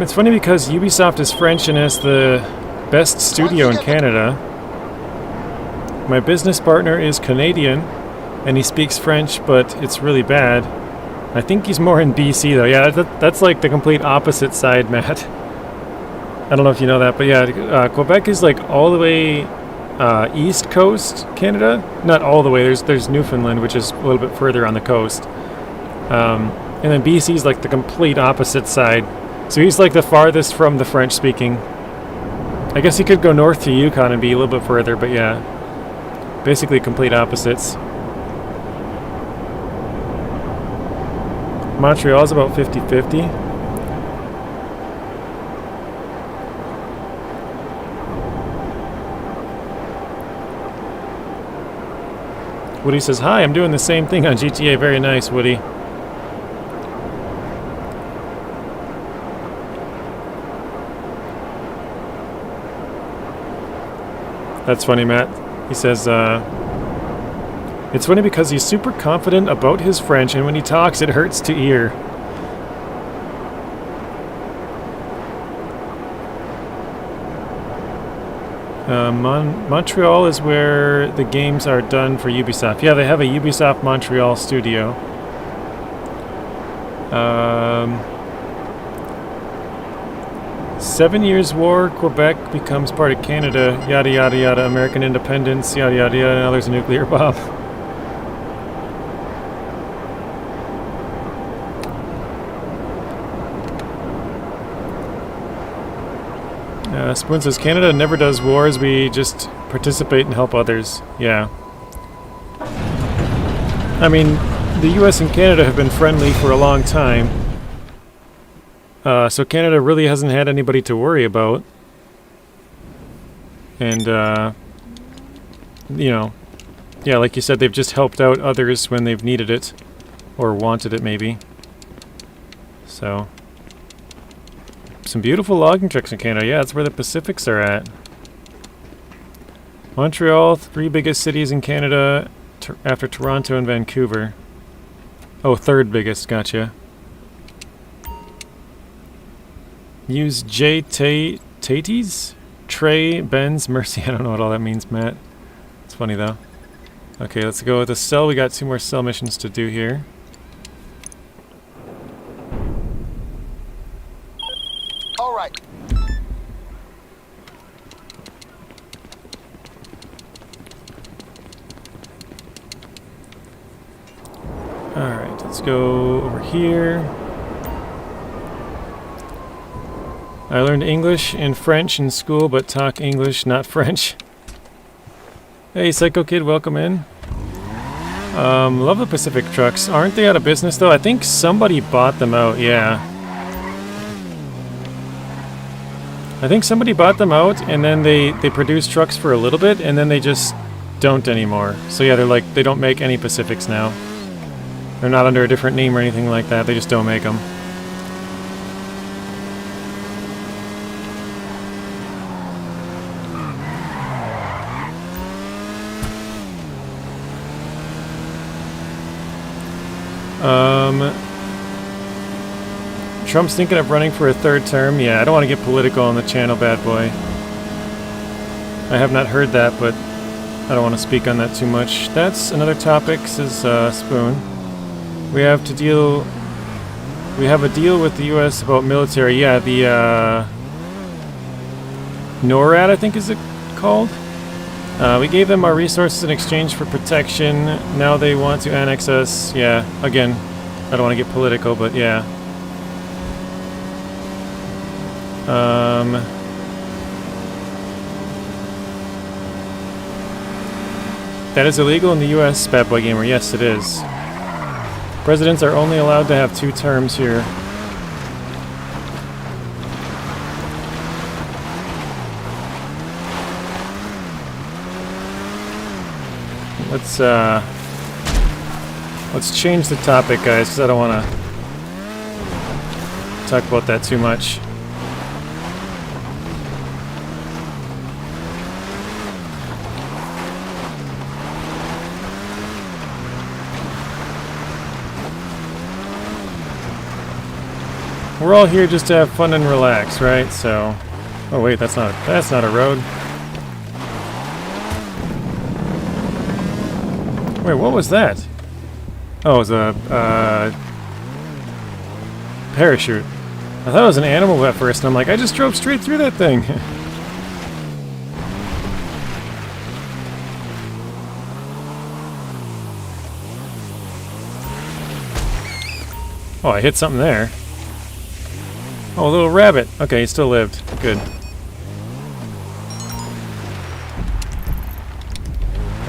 It's funny because Ubisoft is French and has the best studio in Canada. My business partner is Canadian, and he speaks French, but it's really bad. I think he's more in BC, though. Yeah, that's like the complete opposite side, Matt. I don't know if you know that, but yeah, Quebec is like all the way east coast Canada. Not all the way. There's Newfoundland, which is a little bit further on the coast. And then BC is like the complete opposite side. So he's like the farthest from the French-speaking. I guess he could go north to Yukon and be a little bit further, but yeah. Basically complete opposites. Montreal's about 50-50. Woody says, hi, I'm doing the same thing on GTA. Very nice, Woody. That's funny, Matt. He says, it's funny because he's super confident about his French, and when he talks, it hurts to hear. Montreal is where the games are done for Ubisoft. Yeah, they have a Ubisoft Montreal studio. 7 Years War, Quebec becomes part of Canada, yada yada yada, American independence, yada yada yada, now there's a nuclear bomb. Spoon says, Canada never does wars, we just participate and help others. Yeah. I mean, the US and Canada have been friendly for a long time. So Canada really hasn't had anybody to worry about. And, you know, yeah, like you said, they've just helped out others when they've needed it. Or wanted it, maybe. So... some beautiful logging trucks in Canada. Yeah, that's where the Pacifics are at. Montreal, 3 biggest cities in Canada after Toronto and Vancouver. Oh, 3rd biggest, gotcha. Use Taties? Trey, Benz, Mercy. I don't know what all that means, Matt. It's funny, though. Okay, let's go with the cell. We got 2 more cell missions to do here. All right. Alright, let's go over here. I learned English and French in school, but talk English, not French. Hey, Psycho Kid, welcome in. Love the Pacific trucks. Aren't they out of business, though? I think somebody bought them out, yeah. I think somebody bought them out, and then they produced trucks for a little bit, and then they just don't anymore. So yeah, they're like, they don't make any Pacifics now. They're not under a different name or anything like that, they just don't make them. Trump's thinking of running for a 3rd term. Yeah, I don't want to get political on the channel, bad boy. I have not heard that, but I don't want to speak on that too much. That's another topic, says Spoon. We have a deal with the U.S. about military. Yeah, the NORAD, I think is it called? We gave them our resources in exchange for protection. Now they want to annex us. Yeah, again, I don't want to get political, but yeah. That is illegal in the U.S., Bad Boy Gamer. Yes, it is. Presidents are only allowed to have 2 terms here. Let's change the topic, guys, because I don't want to talk about that too much. We're all here just to have fun and relax, right? So, oh wait, that's not a road. Wait, what was that? Oh, it was a parachute. I thought it was an animal at first, and I'm like, I just drove straight through that thing. Oh, I hit something there. Oh, a little rabbit. Okay, he still lived. Good.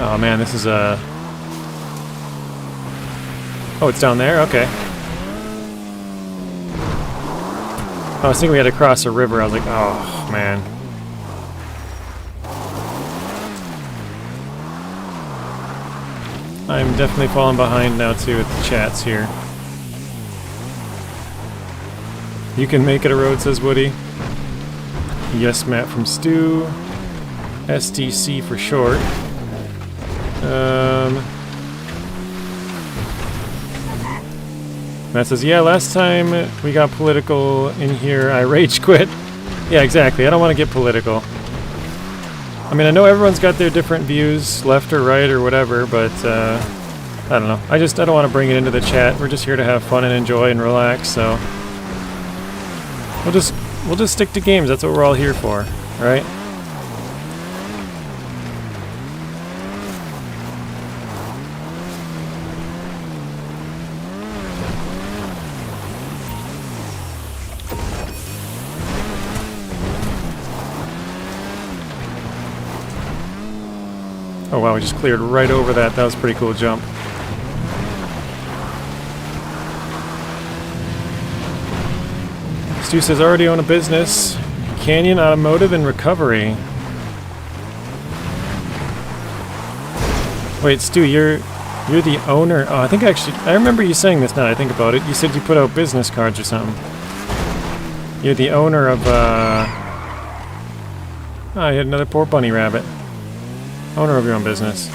Oh man, this is a... Oh, it's down there? Okay. I was thinking we had to cross a river. I was like, oh, man. I'm definitely falling behind now too with the chats here. You can make it a road, says Woody. Yes, Matt from Stu. STC for short. Matt says, yeah, last time we got political in here, I rage quit. Yeah, exactly. I don't want to get political. I mean, I know everyone's got their different views, left or right or whatever, but I don't know. I don't want to bring it into the chat. We're just here to have fun and enjoy and relax, so we'll just stick to games. That's what we're all here for, right? Oh wow, we just cleared right over that. That was a pretty cool jump. Stu says, already own a business. Canyon Automotive and Recovery. Wait, Stu, you're the owner. Oh, I think actually, I remember you saying this now that I think about it. You said you put out business cards or something. You're the owner of, Oh, you had another poor bunny rabbit. Owner of your own business.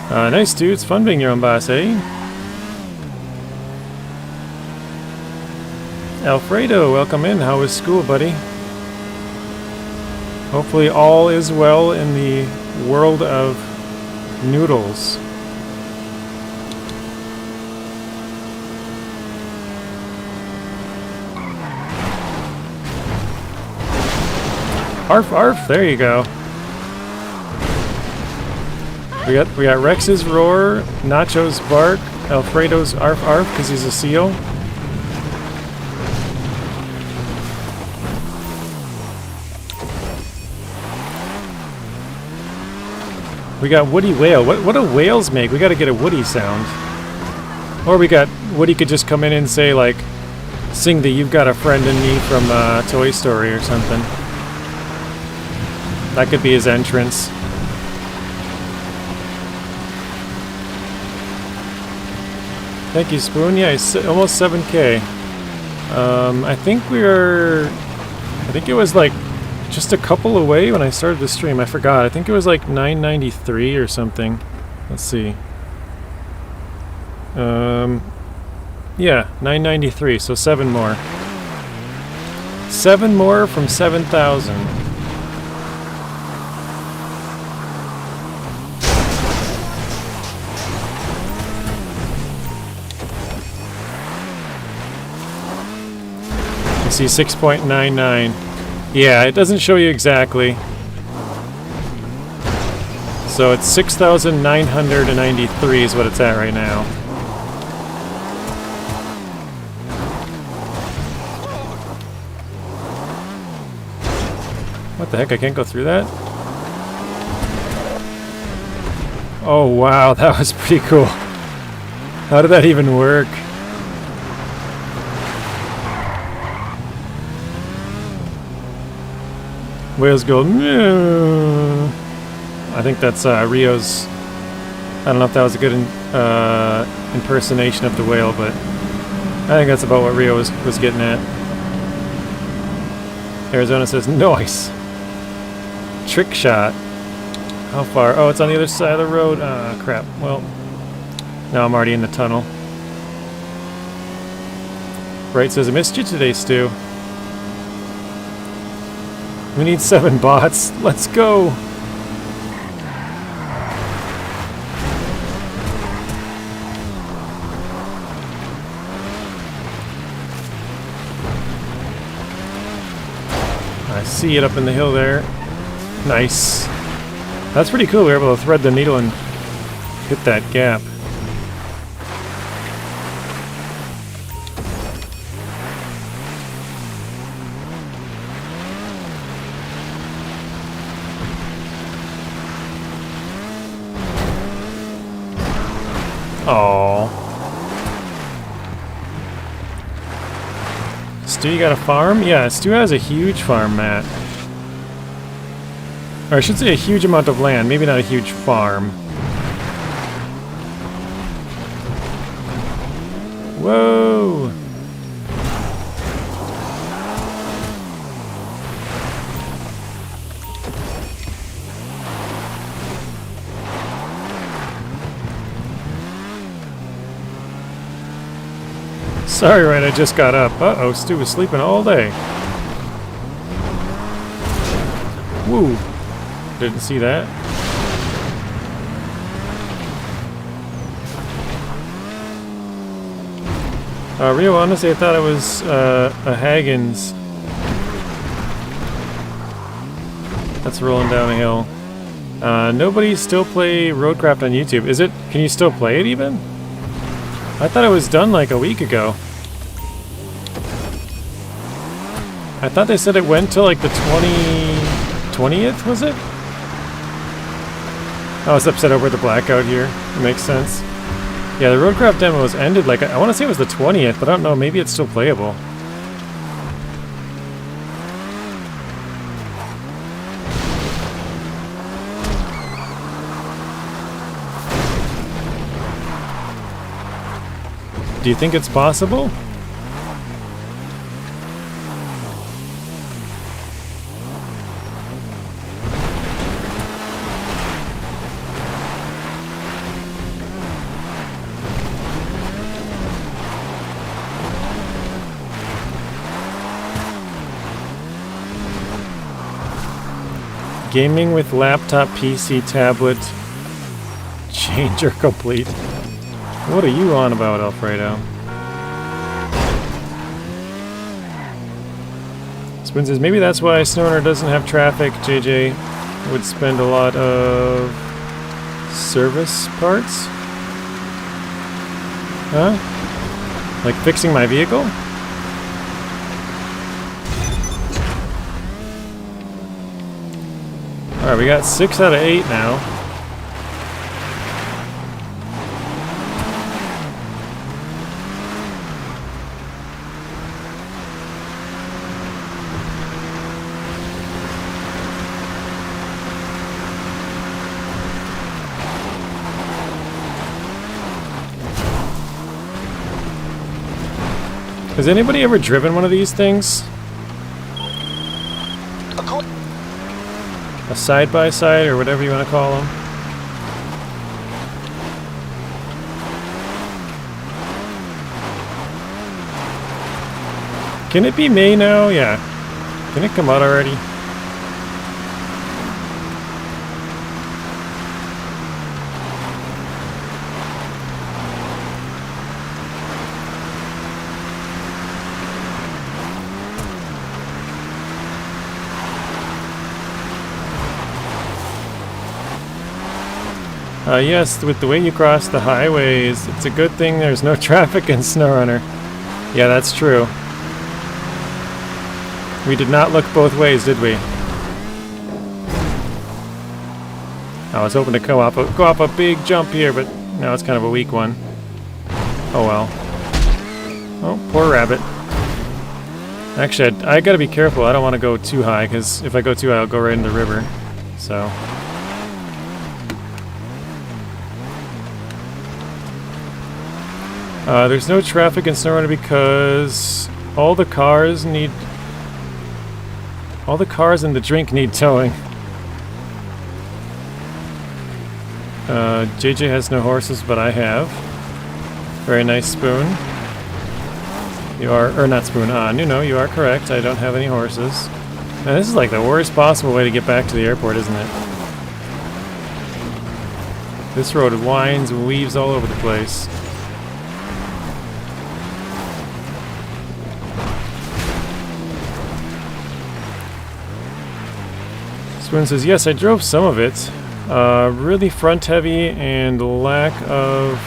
Nice, dude. It's fun being your own boss, eh? Alfredo, welcome in. How was school, buddy? Hopefully all is well in the world of noodles. Arf arf, there you go. We got Rex's roar, Nacho's bark, Alfredo's arf arf because he's a seal. We got Woody Whale. What do whales make? We got to get a Woody sound. Or we got Woody could just come in and say like, sing the "You've Got a Friend in Me" from Toy Story or something. That could be his entrance. Thank you, Spoon. Yeah, he's almost 7K. I think it was like just a couple away when I started the stream. I forgot. I think it was like 993 or something. Let's see. Yeah, 993. So 7 more. 7 more from 7,000. See 6.99. Yeah, it doesn't show you exactly. So it's 6,993 is what it's at right now. What the heck? I can't go through that? Oh wow, that was pretty cool. How did that even work? Whales go, meow. I think that's Rio's. I don't know if that was a good impersonation of the whale, but I think that's about what Rio was getting at. Arizona says, nice. Trick shot. How far? Oh, it's on the other side of the road. Ah, crap. Well, now I'm already in the tunnel. Bright says, I missed you today, Stu. We need 7 bots. Let's go. I see it up in the hill there. Nice. That's pretty cool. We were able to thread the needle and hit that gap. Oh. Stu, you got a farm? Yeah, Stu has a huge farm, Matt. Or I should say a huge amount of land, maybe not a huge farm. Whoa! Sorry, right, I just got up. Uh-oh, Stu was sleeping all day. Woo! Didn't see that. Rio, honestly, I thought it was a Haggins. That's rolling down a hill. Nobody still play Roadcraft on YouTube. Is it? Can you still play it even? I thought it was done like a week ago. I thought they said it went till like the 20th, was it? I was upset over the blackout here. It makes sense. Yeah, the Roadcraft demo was ended like, I want to say it was the 20th, but I don't know, maybe it's still playable. Do you think it's possible? Gaming with laptop, PC, tablet, changer complete. What are you on about, Alfredo? Spoon says, maybe that's why SnowRunner doesn't have traffic. JJ would spend a lot of service parts? Huh? Like fixing my vehicle? Alright, we got 6 out of 8 now. Has anybody ever driven one of these things? A side-by-side, or whatever you want to call them. Can it be May now? Yeah. Can it come out already? Yes, with the way you cross the highways, it's a good thing there's no traffic in SnowRunner. Yeah, that's true. We did not look both ways, did we? I was hoping to go up a big jump here, but no, it's kind of a weak one. Oh well. Oh, poor rabbit. Actually, I gotta be careful. I don't want to go too high, because if I go too high, I'll go right in the river. So... there's no traffic in SnowRunner because all the cars and the drink need towing. JJ has no horses, but I have. Very nice, Spoon. You are, or not Spoon, no, you are correct. I don't have any horses. Man, this is like the worst possible way to get back to the airport, isn't it? This road winds and weaves all over the place. Spoon says, yes, I drove some of it. Really front heavy and lack of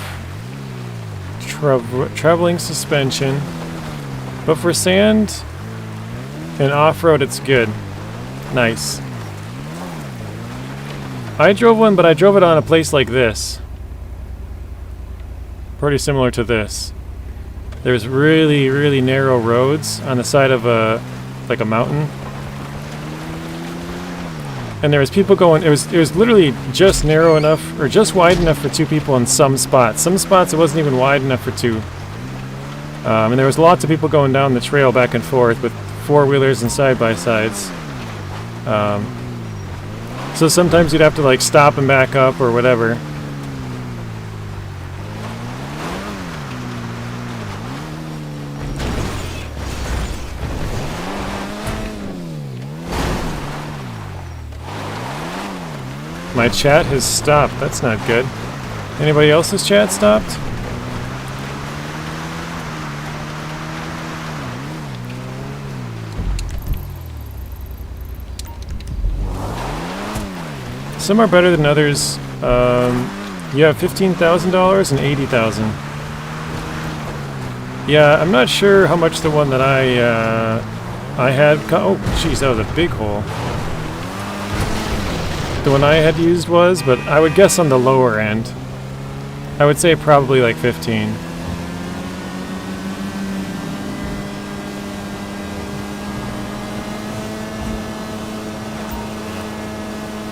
traveling suspension. But for sand and off-road, it's good. Nice. I drove one, but I drove it on a place like this. Pretty similar to this. There's really, really narrow roads on the side of like a mountain. and there was people going. It was literally just narrow enough, or just wide enough for 2 people in some spots. Some spots it wasn't even wide enough for 2. And there was lots of people going down the trail back and forth with 4-wheelers and side-by-sides. So sometimes you'd have to like stop and back up or whatever. My chat has stopped. That's not good. Anybody else's chat stopped? Some are better than others. You have $15,000 and $80,000. Yeah, I'm not sure how much the one that I had. Oh, jeez, that was a big hole. The one I had used was, but I would guess on the lower end. I would say probably like 15.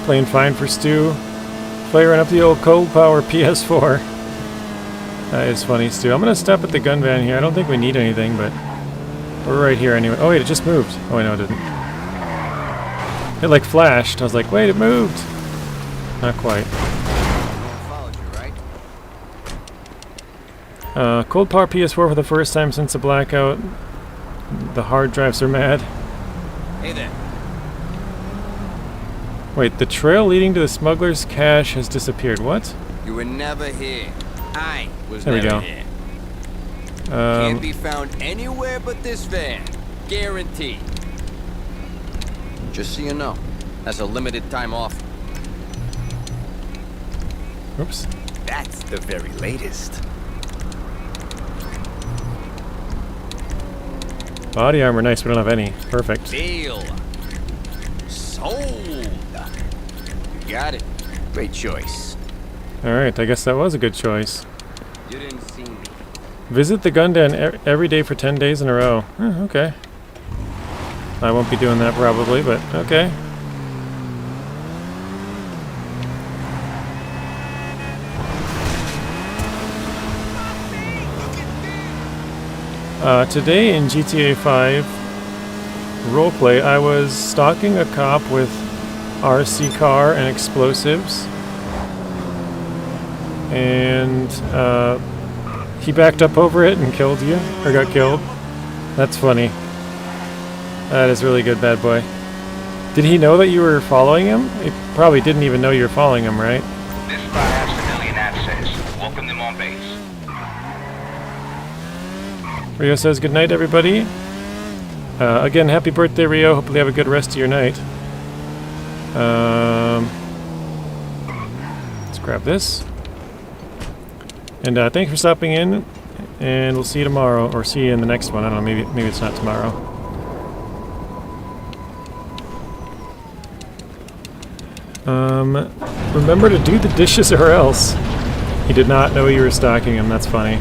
Playing fine for Stu. Flaring up the old cold power PS4. That is funny, Stu. I'm gonna stop at the gun van here. I don't think we need anything, but we're right here anyway. Oh wait, it just moved. Oh wait, no it didn't. It like flashed. I was like, wait, it moved. Not quite. Cold power PS4 for the first time since the blackout. The hard drives are mad. Hey there. Wait, the trail leading to the smuggler's cache has disappeared. What? You were never here. I was There we never go. here. Can't be found anywhere but this van. Guaranteed. Just so you know, that's a limited time offer. Oops. That's the very latest. Body armor, nice. We don't have any. Perfect. Deal. Sold. You got it. Great choice. Alright, I guess that was a good choice. You didn't see me. Visit the gun den every day for 10 days in a row. Okay. I won't be doing that probably, but okay. Today in GTA 5 roleplay, I was stalking a cop with RC car and explosives, and he backed up over it and killed you, or got killed. That's funny. That is really good, bad boy. Did he know that you were following him? He probably didn't even know you were following him, right? This spot has civilian access. Welcome them on base. Rio says good night, everybody. Again, happy birthday, Rio. Hopefully you have a good rest of your night. Let's grab this. And thanks for stopping in, and we'll see you tomorrow, or see you in the next one. I don't know, maybe it's not tomorrow. Remember to do the dishes or else. He did not know you were stalking him. That's funny.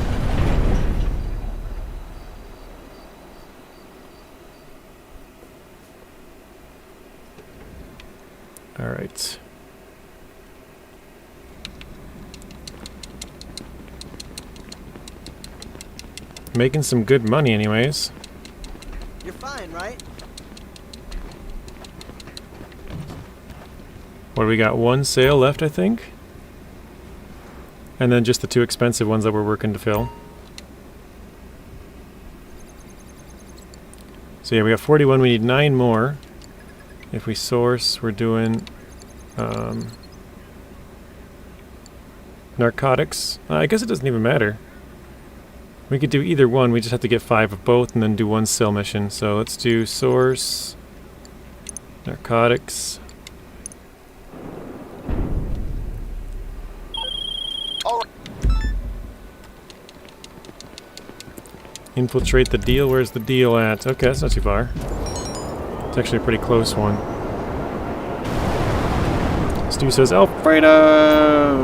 All right. Making some good money anyways. You're fine, right? What do we got? One sale left, I think. And then just the 2 expensive ones that we're working to fill. So yeah, we got 41. We need 9 more. If we source, we're doing narcotics. I guess it doesn't even matter. We could do either one. We just have to get 5 of both and then do 1 sale mission. So let's do source, narcotics. Infiltrate the deal. Where's the deal at? Okay, that's not too far. It's actually a pretty close one. Stu says, Alfredo!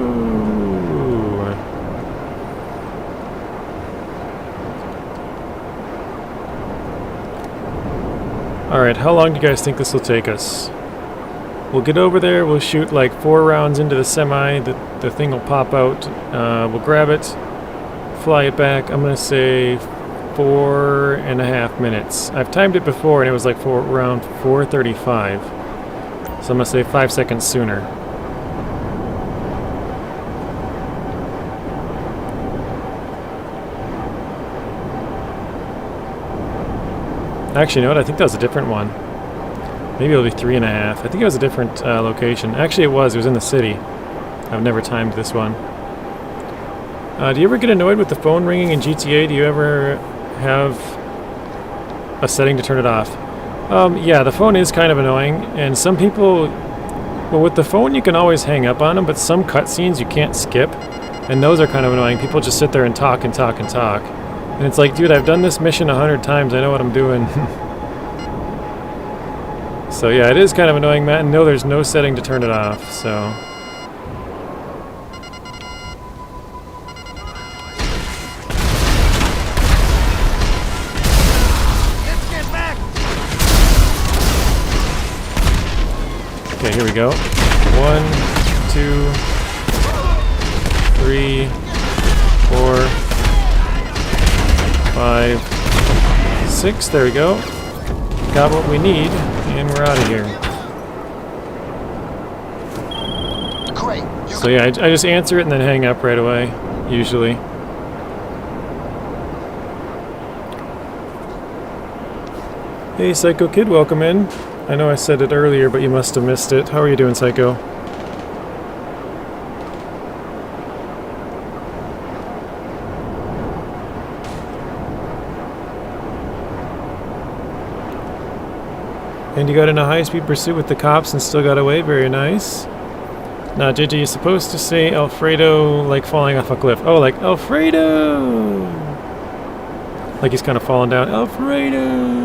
Alright, how long do you guys think this will take us? We'll get over there, we'll shoot like 4 rounds into the semi, the thing will pop out, we'll grab it, fly it back. I'm gonna say 4.5 minutes. I've timed it before and it was like around 4:35. So I'm gonna say 5 seconds sooner. Actually, you know what? I think that was a different one. Maybe it'll be 3.5. I think it was a different location. Actually, it was in the city. I've never timed this one. Do you ever get annoyed with the phone ringing in GTA? Do you ever have a setting to turn it off? Yeah, the phone is kind of annoying, and some people... Well, with the phone you can always hang up on them, but some cutscenes you can't skip, and those are kind of annoying. People just sit there and talk and talk and talk. And it's like, dude, I've done this mission 100 times. I know what I'm doing. So yeah, it is kind of annoying, Matt. And no, there's no setting to turn it off, so... Let's get back. Okay, here we go. 1, 2, 3, 4, 5, 6. There we go. Got what we need, and we're out of here. Great. So yeah, I just answer it and then hang up right away, usually. Hey, Psycho Kid, welcome in. I know I said it earlier, but you must have missed it. How are you doing, Psycho? And you got in a high-speed pursuit with the cops and still got away. Very nice. Now, JJ, you're supposed to say Alfredo like falling off a cliff. Oh, like Alfredo! Like he's kind of falling down. Alfredo!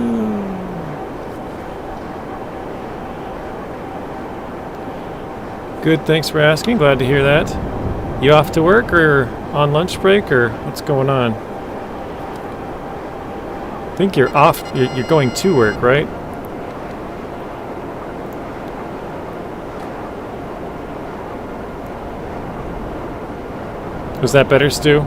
Good, thanks for asking. Glad to hear that. You off to work or on lunch break or what's going on? I think you're off. You're going to work, right? Was that better, Stu?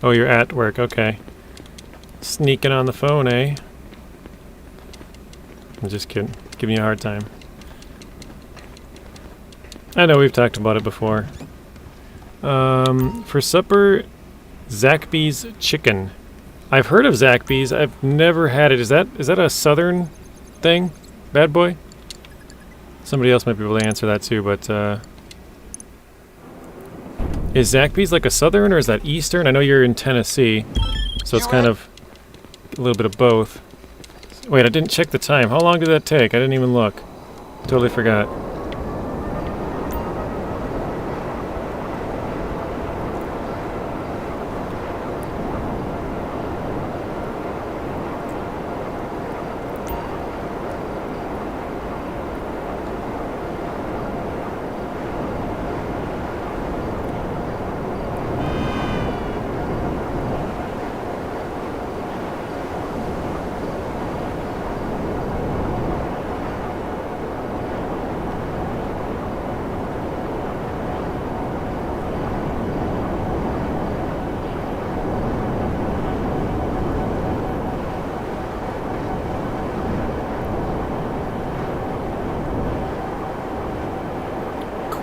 Oh, you're at work, okay. Sneaking on the phone, eh? I'm just kidding. Giving you a hard time. I know we've talked about it before. For supper, Zaxby's chicken. I've heard of Zaxby's. I've never had it. Is that a southern thing? Bad boy? Somebody else might be able to answer that too, but is Zaxby's like a southern or is that eastern? I know you're in Tennessee, so it's kind of a little bit of both. Wait, I didn't check the time. How long did that take? I didn't even look. Totally forgot.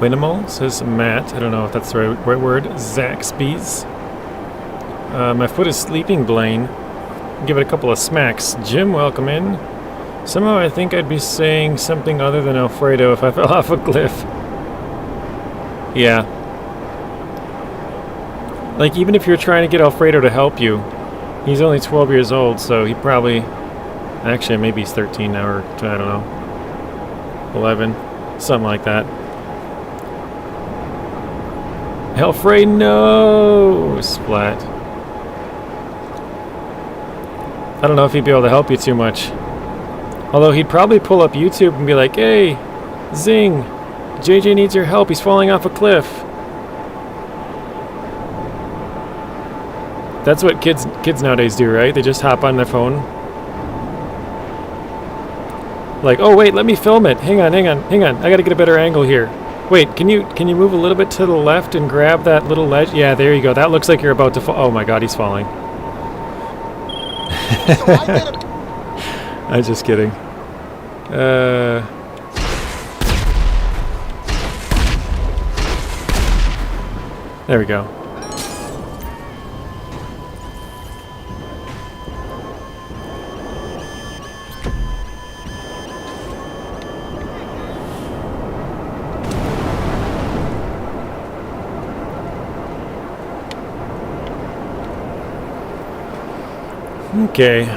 Quinimal, says Matt. I don't know if that's the right word. Zaxby's. My foot is sleeping, Blaine. Give it a couple of smacks. Jim, welcome in. Somehow I think I'd be saying something other than Alfredo if I fell off a cliff. Yeah. Like, even if you're trying to get Alfredo to help you, he's only 12 years old, so he probably... Actually, maybe he's 13 now, or I don't know. 11. Something like that. Alfredo, no! Splat. I don't know if he'd be able to help you too much. Although he'd probably pull up YouTube and be like, hey, Zing, JJ needs your help, he's falling off a cliff. That's what kids nowadays do, right? They just hop on their phone. Like, oh wait, let me film it. Hang on. I gotta get a better angle here. Wait, can you move a little bit to the left and grab that little ledge? Yeah, there you go. That looks like you're about to fall. Oh my god, he's falling. I'm just kidding. There we go. Okay.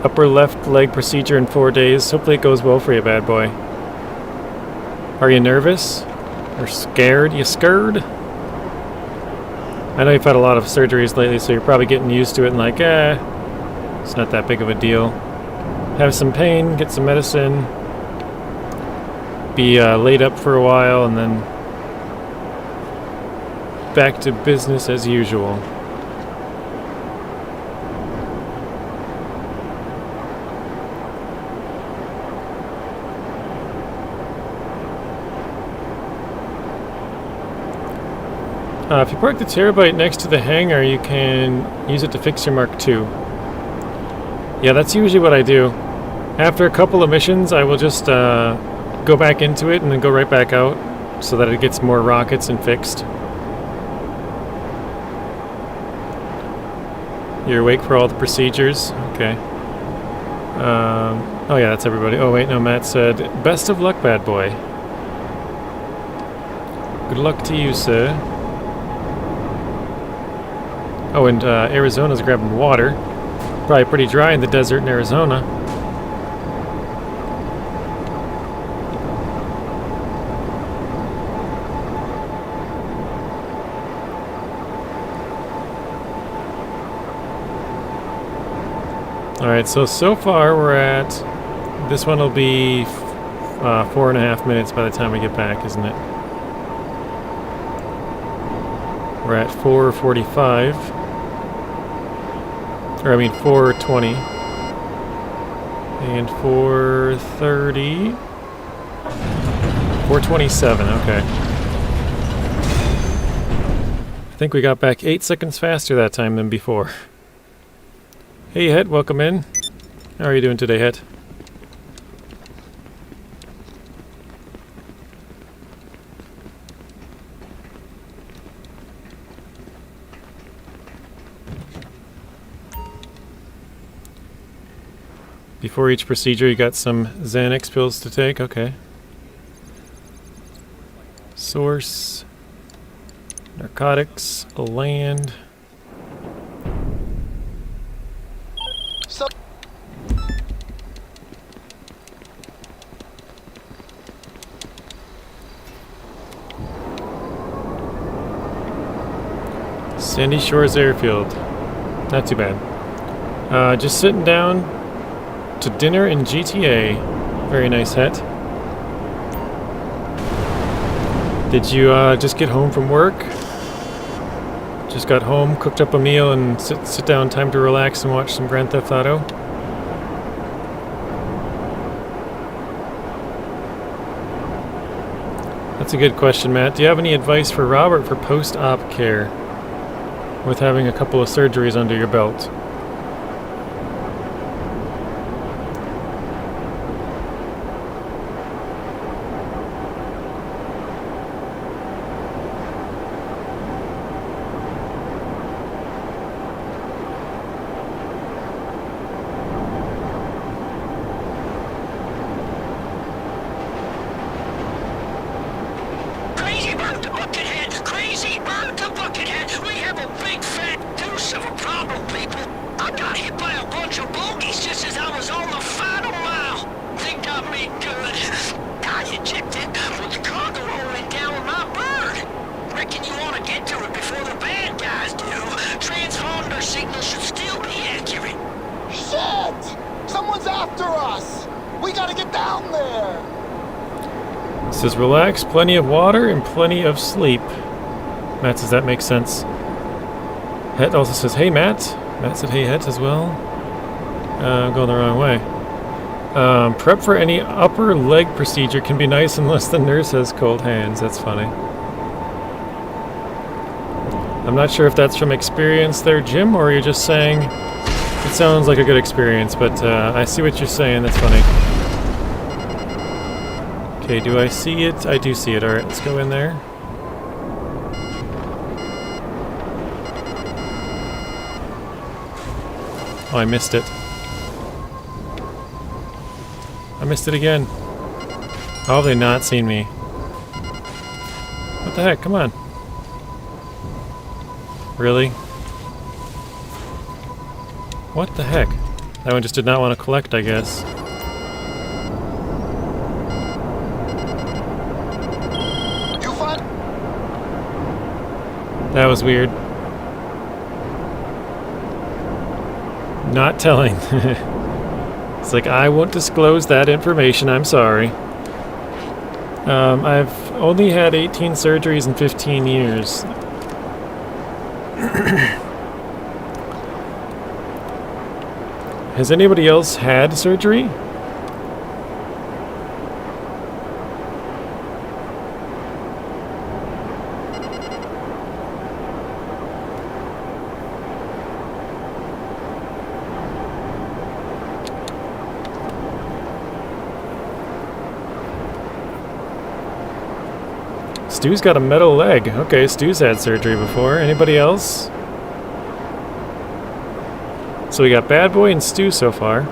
Upper left leg procedure in 4 days. Hopefully it goes well for you, bad boy. Are you nervous? Or scared? You scared? I know you've had a lot of surgeries lately, so you're probably getting used to it and like, it's not that big of a deal. Have some pain, get some medicine, be laid up for a while, and then back to business as usual. If you park the Terabyte next to the hangar, you can use it to fix your Mark II. Yeah, that's usually what I do. After a couple of missions, I will just go back into it and then go right back out so that it gets more rockets and fixed. You're awake for all the procedures? Okay. Oh yeah, that's everybody. Oh wait, no, Matt said, best of luck, bad boy. Good luck to you, sir. Oh, and Arizona's grabbing water. Probably pretty dry in the desert in Arizona. Alright, so far we're at... This one will be 4.5 minutes by the time we get back, isn't it? We're at 4:45. Or I mean 4:20. And 4:30. 4:27, okay. I think we got back 8 seconds faster that time than before. Hey Het, welcome in. How are you doing today, Het? Before each procedure, you got some Xanax pills to take? Okay. Source. Narcotics. Land. Sandy Shores Airfield. Not too bad. Just sitting down to dinner in GTA. Very nice, Het. Did you just get home from work? Just got home, cooked up a meal, and sit down, time to relax and watch some Grand Theft Auto? That's a good question, Matt. Do you have any advice for Robert for post-op care with having a couple of surgeries under your belt? Signal should still be accurate. says relax, plenty of water, and plenty of sleep. Matt says that makes sense. Het also says, hey Matt. Matt said hey Het as well. I'm going the wrong way. Prep for any upper leg procedure can be nice unless the nurse has cold hands. That's funny. I'm not sure if that's from experience there, Jim, or you're just saying it sounds like a good experience, but I see what you're saying. That's funny. Okay, do I see it? I do see it. Alright, let's go in there. Oh, I missed it. I missed it again. How have they not seen me? What the heck? Come on. Really? What the heck? That one just did not want to collect, I guess. You fun? That was weird. Not telling. It's like, I won't disclose that information, I'm sorry. I've only had 18 surgeries in 15 years. Has anybody else had surgery? Stu's got a metal leg. Okay, Stu's had surgery before. Anybody else? So we got Bad Boy and Stu so far.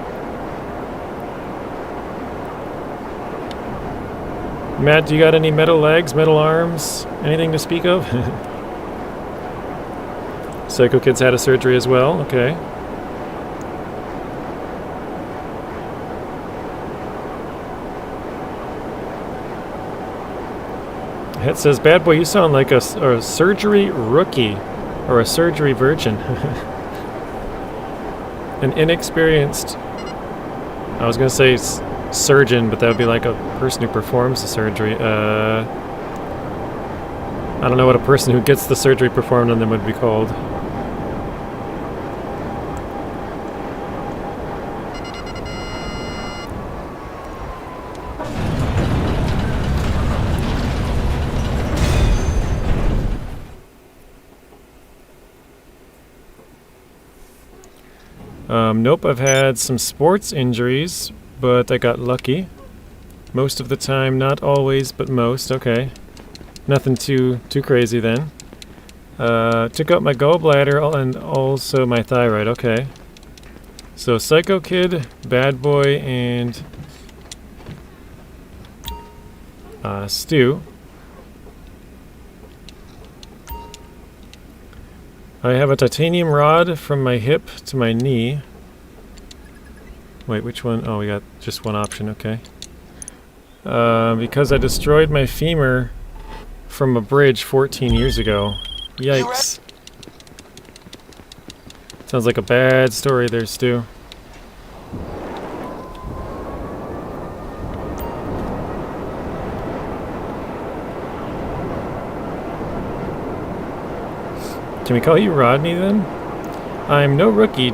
Matt, do you got any metal legs, metal arms, anything to speak of? Psycho Kid's had a surgery as well. Okay. It says, Bad Boy, you sound like a surgery rookie or a surgery virgin. An inexperienced, I was going to say surgeon, but that would be like a person who performs the surgery. I don't know what a person who gets the surgery performed on them would be called. Nope, I've had some sports injuries, but I got lucky. Most of the time, not always, but most. Okay. Nothing too crazy then. Took out my gallbladder and also my thyroid. Okay. So Psycho Kid, Bad Boy, and Stu. I have a titanium rod from my hip to my knee. Wait, which one? Oh, we got just one option, okay. Because I destroyed my femur from a bridge 14 years ago. Yikes. Sounds like a bad story there, Stu. Can we call you Rodney then? I'm no rookie,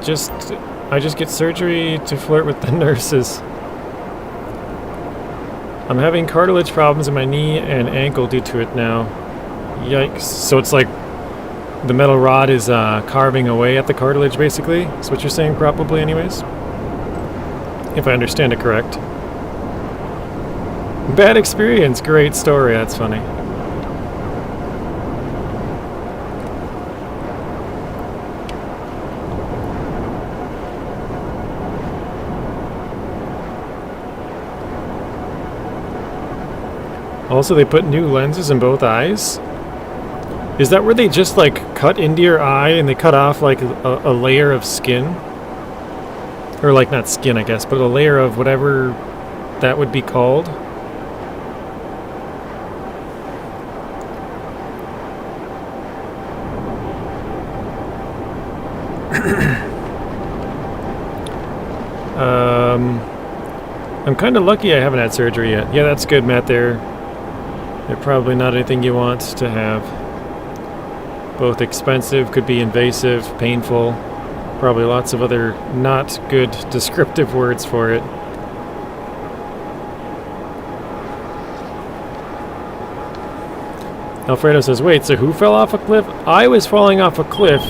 I just get surgery to flirt with the nurses. I'm having cartilage problems in my knee and ankle due to it now. Yikes. So it's like the metal rod is carving away at the cartilage, basically? That's what you're saying, probably, anyways? If I understand it correct. Bad experience, great story, that's funny. Also, they put new lenses in both eyes. Is that where they just like cut into your eye and they cut off like a layer of skin? Or like not skin, I guess, but a layer of whatever that would be called? I'm kind of lucky I haven't had surgery yet. Yeah, that's good, Matt, there. They're probably not anything you want to have. Both expensive, could be invasive, painful. Probably lots of other not good descriptive words for it. Alfredo says, wait, so who fell off a cliff? I was falling off a cliff,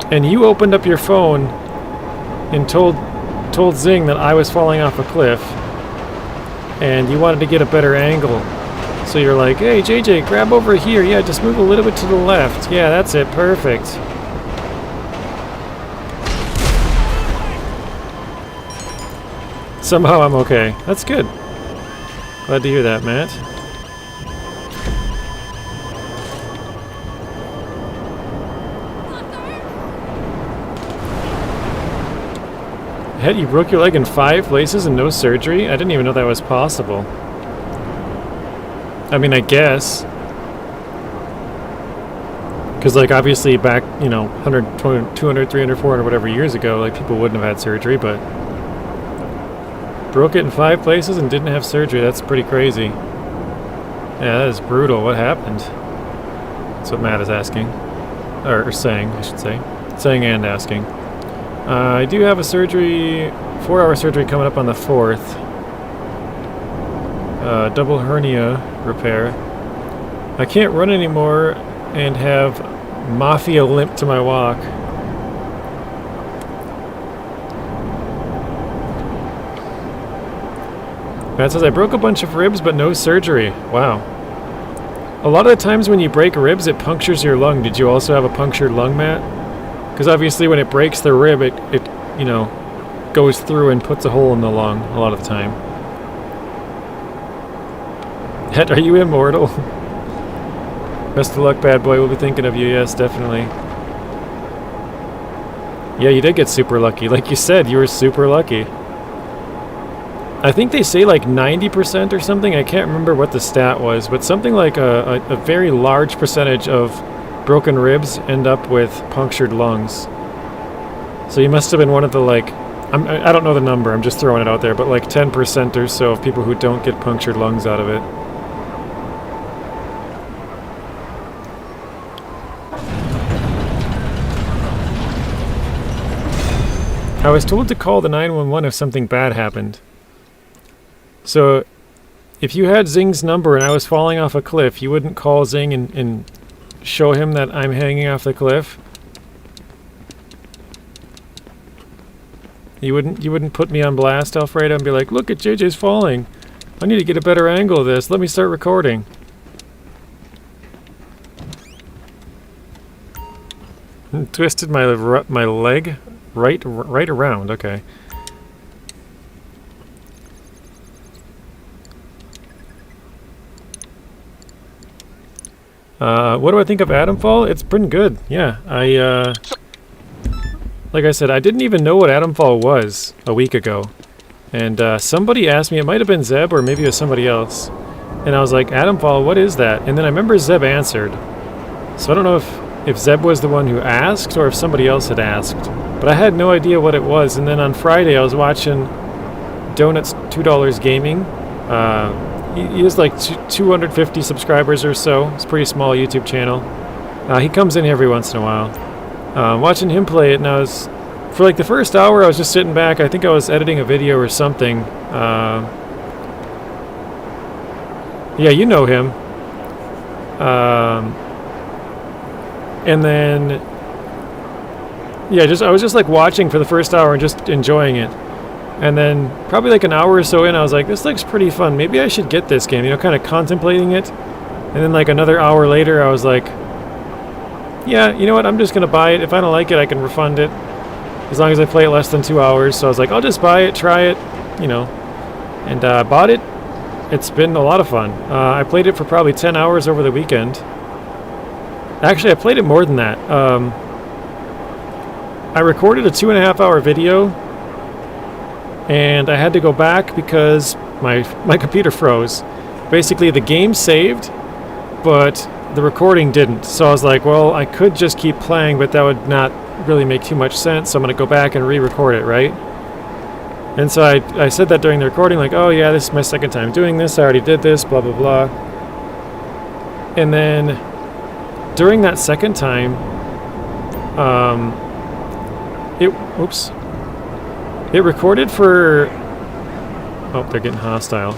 and you opened up your phone and told Zing that I was falling off a cliff, and you wanted to get a better angle. So you're like, hey, JJ, grab over here. Yeah, just move a little bit to the left. Yeah, that's it. Perfect. Somehow I'm okay. That's good. Glad to hear that, Matt. Head, you broke your leg in 5 places and no surgery? I didn't even know that was possible. I mean, I guess. Because, like, obviously back, you know, 100, 200, 300, 400, whatever years ago, like, people wouldn't have had surgery, but... Broke it in 5 places and didn't have surgery. That's pretty crazy. Yeah, that is brutal. What happened? That's what Matt is asking. Or saying, I should say. Saying and asking. I do have a surgery, 4-hour surgery coming up on the 4th. Double hernia repair. I can't run anymore and have mafia limp to my walk. Matt says, I broke a bunch of ribs but no surgery. Wow. A lot of the times when you break ribs, it punctures your lung. Did you also have a punctured lung, Matt? Because obviously when it breaks the rib, it you know, goes through and puts a hole in the lung a lot of the time. Ed, are you immortal? Best of luck, bad boy. We'll be thinking of you. Yes, definitely. Yeah, you did get super lucky. Like you said, you were super lucky. I think they say like 90% or something. I can't remember what the stat was, but something like a very large percentage of broken ribs end up with punctured lungs. So you must have been one of the, like, I don't know the number, I'm just throwing it out there, but like 10% or so of people who don't get punctured lungs out of it. I was told to call the 911 if something bad happened. So, if you had Zing's number and I was falling off a cliff, you wouldn't call Zing and show him that I'm hanging off the cliff? You wouldn't put me on blast, Alfredo, and be like, look at JJ's falling. I need to get a better angle of this. Let me start recording. Twisted my leg right around. Okay. What do I think of Atomfall? It's pretty good. Yeah, like I said, I didn't even know what Atomfall was a week ago. And somebody asked me, it might have been Zeb or maybe it was somebody else. And I was like, Atomfall, what is that? And then I remember Zeb answered. So I don't know if Zeb was the one who asked or if somebody else had asked. But I had no idea what it was. And then on Friday I was watching Donuts $2 Gaming. He has like 250 subscribers or so. It's a pretty small YouTube channel. He comes in every once in a while. Watching him play it, and I was, for like the first hour, I was just sitting back. I think I was editing a video or something. Yeah, you know him. And then, yeah, I was just like watching for the first hour and just enjoying it. And then probably like an hour or so in, I was like, this looks pretty fun. Maybe I should get this game, you know, kind of contemplating it. And then like another hour later, I was like, yeah, you know what, I'm just going to buy it. If I don't like it, I can refund it. As long as I play it less than 2 hours. So I was like, I'll just buy it, try it, you know. And bought it. It's been a lot of fun. I played it for probably 10 hours over the weekend. Actually, I played it more than that. I recorded a 2.5 hour video. And I had to go back because my computer froze. Basically, the game saved, but the recording didn't. So I was like, well, I could just keep playing, but that would not really make too much sense. So I'm going to go back and re-record it, right? And so I said that during the recording, like, oh yeah, this is my second time doing this. I already did this, blah, blah, blah. And then during that second time, it recorded for, oh, they're getting hostile.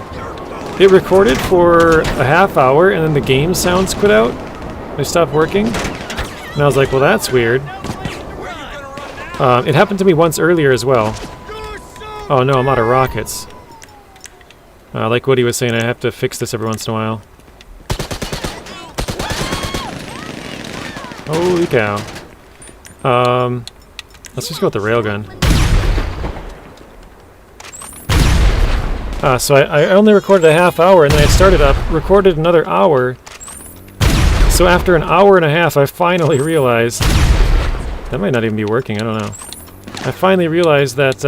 It recorded for a half hour and then the game sounds quit out. They stopped working. And I was like, well, that's weird. It happened to me once earlier as well. Oh no, I'm out of rockets. Like Woody was saying, I have to fix this every once in a while. Holy cow. Let's just go with the railgun. So I only recorded a half hour and then I started up, recorded another hour. So after an hour and a half, I finally realized... That might not even be working, I don't know. I finally realized that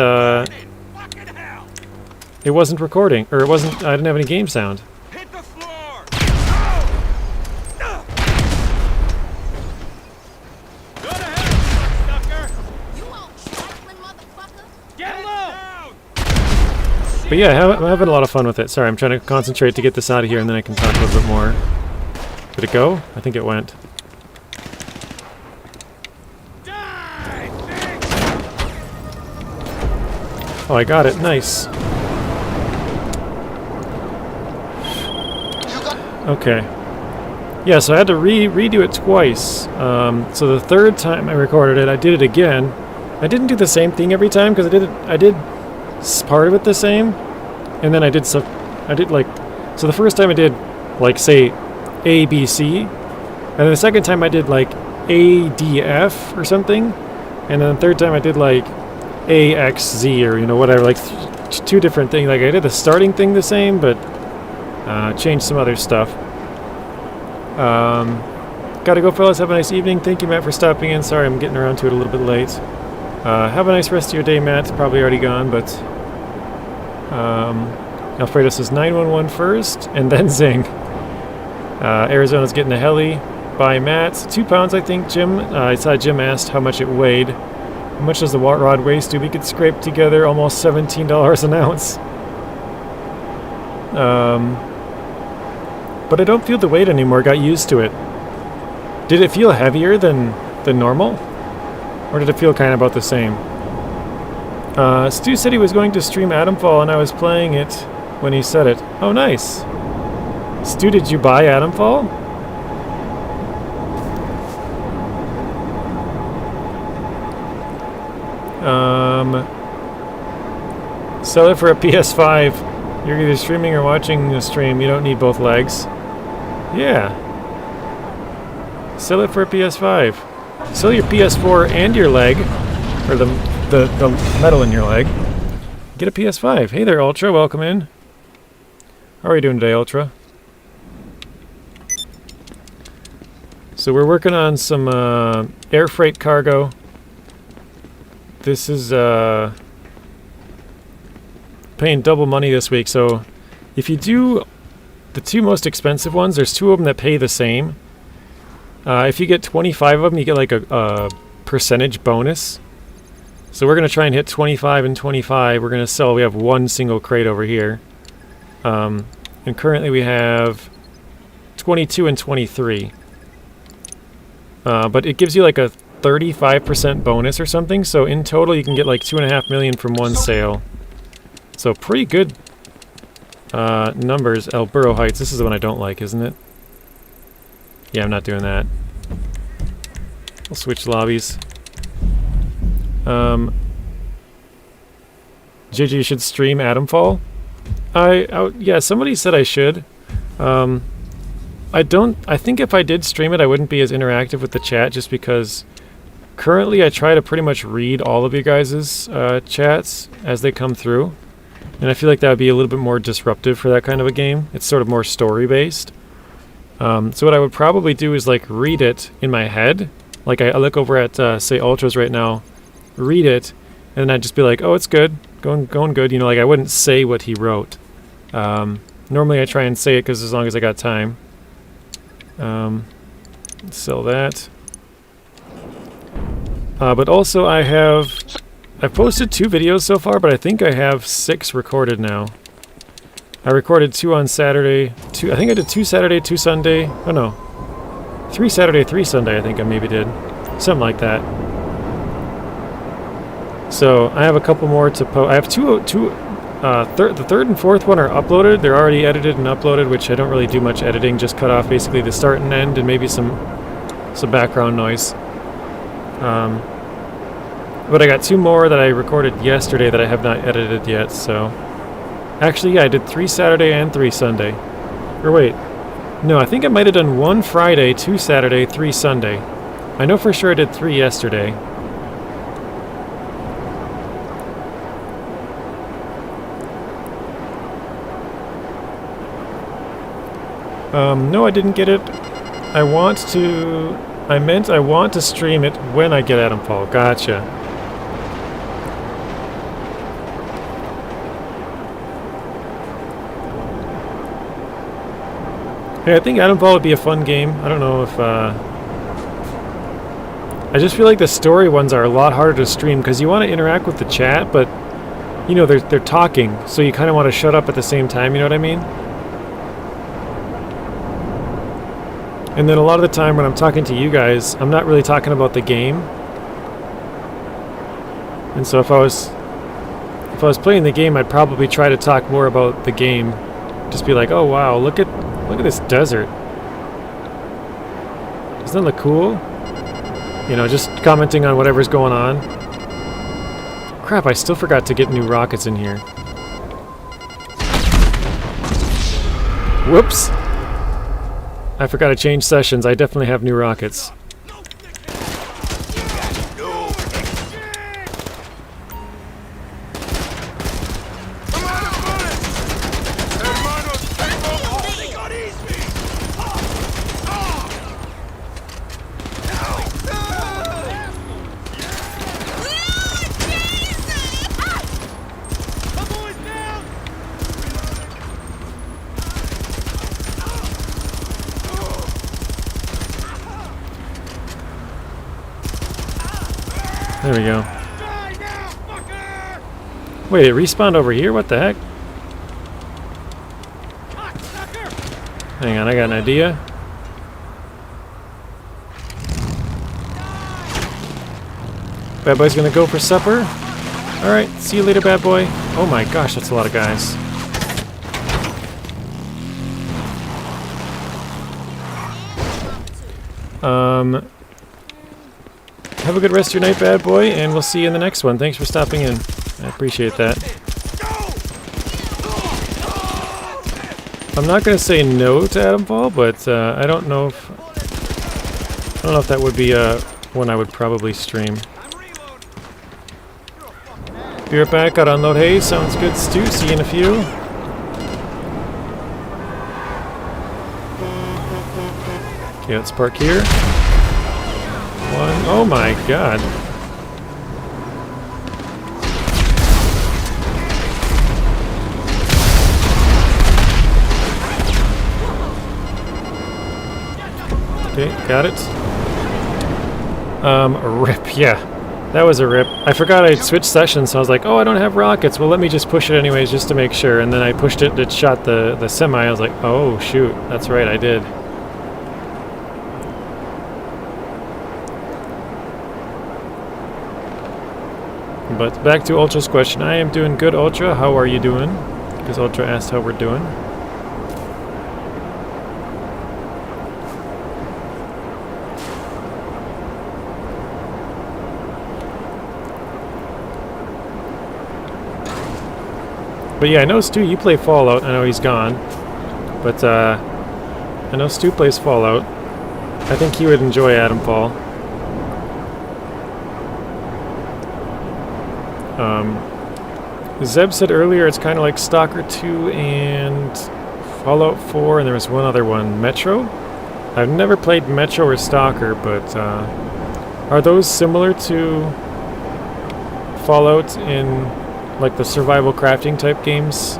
it wasn't recording, or it wasn't, I didn't have any game sound. Hit the floor! Go to hell, sucker! You won't trifling motherfucker. Get low! But yeah, I'm having a lot of fun with it. Sorry, I'm trying to concentrate to get this out of here and then I can talk a little bit more. Did it go? I think it went. Oh, I got it. Nice. Okay. Yeah, so I had to redo it twice. So the third time I recorded it, I did it again. I didn't do the same thing every time because I did part of it the same, and then I did stuff. So the first time I did like say A, B, C, and then the second time I did like A, D, F or something, and then the third time I did like A, X, Z or whatever, like two different things. Like I did the starting thing the same, but changed some other stuff. Gotta go, fellas. Have a nice evening. Thank you, Matt, for stopping in. Sorry, I'm getting around to it a little bit late. Have a nice rest of your day, Matt. Probably already gone, but Alfredo says 911 first, and then Zing. Arizona's getting a heli. Bye, Matt. 2 pounds, I think, Jim. I saw Jim asked how much it weighed. How much does the rod weigh, Stu? We could scrape together almost $17 an ounce. But I don't feel the weight anymore. Got used to it. Did it feel heavier than normal? Or did it feel kind of about the same? Stu said he was going to stream Atomfall and I was playing it when he said it. Oh, nice. Stu, did you buy Atomfall? Sell it for a PS5. You're either streaming or watching the stream. You don't need both legs. Yeah. Sell it for a PS5. Sell your PS4 and your leg, or the metal in your leg. Get a PS5. Hey there, Ultra. Welcome in. How are you doing today, Ultra? So we're working on some air freight cargo. This is paying double money this week. So if you do the two most expensive ones, there's 2 of them that pay the same. If you get 25 of them, you get like a percentage bonus. So we're going to try and hit 25 and 25. We're going to sell, we have 1 single crate over here. And currently we have 22 and 23. But it gives you like a 35% bonus or something. So in total you can get like 2.5 million from one sale. So pretty good numbers. El Burro Heights, this is the one I don't like, isn't it? Yeah, I'm not doing that. We'll switch lobbies. JJ, you should stream Atomfall. Yeah, somebody said I should. I think if I did stream it, I wouldn't be as interactive with the chat, just because currently I try to pretty much read all of you guys' chats as they come through. And I feel like that would be a little bit more disruptive for that kind of a game. It's sort of more story-based. So what I would probably do is like read it in my head. Like I look over at, say, Ultras right now, read it, and then I'd just be like, oh, it's good, going good. You know, like I wouldn't say what he wrote. Normally I try and say it because as long as I got time. Sell that. But also I've posted 2 videos so far, but I think I have 6 recorded now. I recorded 2 on Saturday. I think I did 2 Saturday, 2 Sunday. Oh no, 3 Saturday, 3 Sunday. I think I maybe did something like that. So I have a couple more to post. I have the third and fourth one are uploaded. They're already edited and uploaded, which I don't really do much editing. Just cut off basically the start and end, and maybe some background noise. But I got 2 more that I recorded yesterday that I have not edited yet. So actually, yeah, I did 3 Saturday and 3 Sunday. Or wait, no, I think I might have done 1 Friday, 2 Saturday, 3 Sunday. I know for sure I did 3 yesterday. No, I didn't get it. I want to stream it when I get Adam Paul. Gotcha. Hey, I think Adam Paul would be a fun game. I don't know if, I just feel like the story ones are a lot harder to stream because you want to interact with the chat, but, you know, they're talking, so you kind of want to shut up at the same time, you know what I mean? And then a lot of the time when I'm talking to you guys, I'm not really talking about the game. And so if I was playing the game, I'd probably try to talk more about the game. Just be like, "Oh wow, look at this desert. Doesn't that look cool?" You know, just commenting on whatever's going on. Crap, I still forgot to get new rockets in here. Whoops. I forgot to change sessions. I definitely have new rockets. There we go. Wait, it respawned over here? What the heck? Hang on, I got an idea. Bad boy's gonna go for supper. Alright, see you later, bad boy. Oh my gosh, that's a lot of guys. Have a good rest of your night, bad boy, and we'll see you in the next one. Thanks for stopping in. I appreciate that. I'm not going to say no to Adam Paul, but I don't know if that would be one I would probably stream. Be right back. Got to unload hay. Sounds good, Stu. See you in a few. Okay, let's park here. Oh my god. Okay, got it. A rip, yeah. That was a rip. I forgot I switched sessions, so I was like, oh, I don't have rockets. Well, let me just push it anyways, just to make sure. And then I pushed it, it shot the semi. I was like, oh, shoot. That's right, I did. But back to Ultra's question. I am doing good, Ultra. How are you doing? Because Ultra asked how we're doing. But yeah, I know Stu, you play Fallout. I know he's gone. But I know Stu plays Fallout. I think he would enjoy Adam Paul. Zeb said earlier it's kind of like Stalker 2 and Fallout 4, and there was one other one, Metro? I've never played Metro or Stalker, but are those similar to Fallout in like the survival crafting type games?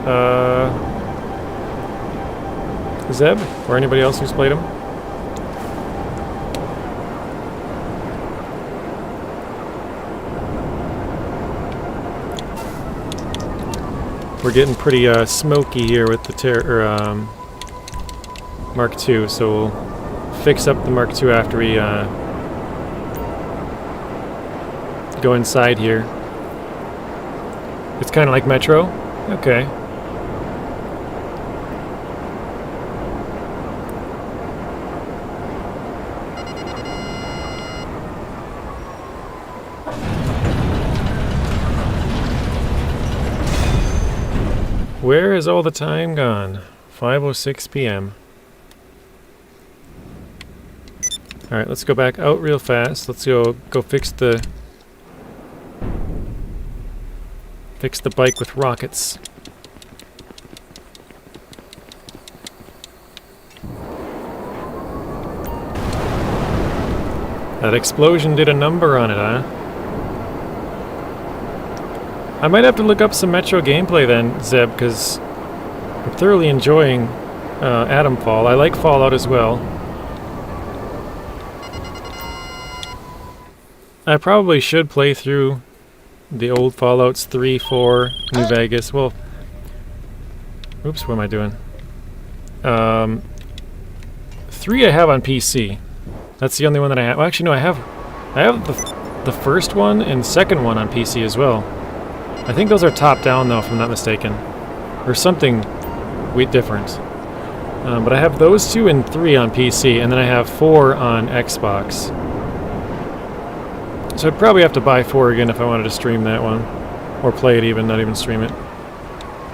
Zeb? Or anybody else who's played them? we're getting pretty smoky here with the Mark II, so we'll fix up the Mark II after we go inside here. It's kind of like Metro? Okay. Where is all the time gone? 5:06 p.m. Alright, let's go back out real fast. Let's go fix the bike with rockets. That explosion did a number on it, huh? I might have to look up some Metro gameplay then, Zeb, because I'm thoroughly enjoying Atomfall. I like Fallout as well. I probably should play through the old Fallouts 3, 4, New Vegas. Well, oops, what am I doing? 3 I have on PC. That's the only one that I have. Well, actually, no, I have the first one and second one on PC as well. I think those are top-down, though, if I'm not mistaken. Or something different. But I have those 2 and 3 on PC, and then I have 4 on Xbox. So I'd probably have to buy 4 again if I wanted to stream that one. Or play it even, not even stream it.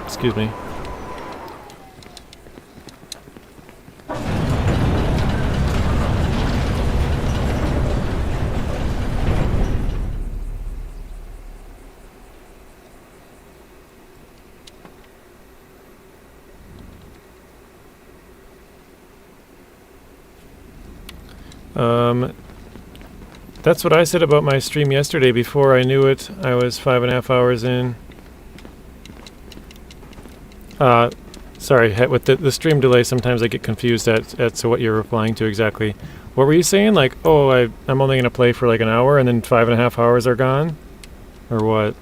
Excuse me. That's what I said about my stream yesterday. Before I knew it, I was 5.5 hours in. Sorry, with the stream delay, sometimes I get confused at what you're replying to exactly. What were you saying? Like, oh, I'm only going to play for like an hour and then 5.5 hours are gone? Or what?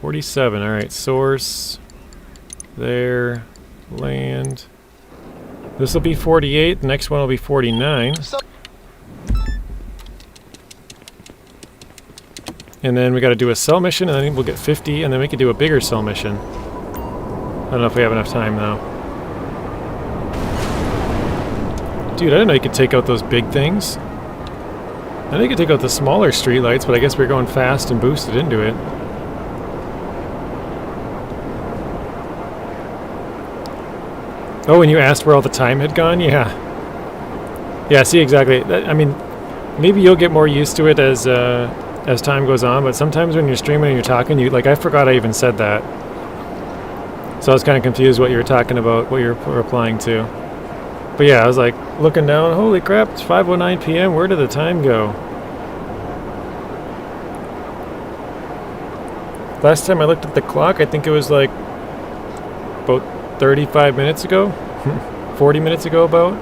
47, alright, source. There. Land. This will be 48, the next one will be 49. And then we got to do a cell mission, and then we'll get 50, and then we can do a bigger cell mission. I don't know if we have enough time now. Dude, I didn't know you could take out those big things. I know you could take out the smaller streetlights, but I guess we're going fast and boosted into it. Oh, and you asked where all the time had gone? Yeah. Yeah, see, exactly. I mean, maybe you'll get more used to it as time goes on, but sometimes when you're streaming and you're talking, I forgot I even said that. So I was kind of confused what you were talking about, what you're replying to. But yeah, I was like, looking down, holy crap, it's 5:09 p.m., where did the time go? Last time I looked at the clock, I think it was like about 35 minutes ago? 40 minutes ago about?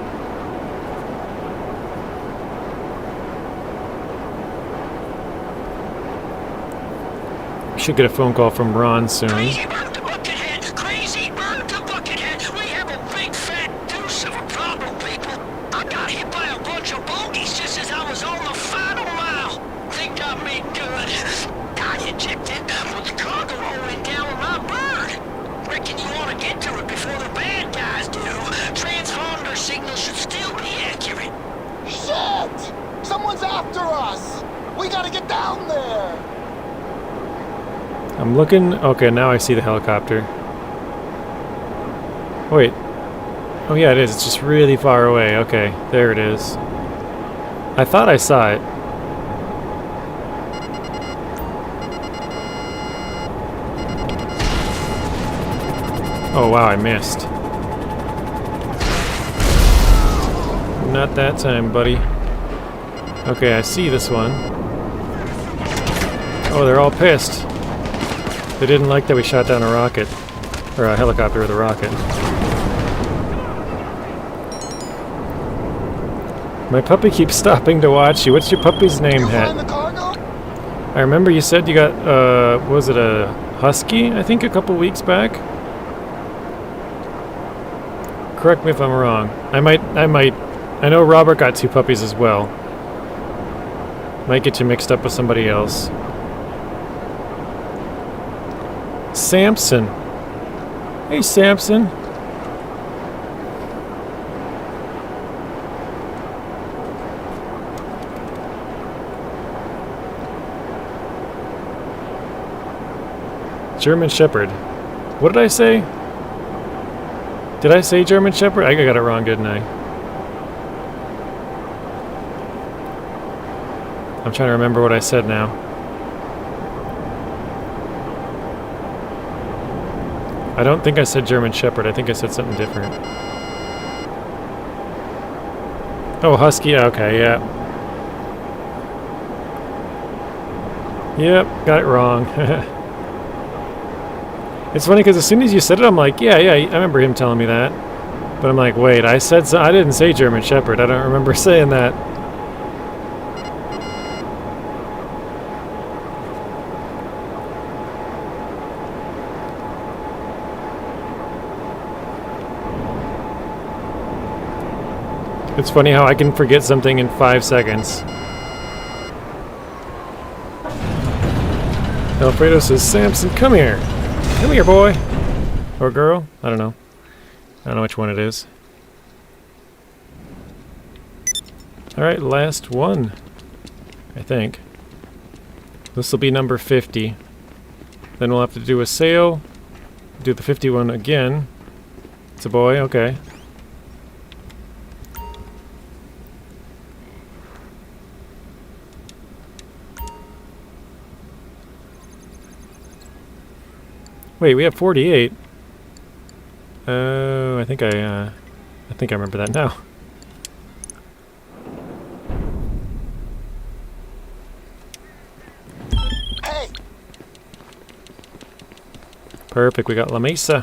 Should get a phone call from Ron soon. Crazy bird to Buckethead! Crazy bird to Buckethead! We have a big fat deuce of a problem, people. I got hit by a bunch of bogeys just as I was on the final mile. Think I made good. Got ejected with the cargo rolling down with my bird. Reckon you want to get to it before the bad guys do. Transponder signal should still be accurate. Shit! Someone's after us! We gotta get down there! I'm looking... Okay, now I see the helicopter. Wait. Oh yeah, it is. It's just really far away. Okay, there it is. I thought I saw it. Oh wow, I missed. Not that time, buddy. Okay, I see this one. Oh, they're all pissed. They didn't like that we shot down a rocket. Or a helicopter with a rocket. My puppy keeps stopping to watch you. What's your puppy's name, You Hat? find the cargo? I remember you said you got, was it a husky, I think, a couple weeks back? Correct me if I'm wrong. I know Robert got 2 puppies as well. Might get you mixed up with somebody else. Samson. Hey, Samson. German Shepherd. What did I say? Did I say German Shepherd? I got it wrong, didn't I? I'm trying to remember what I said now. I don't think I said German Shepherd. I think I said something different. Oh, Husky. Okay, yeah. Yep, got it wrong. It's funny because as soon as you said it, I'm like, yeah, I remember him telling me that. But I'm like, wait, I didn't say German Shepherd. I don't remember saying that. It's funny how I can forget something in 5 seconds. Alfredo says, Samson, come here. Come here, boy. Or girl. I don't know. I don't know which one it is. Alright, last one. I think. This will be number 50. Then we'll have to do a sale. Do the 51 again. It's a boy, okay. Wait, we have 48. Oh, I think I remember that now. Hey! Perfect, we got La Mesa.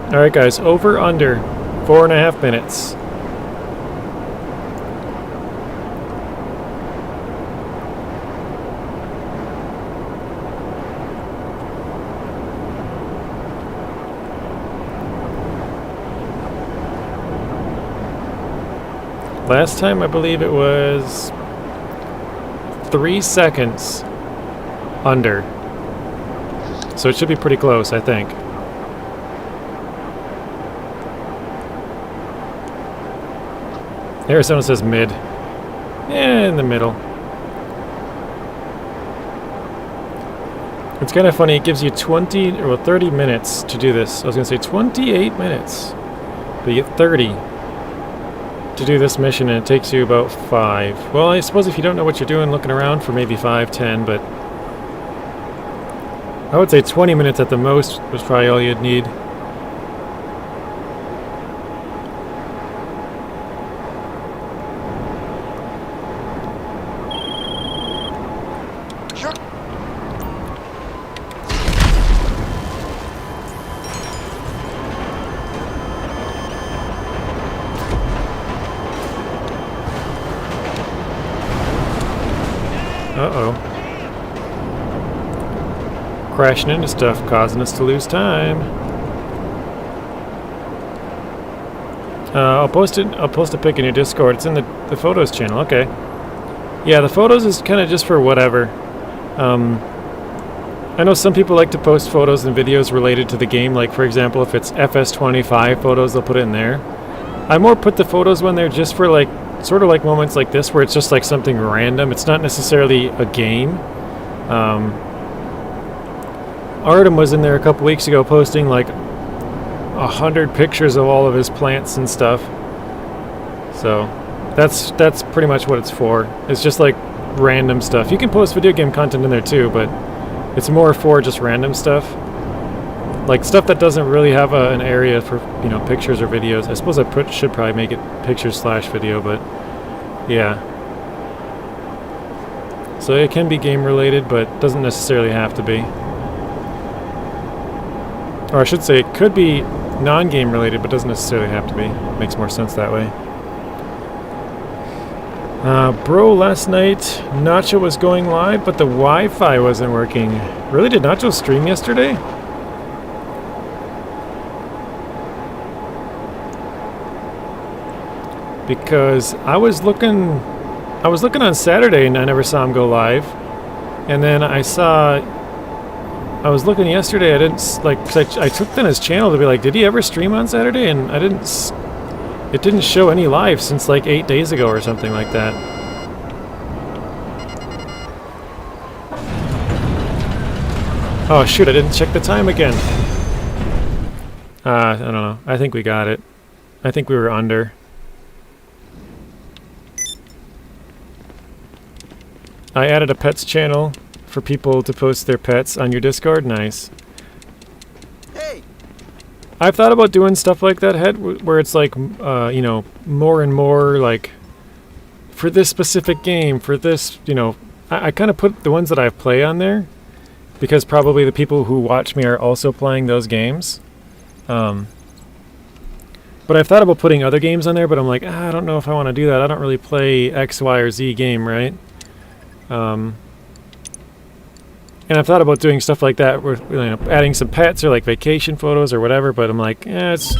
Alright guys, over, under, 4.5 minutes. Last time I believe it was 3 seconds under. So it should be pretty close, I think. Arizona says mid. Yeah, in the middle. It's kind of funny, it gives you 20 or 30 minutes to do this. I was going to say 28 minutes. But you get 30 to do this mission, and it takes you about 5. Well, I suppose if you don't know what you're doing, looking around for maybe 5, 10, but I would say 20 minutes at the most was probably all you'd need. Uh-oh. Crashing into stuff, causing us to lose time. I'll post a pic in your Discord. It's in the photos channel. Okay. Yeah, the photos is kind of just for whatever. I know some people like to post photos and videos related to the game. Like, for example, if it's FS25 photos, they'll put it in there. I more put the photos when they're just for, like, sort of like moments like this where it's just like something random. It's not necessarily a game. Artem was in there a couple weeks ago posting like 100 pictures of all of his plants and stuff. So that's pretty much what it's for. It's just like random stuff. You can post video game content in there too, but it's more for just random stuff. like stuff that doesn't really have an area for, you know, pictures or videos. I suppose I should probably make it picture/video, but yeah. So it can be game related, but doesn't necessarily have to be. Or I should say it could be non-game related, but doesn't necessarily have to be. Makes more sense that way. Bro, last night Nacho was going live, but the Wi-Fi wasn't working. Really? Did Nacho stream yesterday? Because I was looking on Saturday and I never saw him go live. And then I was looking yesterday, I didn't, like, 'cause I took then his channel to be like, did he ever stream on Saturday? And it didn't show any live since like 8 days ago or something like that. Oh shoot, I didn't check the time again. I don't know. I think we got it. I think we were under. I added a pets channel for people to post their pets on your Discord. Nice. Hey. I've thought about doing stuff like that, where it's like, you know, more and more like for this specific game, for this, you know, I kind of put the ones that I play on there because probably the people who watch me are also playing those games. But I've thought about putting other games on there, but I'm like, I don't know if I want to do that. I don't really play X, Y, or Z game, right? And I've thought about doing stuff like that, with, you know, adding some pets or like vacation photos or whatever. But I'm like, it's.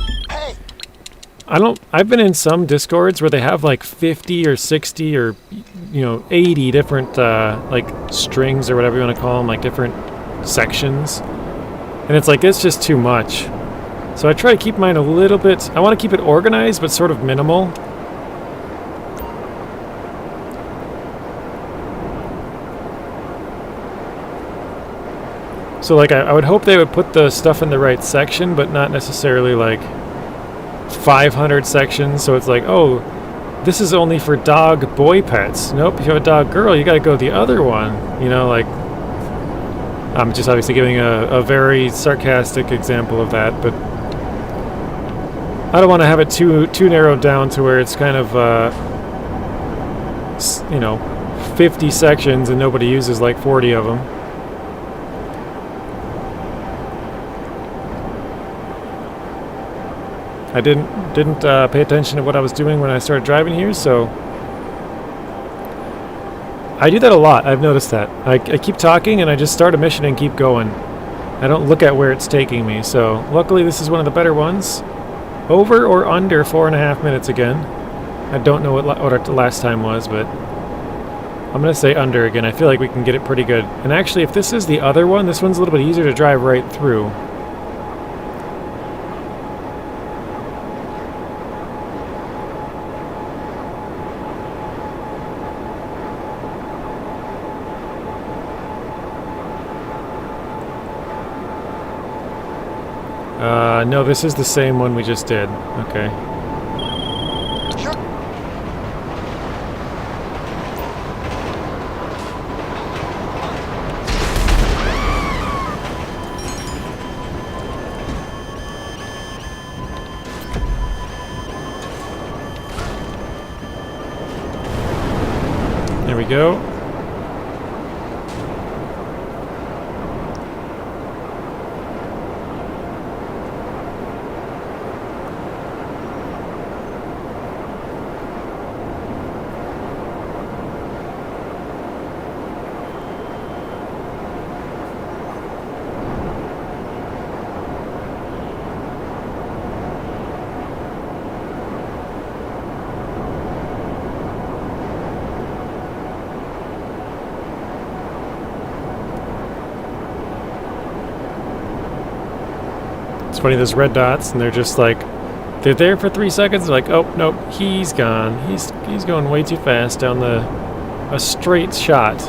I've been in some Discords where they have like 50 or 60 or, you know, 80 different like strings or whatever you want to call them, like different sections, and it's like it's just too much. So I try to keep mine a little bit. I want to keep it organized, but sort of minimal. So like I would hope they would put the stuff in the right section, but not necessarily like 500 sections. So it's like, oh, this is only for dog boy pets. Nope, if you have a dog girl, you got to go the other one. You know, like I'm just obviously giving a very sarcastic example of that, but I don't want to have it too narrowed down to where it's kind of you know, 50 sections and nobody uses like 40 of them. I didn't pay attention to what I was doing when I started driving here, so I do that a lot. I've noticed that. I keep talking and I just start a mission and keep going. I don't look at where it's taking me, so luckily this is one of the better ones. Over or under 4.5 minutes again. I don't know what our last time was, but I'm going to say under again. I feel like we can get it pretty good. And actually, if this is the other one, this one's a little bit easier to drive right through. No, this is the same one we just did. Okay. There we go. It's funny, there's red dots, and they're just like, they're there for 3 seconds. They're like, oh nope, he's gone. He's going way too fast down a straight shot,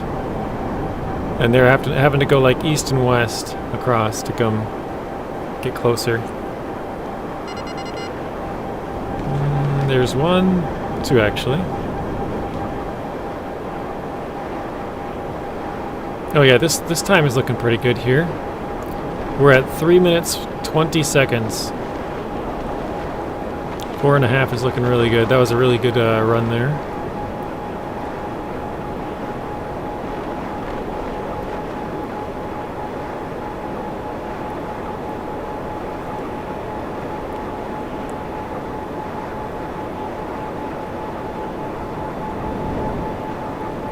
and they're having to go like east and west across to come get closer. There's 1, 2 actually. Oh yeah, this time is looking pretty good here. We're at 3 minutes 20 seconds. 4.5 is looking really good. That was a really good run there.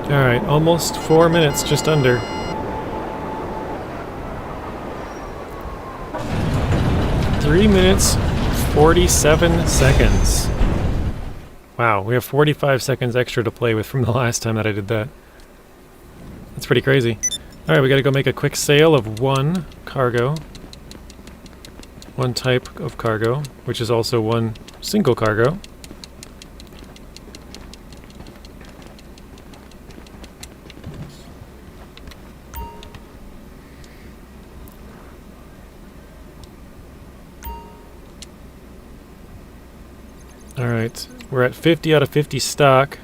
Alright, almost 4 minutes, just under. Three minutes, 47 seconds. Wow, we have 45 seconds extra to play with from the last time that I did that. That's pretty crazy. Alright, we gotta go make a quick sale of one cargo. One type of cargo, which is also one single cargo. Alright, we're at 50 out of 50 stock.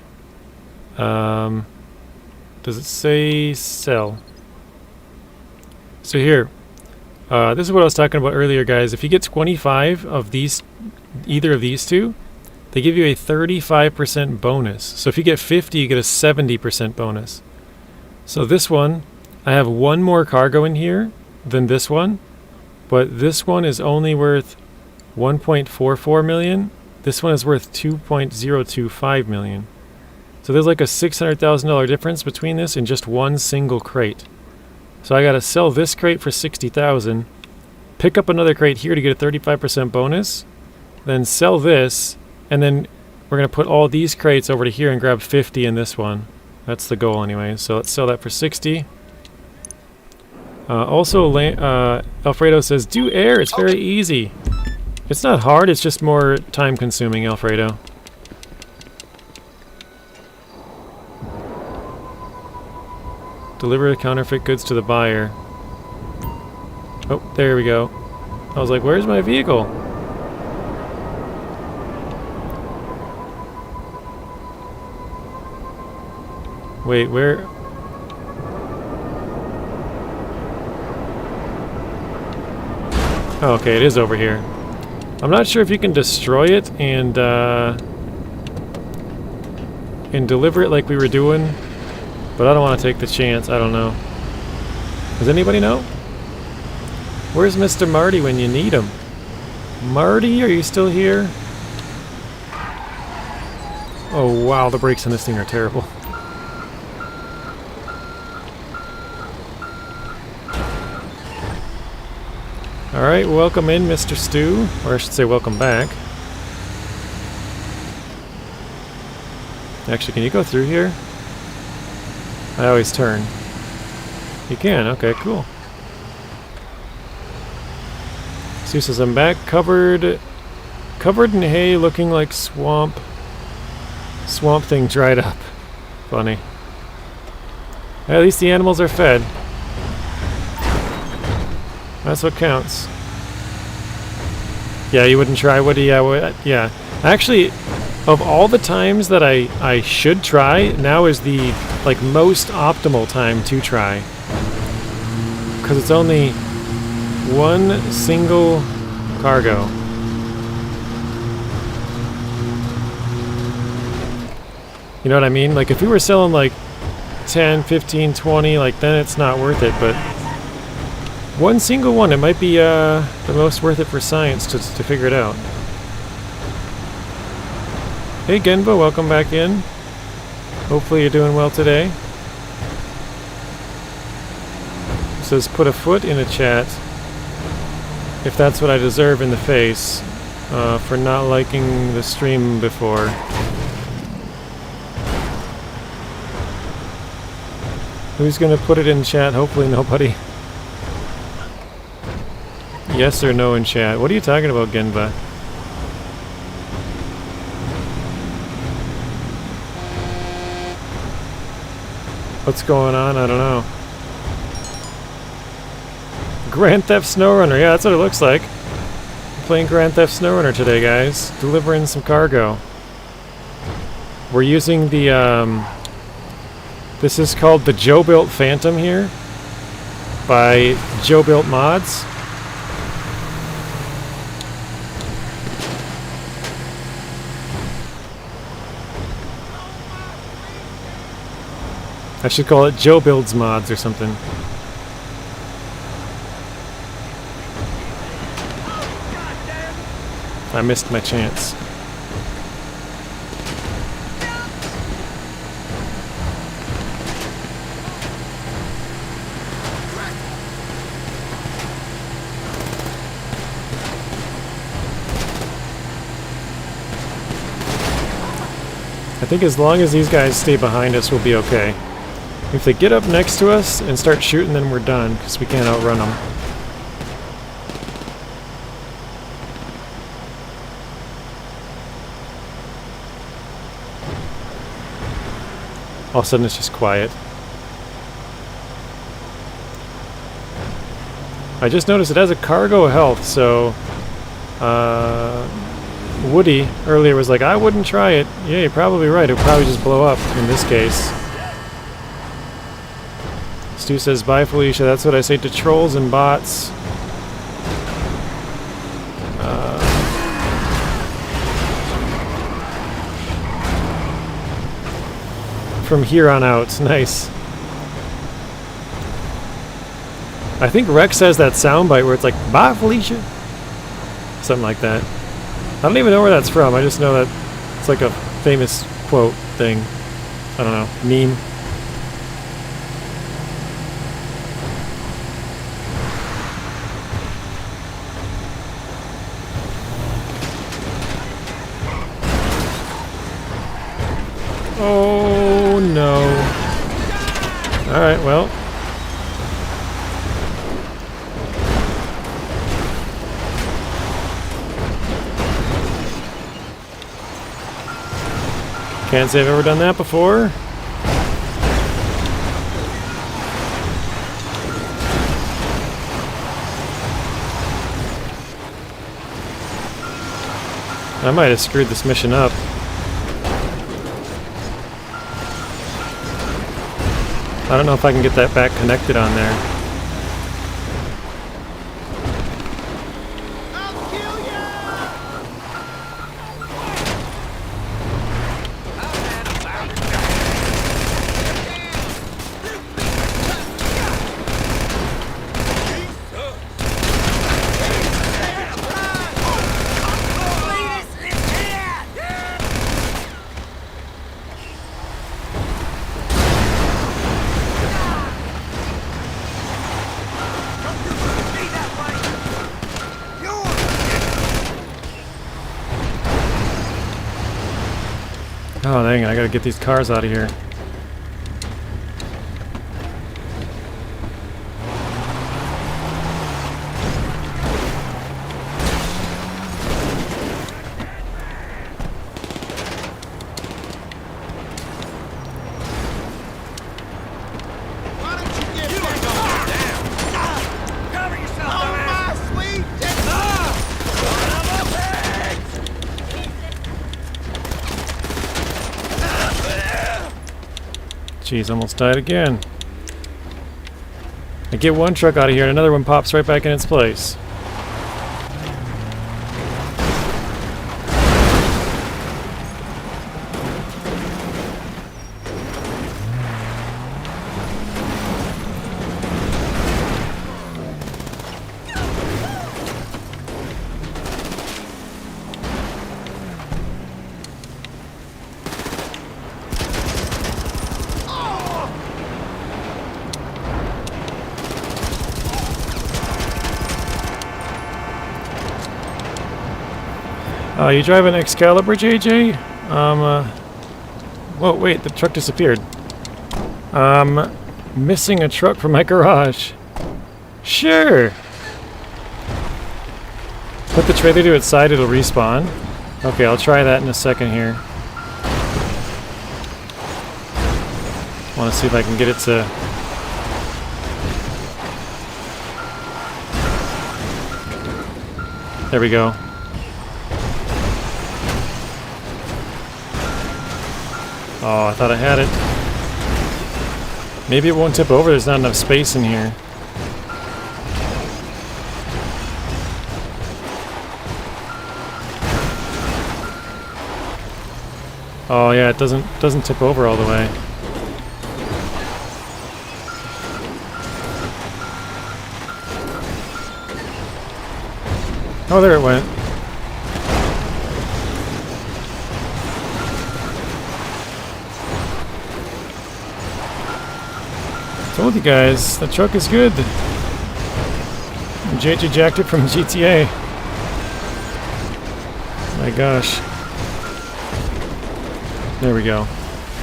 Does it say sell? So here, this is what I was talking about earlier, guys. If you get 25 of these, either of these two, they give you a 35% bonus. So if you get 50, you get a 70% bonus. So this one, I have one more cargo in here than this one, but this one is only worth 1.44 million. This one is worth 2.025 million. So there's like a $600,000 difference between this and just one single crate. So I gotta sell this crate for 60,000, pick up another crate here to get a 35% bonus, then sell this, and then we're gonna put all these crates over to here and grab 50 in this one. That's the goal anyway. So let's sell that for 60. Also, Alfredo says, do air, it's very easy. It's not hard, it's just more time consuming, Alfredo. Deliver counterfeit goods to the buyer. Oh, there we go. I was like, where's my vehicle? Wait, where? Oh, okay, it is over here. I'm not sure if you can destroy it and deliver it like we were doing, but I don't want to take the chance. I don't know. Does anybody know? Where's Mr. Marty when you need him? Marty, are you still here? Oh wow, the brakes on this thing are terrible. Alright, welcome in, Mr. Stu. Or I should say welcome back. Actually, can you go through here? I always turn. You can, okay, cool. Stu says, I'm back, covered in hay, looking like swamp thing dried up. Funny. At least the animals are fed. That's what counts. Yeah, you wouldn't try, would you? Yeah. Actually, of all the times that I should try, now is the most optimal time to try. Because it's only one single cargo. You know what I mean? Like if we were selling like 10, 15, 20, then it's not worth it, but one single one, it might be the most worth it for science to figure it out. Hey Genba, welcome back in. Hopefully you're doing well today. It says put a foot in a chat if that's what I deserve in the face for not liking the stream before. Who's gonna put it in chat? Hopefully nobody. Yes or no in chat. What are you talking about, Genba? What's going on? I don't know. Grand Theft SnowRunner. Yeah, that's what it looks like. I'm playing Grand Theft SnowRunner today, guys. Delivering some cargo. We're using the, this is called the Joe Built Phantom here by Joe Built Mods. I should call it Joe Builds Mods or something. I missed my chance. I think as long as these guys stay behind us, we'll be okay. If they get up next to us and start shooting, then we're done, because we can't outrun them. All of a sudden it's just quiet. I just noticed it has a cargo health, so Woody earlier was like, I wouldn't try it. Yeah, you're probably right. It would probably just blow up in this case. Stu says, bye Felicia. That's what I say to trolls and bots. From here on out. Nice. I think Rex has that soundbite where it's like, bye Felicia. Something like that. I don't even know where that's from. I just know that it's like a famous quote thing. I don't know. Meme. Oh no. Alright, well. Can't say I've ever done that before. I might have screwed this mission up. I don't know if I can get that back connected on there. Oh dang, I gotta get these cars out of here. Jeez, almost died again. I get one truck out of here and another one pops right back in its place. You drive an Excalibur, JJ? Whoa, wait, the truck disappeared. Missing a truck from my garage. Sure. Put the trailer to its side, it'll respawn. Okay, I'll try that in a second here. Want to see if I can get it to... There we go. Oh, I thought I had it. Maybe it won't tip over, there's not enough space in here. Oh yeah, it doesn't tip over all the way. Oh, there it went. Told you guys, the truck is good. JJ jacked it from GTA. My gosh. There we go.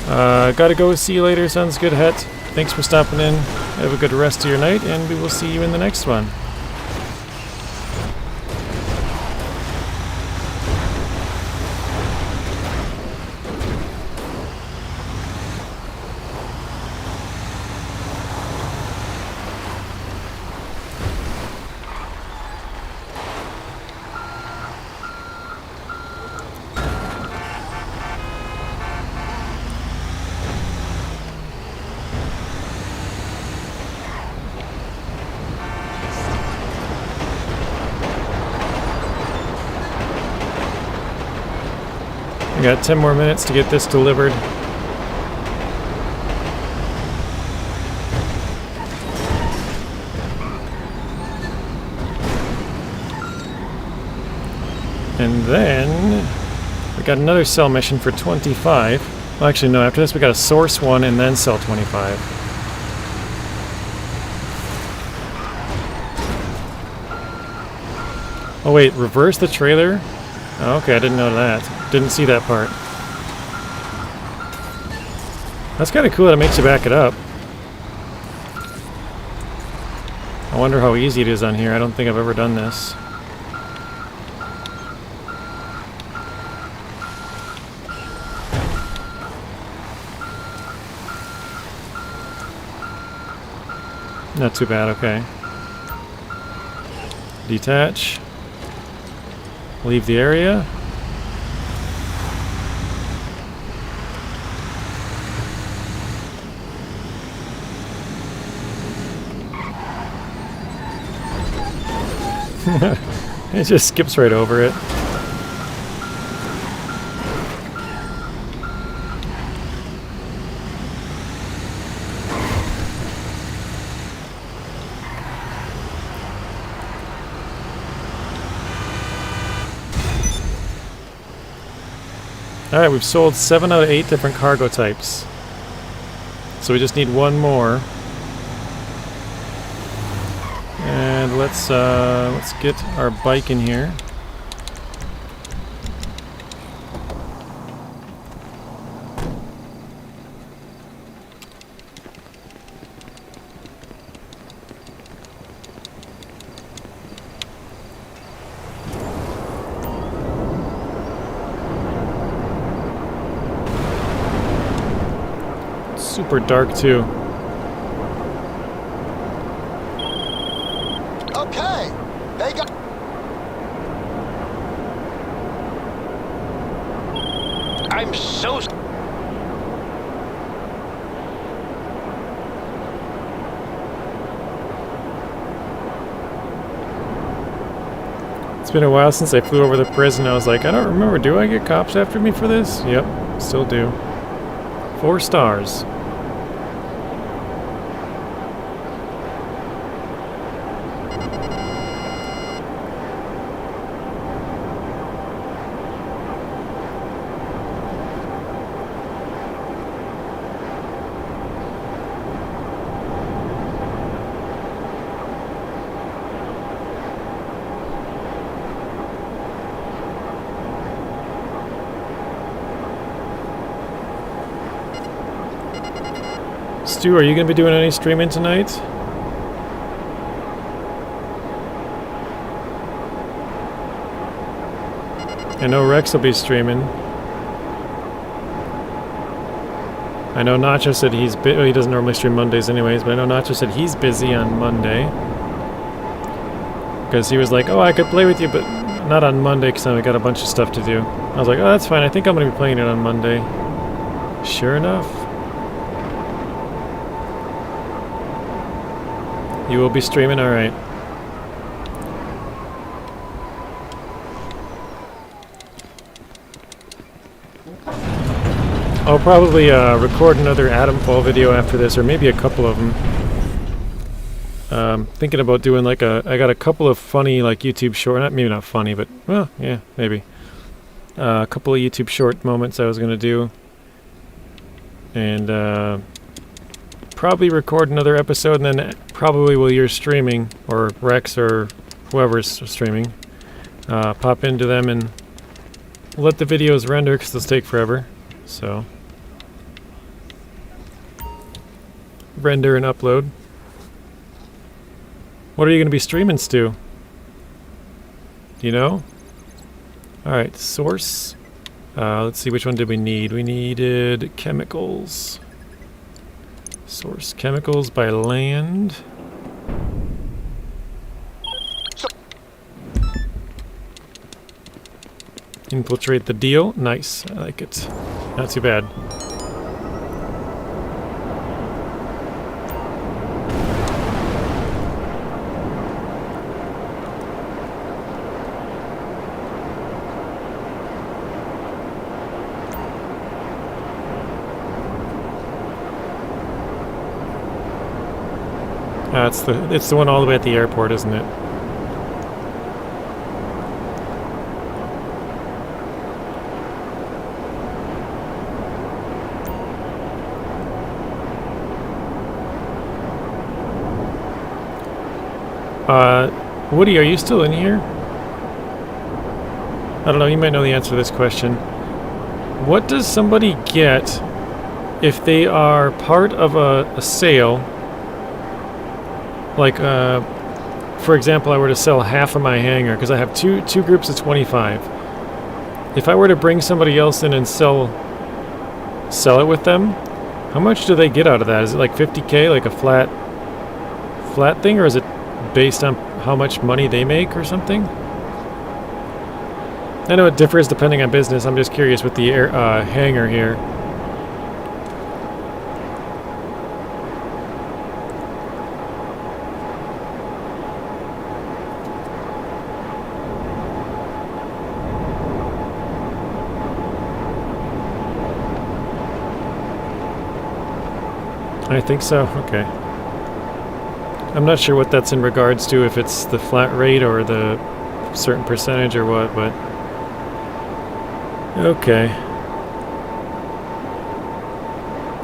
Gotta go. See you later. Sounds good, Het. Thanks for stopping in. Have a good rest of your night, and we will see you in the next one. We got 10 more minutes to get this delivered. And then we got another sell mission for 25. Well, actually, no, after this we got to source one and then sell 25. Oh wait, reverse the trailer? Oh, okay, I didn't know that. Didn't see that part. That's kind of cool that it makes you back it up. I wonder how easy it is on here. I don't think I've ever done this. Not too bad, okay. Detach. Leave the area. It just skips right over it. Alright, we've sold 7 out of 8 different cargo types. So we just need one more. And let's get our bike in here. Super dark too. Okay, they got. I'm so... It's been a while since I flew over the prison. I was like, I don't remember. Do I get cops after me for this? Yep, still do. 4 stars. Stu, are you going to be doing any streaming tonight? I know Rex will be streaming. I know Nacho said he's well, he doesn't normally stream Mondays anyways, but I know Nacho said he's busy on Monday. Because he was like, oh, I could play with you, but not on Monday because I got a bunch of stuff to do. I was like, oh, that's fine. I think I'm going to be playing it on Monday. Sure enough. You will be streaming? Alright. I'll probably record another Atomfall video after this, or maybe a couple of them. Thinking about doing like I got a couple of funny like YouTube short, maybe not funny, but well, yeah, maybe. A couple of YouTube short moments I was gonna do. And probably record another episode, and then probably while you're streaming, or Rex or whoever's streaming, pop into them and let the videos render, because they'll take forever. So render and upload. What are you going to be streaming, Stu? Do you know? Alright, source. Let's see, which one did we need? We needed chemicals. Source chemicals by land. Infiltrate the deal. Nice. I like it. Not too bad. It's the one all the way at the airport, isn't it? Woody, are you still in here? I don't know, you might know the answer to this question. What does somebody get if they are part of a sale? Like, for example, I were to sell half of my hangar, because I have two groups of 25. If I were to bring somebody else in and sell it with them, how much do they get out of that? Is it like 50K, like a flat thing, or is it based on how much money they make or something? I know it differs depending on business. I'm just curious with the hangar here. I think so. Okay. I'm not sure what that's in regards to, if it's the flat rate or the certain percentage or what, but okay.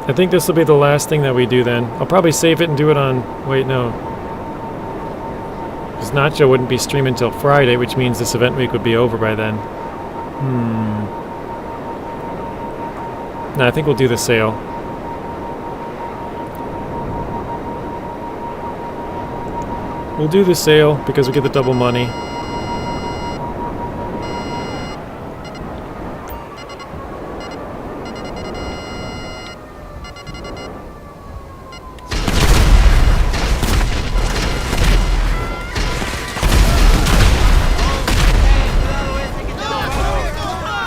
I think this will be the last thing that we do then. I'll probably save it and do it on... Wait, no. Because Nacho wouldn't be streaming until Friday, which means this event week would be over by then. No, I think we'll do the sale. We'll do the sale because we get the double money.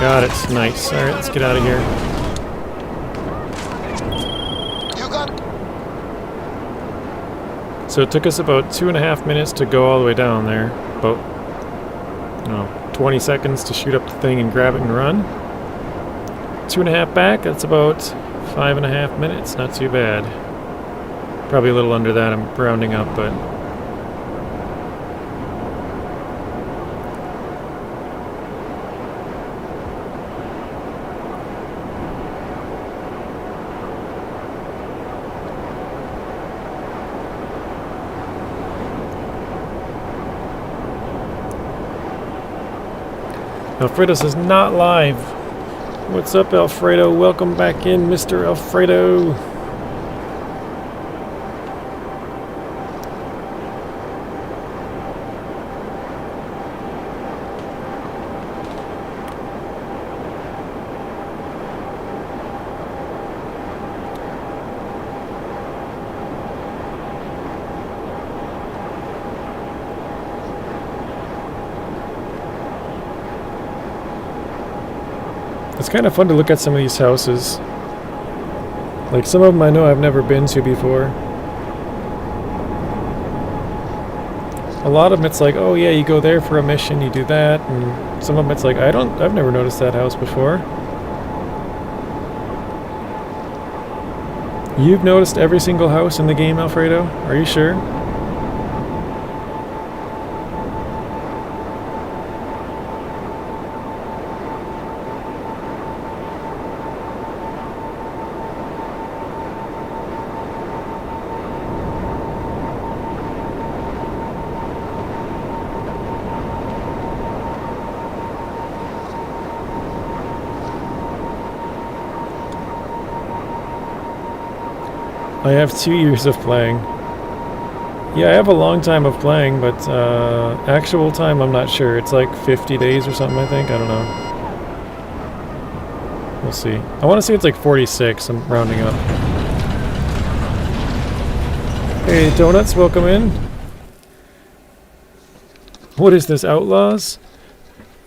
Got it. Nice. Alright, let's get out of here. So it took us about 2.5 minutes to go all the way down there. About 20 seconds to shoot up the thing and grab it and run. 2.5 back, that's about 5.5 minutes. Not too bad. Probably a little under that, I'm rounding up, but... Alfredo says not live. What's up, Alfredo? Welcome back in, Mr. Alfredo. It's kind of fun to look at some of these houses. Like, some of them I know I've never been to before. A lot of them it's like, oh yeah, you go there for a mission, you do that, and some of them it's like, I've never noticed that house before. You've noticed every single house in the game, Alfredo? Are you sure? I have 2 years of playing. Yeah, I have a long time of playing, but actual time I'm not sure. It's like 50 days or something, I think. I don't know. We'll see. I want to say it's like 46. I'm rounding up. Hey, Donuts, welcome in. What is this, Outlaws?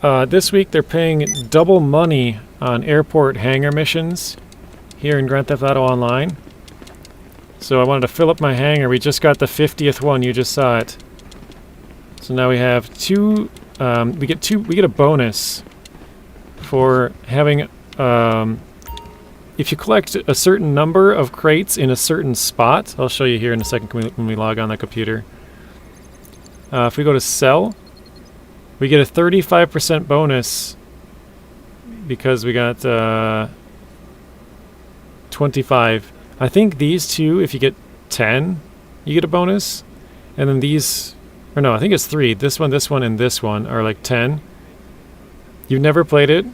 This week they're paying double money on airport hangar missions here in Grand Theft Auto Online. So I wanted to fill up my hangar. We just got the 50th one. You just saw it. So now we have two. We get a bonus for having. If you collect a certain number of crates in a certain spot, I'll show you here in a second when we log on the computer. If we go to sell, we get a 35% bonus because we got 25. I think these two, if you get 10, you get a bonus. And then these, or no, I think it's 3. This one, and this one are like 10. You've never played it?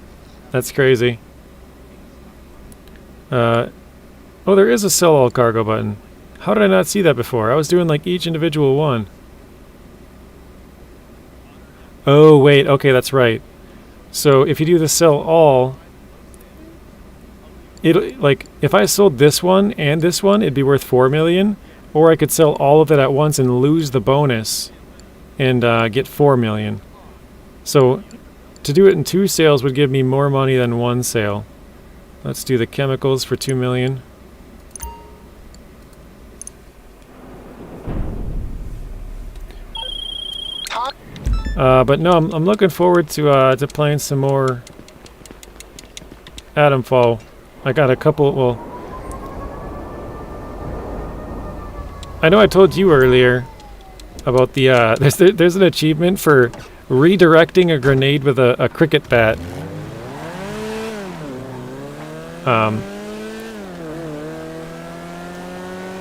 That's crazy. Oh, there is a sell all cargo button. How did I not see that before? I was doing like each individual one. Oh, wait, okay, that's right. So if you do the sell all, like if I sold this one and this one, it'd be worth 4 million, or I could sell all of it at once and lose the bonus and get 4 million. So to do it in 2 sales would give me more money than 1 sale. Let's do the chemicals for 2 million. But no, I'm looking forward to playing some more Adamfall. I got a couple. Well, I know I told you earlier about the there's an achievement for redirecting a grenade with a cricket bat.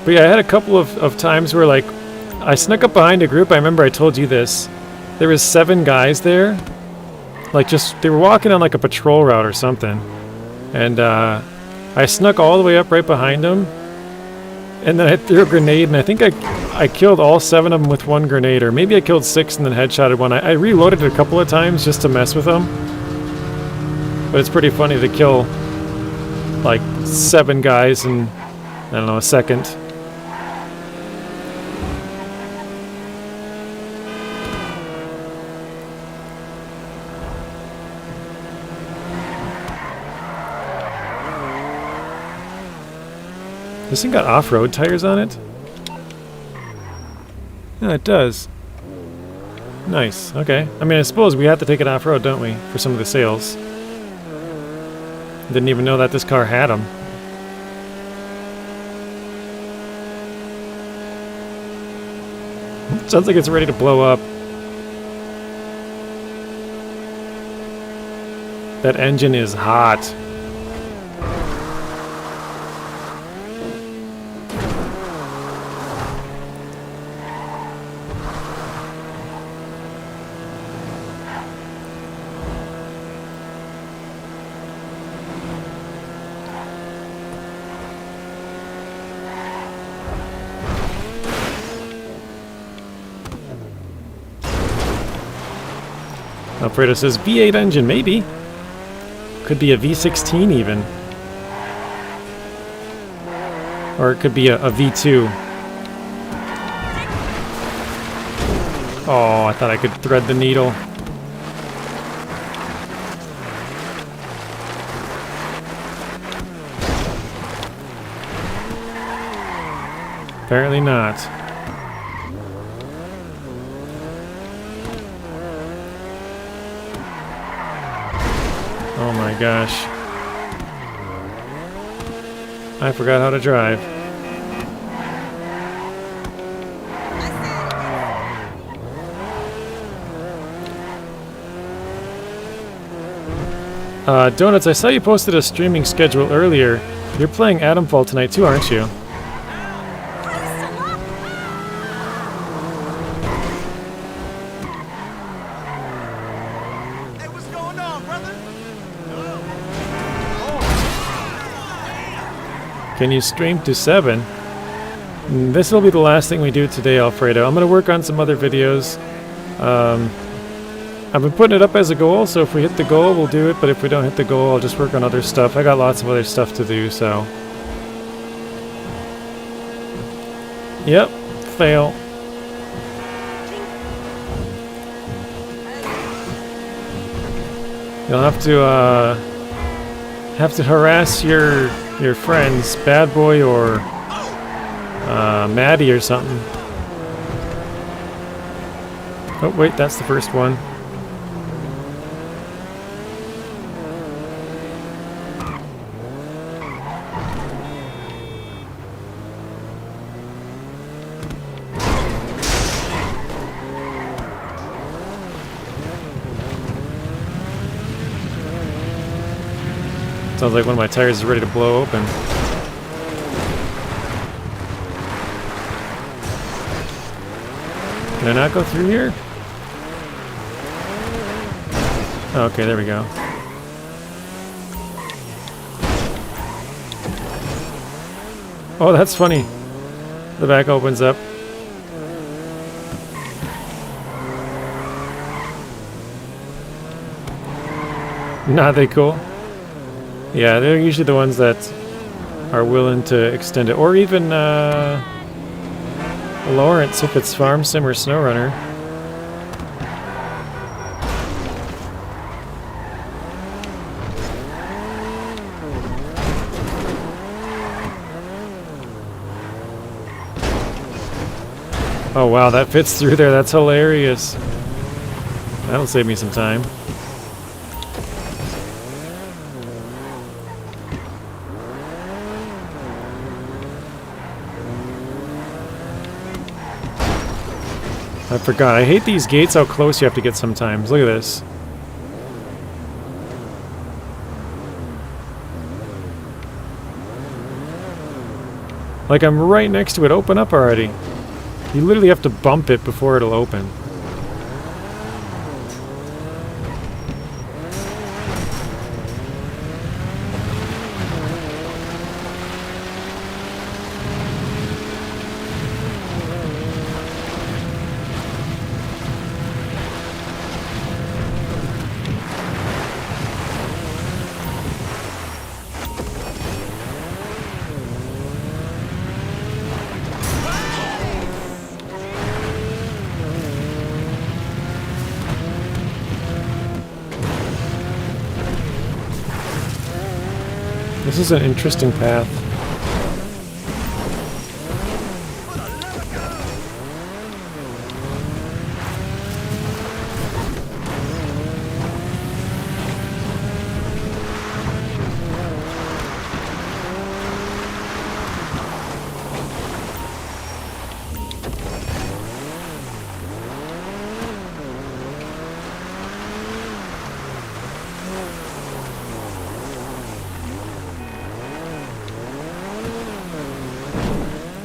But yeah, I had a couple of times where like I snuck up behind a group. I remember I told you this. There was 7 guys there, like just they were walking on like a patrol route or something, and I snuck all the way up right behind them, and then I threw a grenade, and I think I killed all 7 of them with 1 grenade, or maybe I killed 6 and then headshotted 1. I reloaded it a couple of times just to mess with them, but it's pretty funny to kill like 7 guys in, I don't know, a second. This thing got off-road tires on it? Yeah, it does. Nice, okay. I mean, I suppose we have to take it off-road, don't we? For some of the sales. Didn't even know that this car had them. Sounds like it's ready to blow up. That engine is hot. Alfredo says V8 engine, maybe. Could be a V16 even. Or it could be a V2. Oh, I thought I could thread the needle. Apparently not. Oh my gosh. I forgot how to drive. Donuts, I saw you posted a streaming schedule earlier. You're playing Adamfall tonight too, aren't you? Can you stream to 7? This will be the last thing we do today, Alfredo. I'm going to work on some other videos. I've been putting it up as a goal, so if we hit the goal, we'll do it. But if we don't hit the goal, I'll just work on other stuff. I got lots of other stuff to do, so... Yep, fail. You'll have to harass your friends, Bad Boy or Maddie or something. Oh wait, that's the first one. Sounds like one of my tires is ready to blow open. Can I not go through here? Okay, there we go. Oh, that's funny. The back opens up. Not they cool? Yeah, they're usually the ones that are willing to extend it. Or even Lawrence if it's Farm Sim or SnowRunner. Oh wow, that fits through there. That's hilarious. That'll save me some time. I forgot. I hate these gates, how close you have to get sometimes. Look at this. Like I'm right next to it. Open up already. You literally have to bump it before it'll open. This is an interesting path.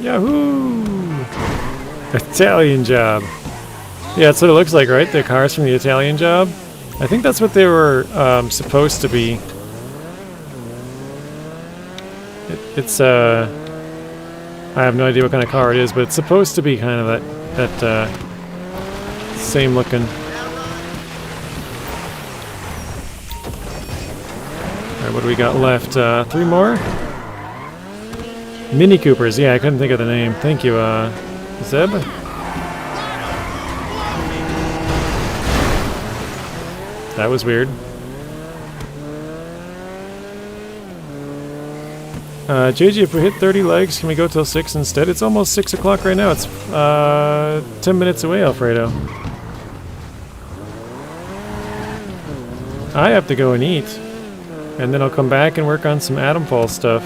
Yahoo! Italian Job. Yeah, that's what it looks like, right? The cars from the Italian Job. I think that's what they were supposed to be. It's I have no idea what kind of car it is, but it's supposed to be kind of that same looking. Alright, what do we got left? 3 more? Mini Coopers, yeah, I couldn't think of the name. Thank you, Zeb. That was weird. JJ, if we hit 30 likes, can we go till 6 instead? It's almost 6 o'clock right now. It's 10 minutes away, Alfredo. I have to go and eat. And then I'll come back and work on some Atomfall stuff.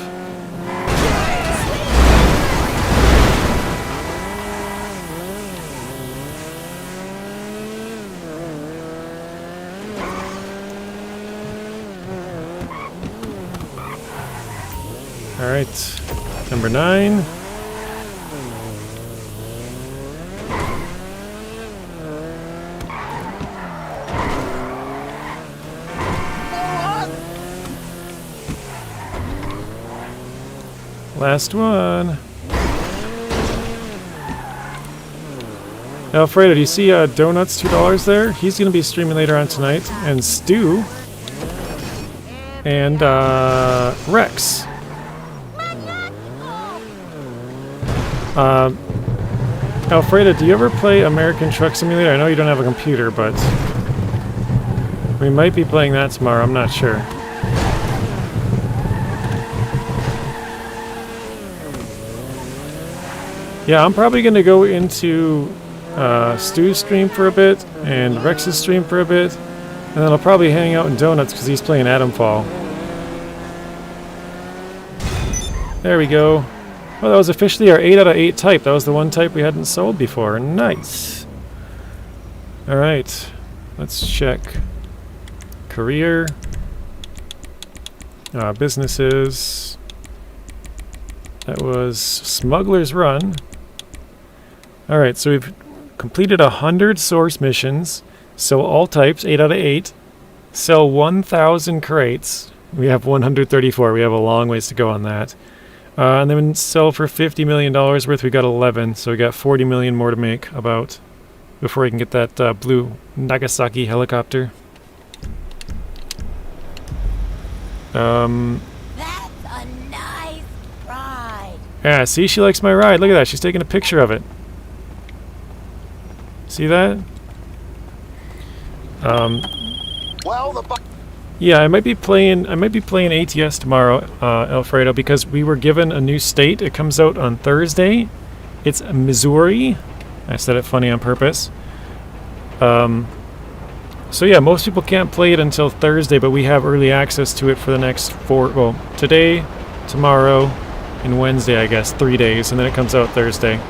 Alright, number 9. Last one. Alfredo, do you see Donuts $2 there? He's going to be streaming later on tonight. And Stu. And Rex. Alfredo, do you ever play American Truck Simulator? I know you don't have a computer, but we might be playing that tomorrow. I'm not sure. Yeah, I'm probably going to go into Stu's stream for a bit and Rex's stream for a bit, and then I'll probably hang out in Donuts because he's playing Atomfall. There we go. Well, that was officially our 8 out of 8 type. That was the one type we hadn't sold before. Nice. Alright. Let's check. Career. Businesses. That was Smuggler's Run. Alright, so we've completed 100 source missions. Sell all types, 8 out of 8. Sell 1,000 crates. We have 134. We have a long ways to go on that. And then sell for $50 million worth. We got 11, so we got 40 million more to make about before we can get that blue Nagasaki helicopter. That's a nice ride. Yeah, see, she likes my ride. Look at that. She's taking a picture of it. See that? Well, the Yeah, I might be playing ATS tomorrow, Alfredo, because we were given a new state. It comes out on Thursday. It's Missouri. I said it funny on purpose. So yeah, most people can't play it until Thursday, but we have early access to it for the next today, tomorrow, and Wednesday, I guess, 3 days, and then it comes out Thursday.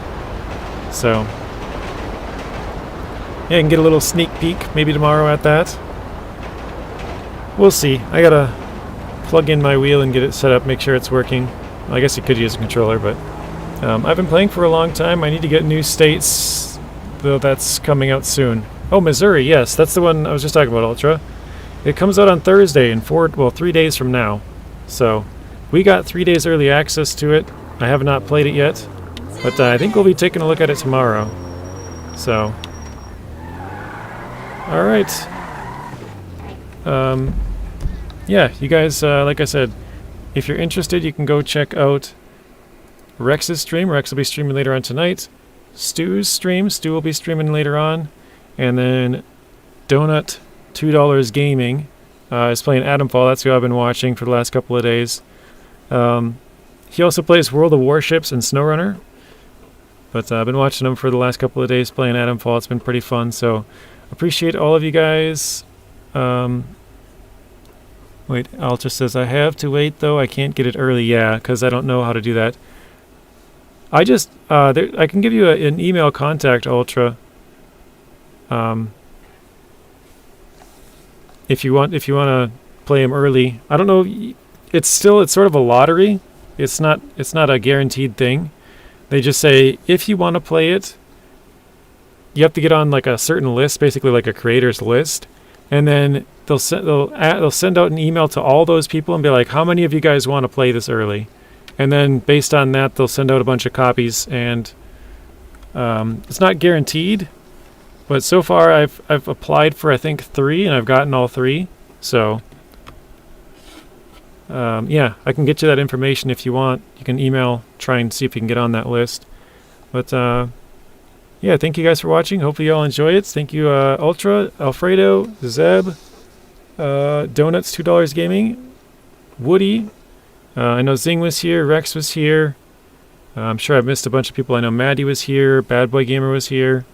So yeah, you can get a little sneak peek maybe tomorrow at that. We'll see. I gotta plug in my wheel and get it set up, make sure it's working. I guess you could use a controller, but I've been playing for a long time. I need to get new states, though that's coming out soon. Oh, Missouri, yes, that's the one I was just talking about, Ultra. It comes out on Thursday in 3 days from now. So we got 3 days early access to it. I have not played it yet, but I think we'll be taking a look at it tomorrow. So, all right. Yeah, you guys, like I said, if you're interested, you can go check out Rex's stream. Rex will be streaming later on tonight. Stu's stream. Stu will be streaming later on. And then Donut $2 Gaming is playing Atomfall. That's who I've been watching for the last couple of days. He also plays World of Warships and SnowRunner. But I've been watching him for the last couple of days playing Atomfall. It's been pretty fun. So appreciate all of you guys. Wait, Ultra says, I have to wait though. I can't get it early. Yeah, because I don't know how to do that. I just, I can give you an email contact, Ultra. If you want to play him early. I don't know. It's sort of a lottery. It's not a guaranteed thing. They just say, if you want to play it, you have to get on like a certain list, basically like a creator's list. And then they'll send out an email to all those people and be like, how many of you guys want to play this early? And then based on that, they'll send out a bunch of copies. And it's not guaranteed, but so far I've applied for I think 3, and I've gotten all 3. So yeah, I can get you that information if you want. You can email, try and see if you can get on that list. But yeah, thank you guys for watching. Hopefully you all enjoy it. Thank you, Ultra, Alfredo, Zeb, Donuts $2 Gaming, Woody. I know Zing was here, Rex was here. I'm sure I've missed a bunch of people. I know Maddie was here, Bad Boy Gamer was here.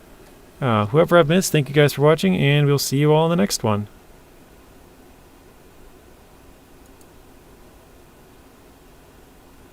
Whoever I've missed, thank you guys for watching, and we'll see you all in the next one.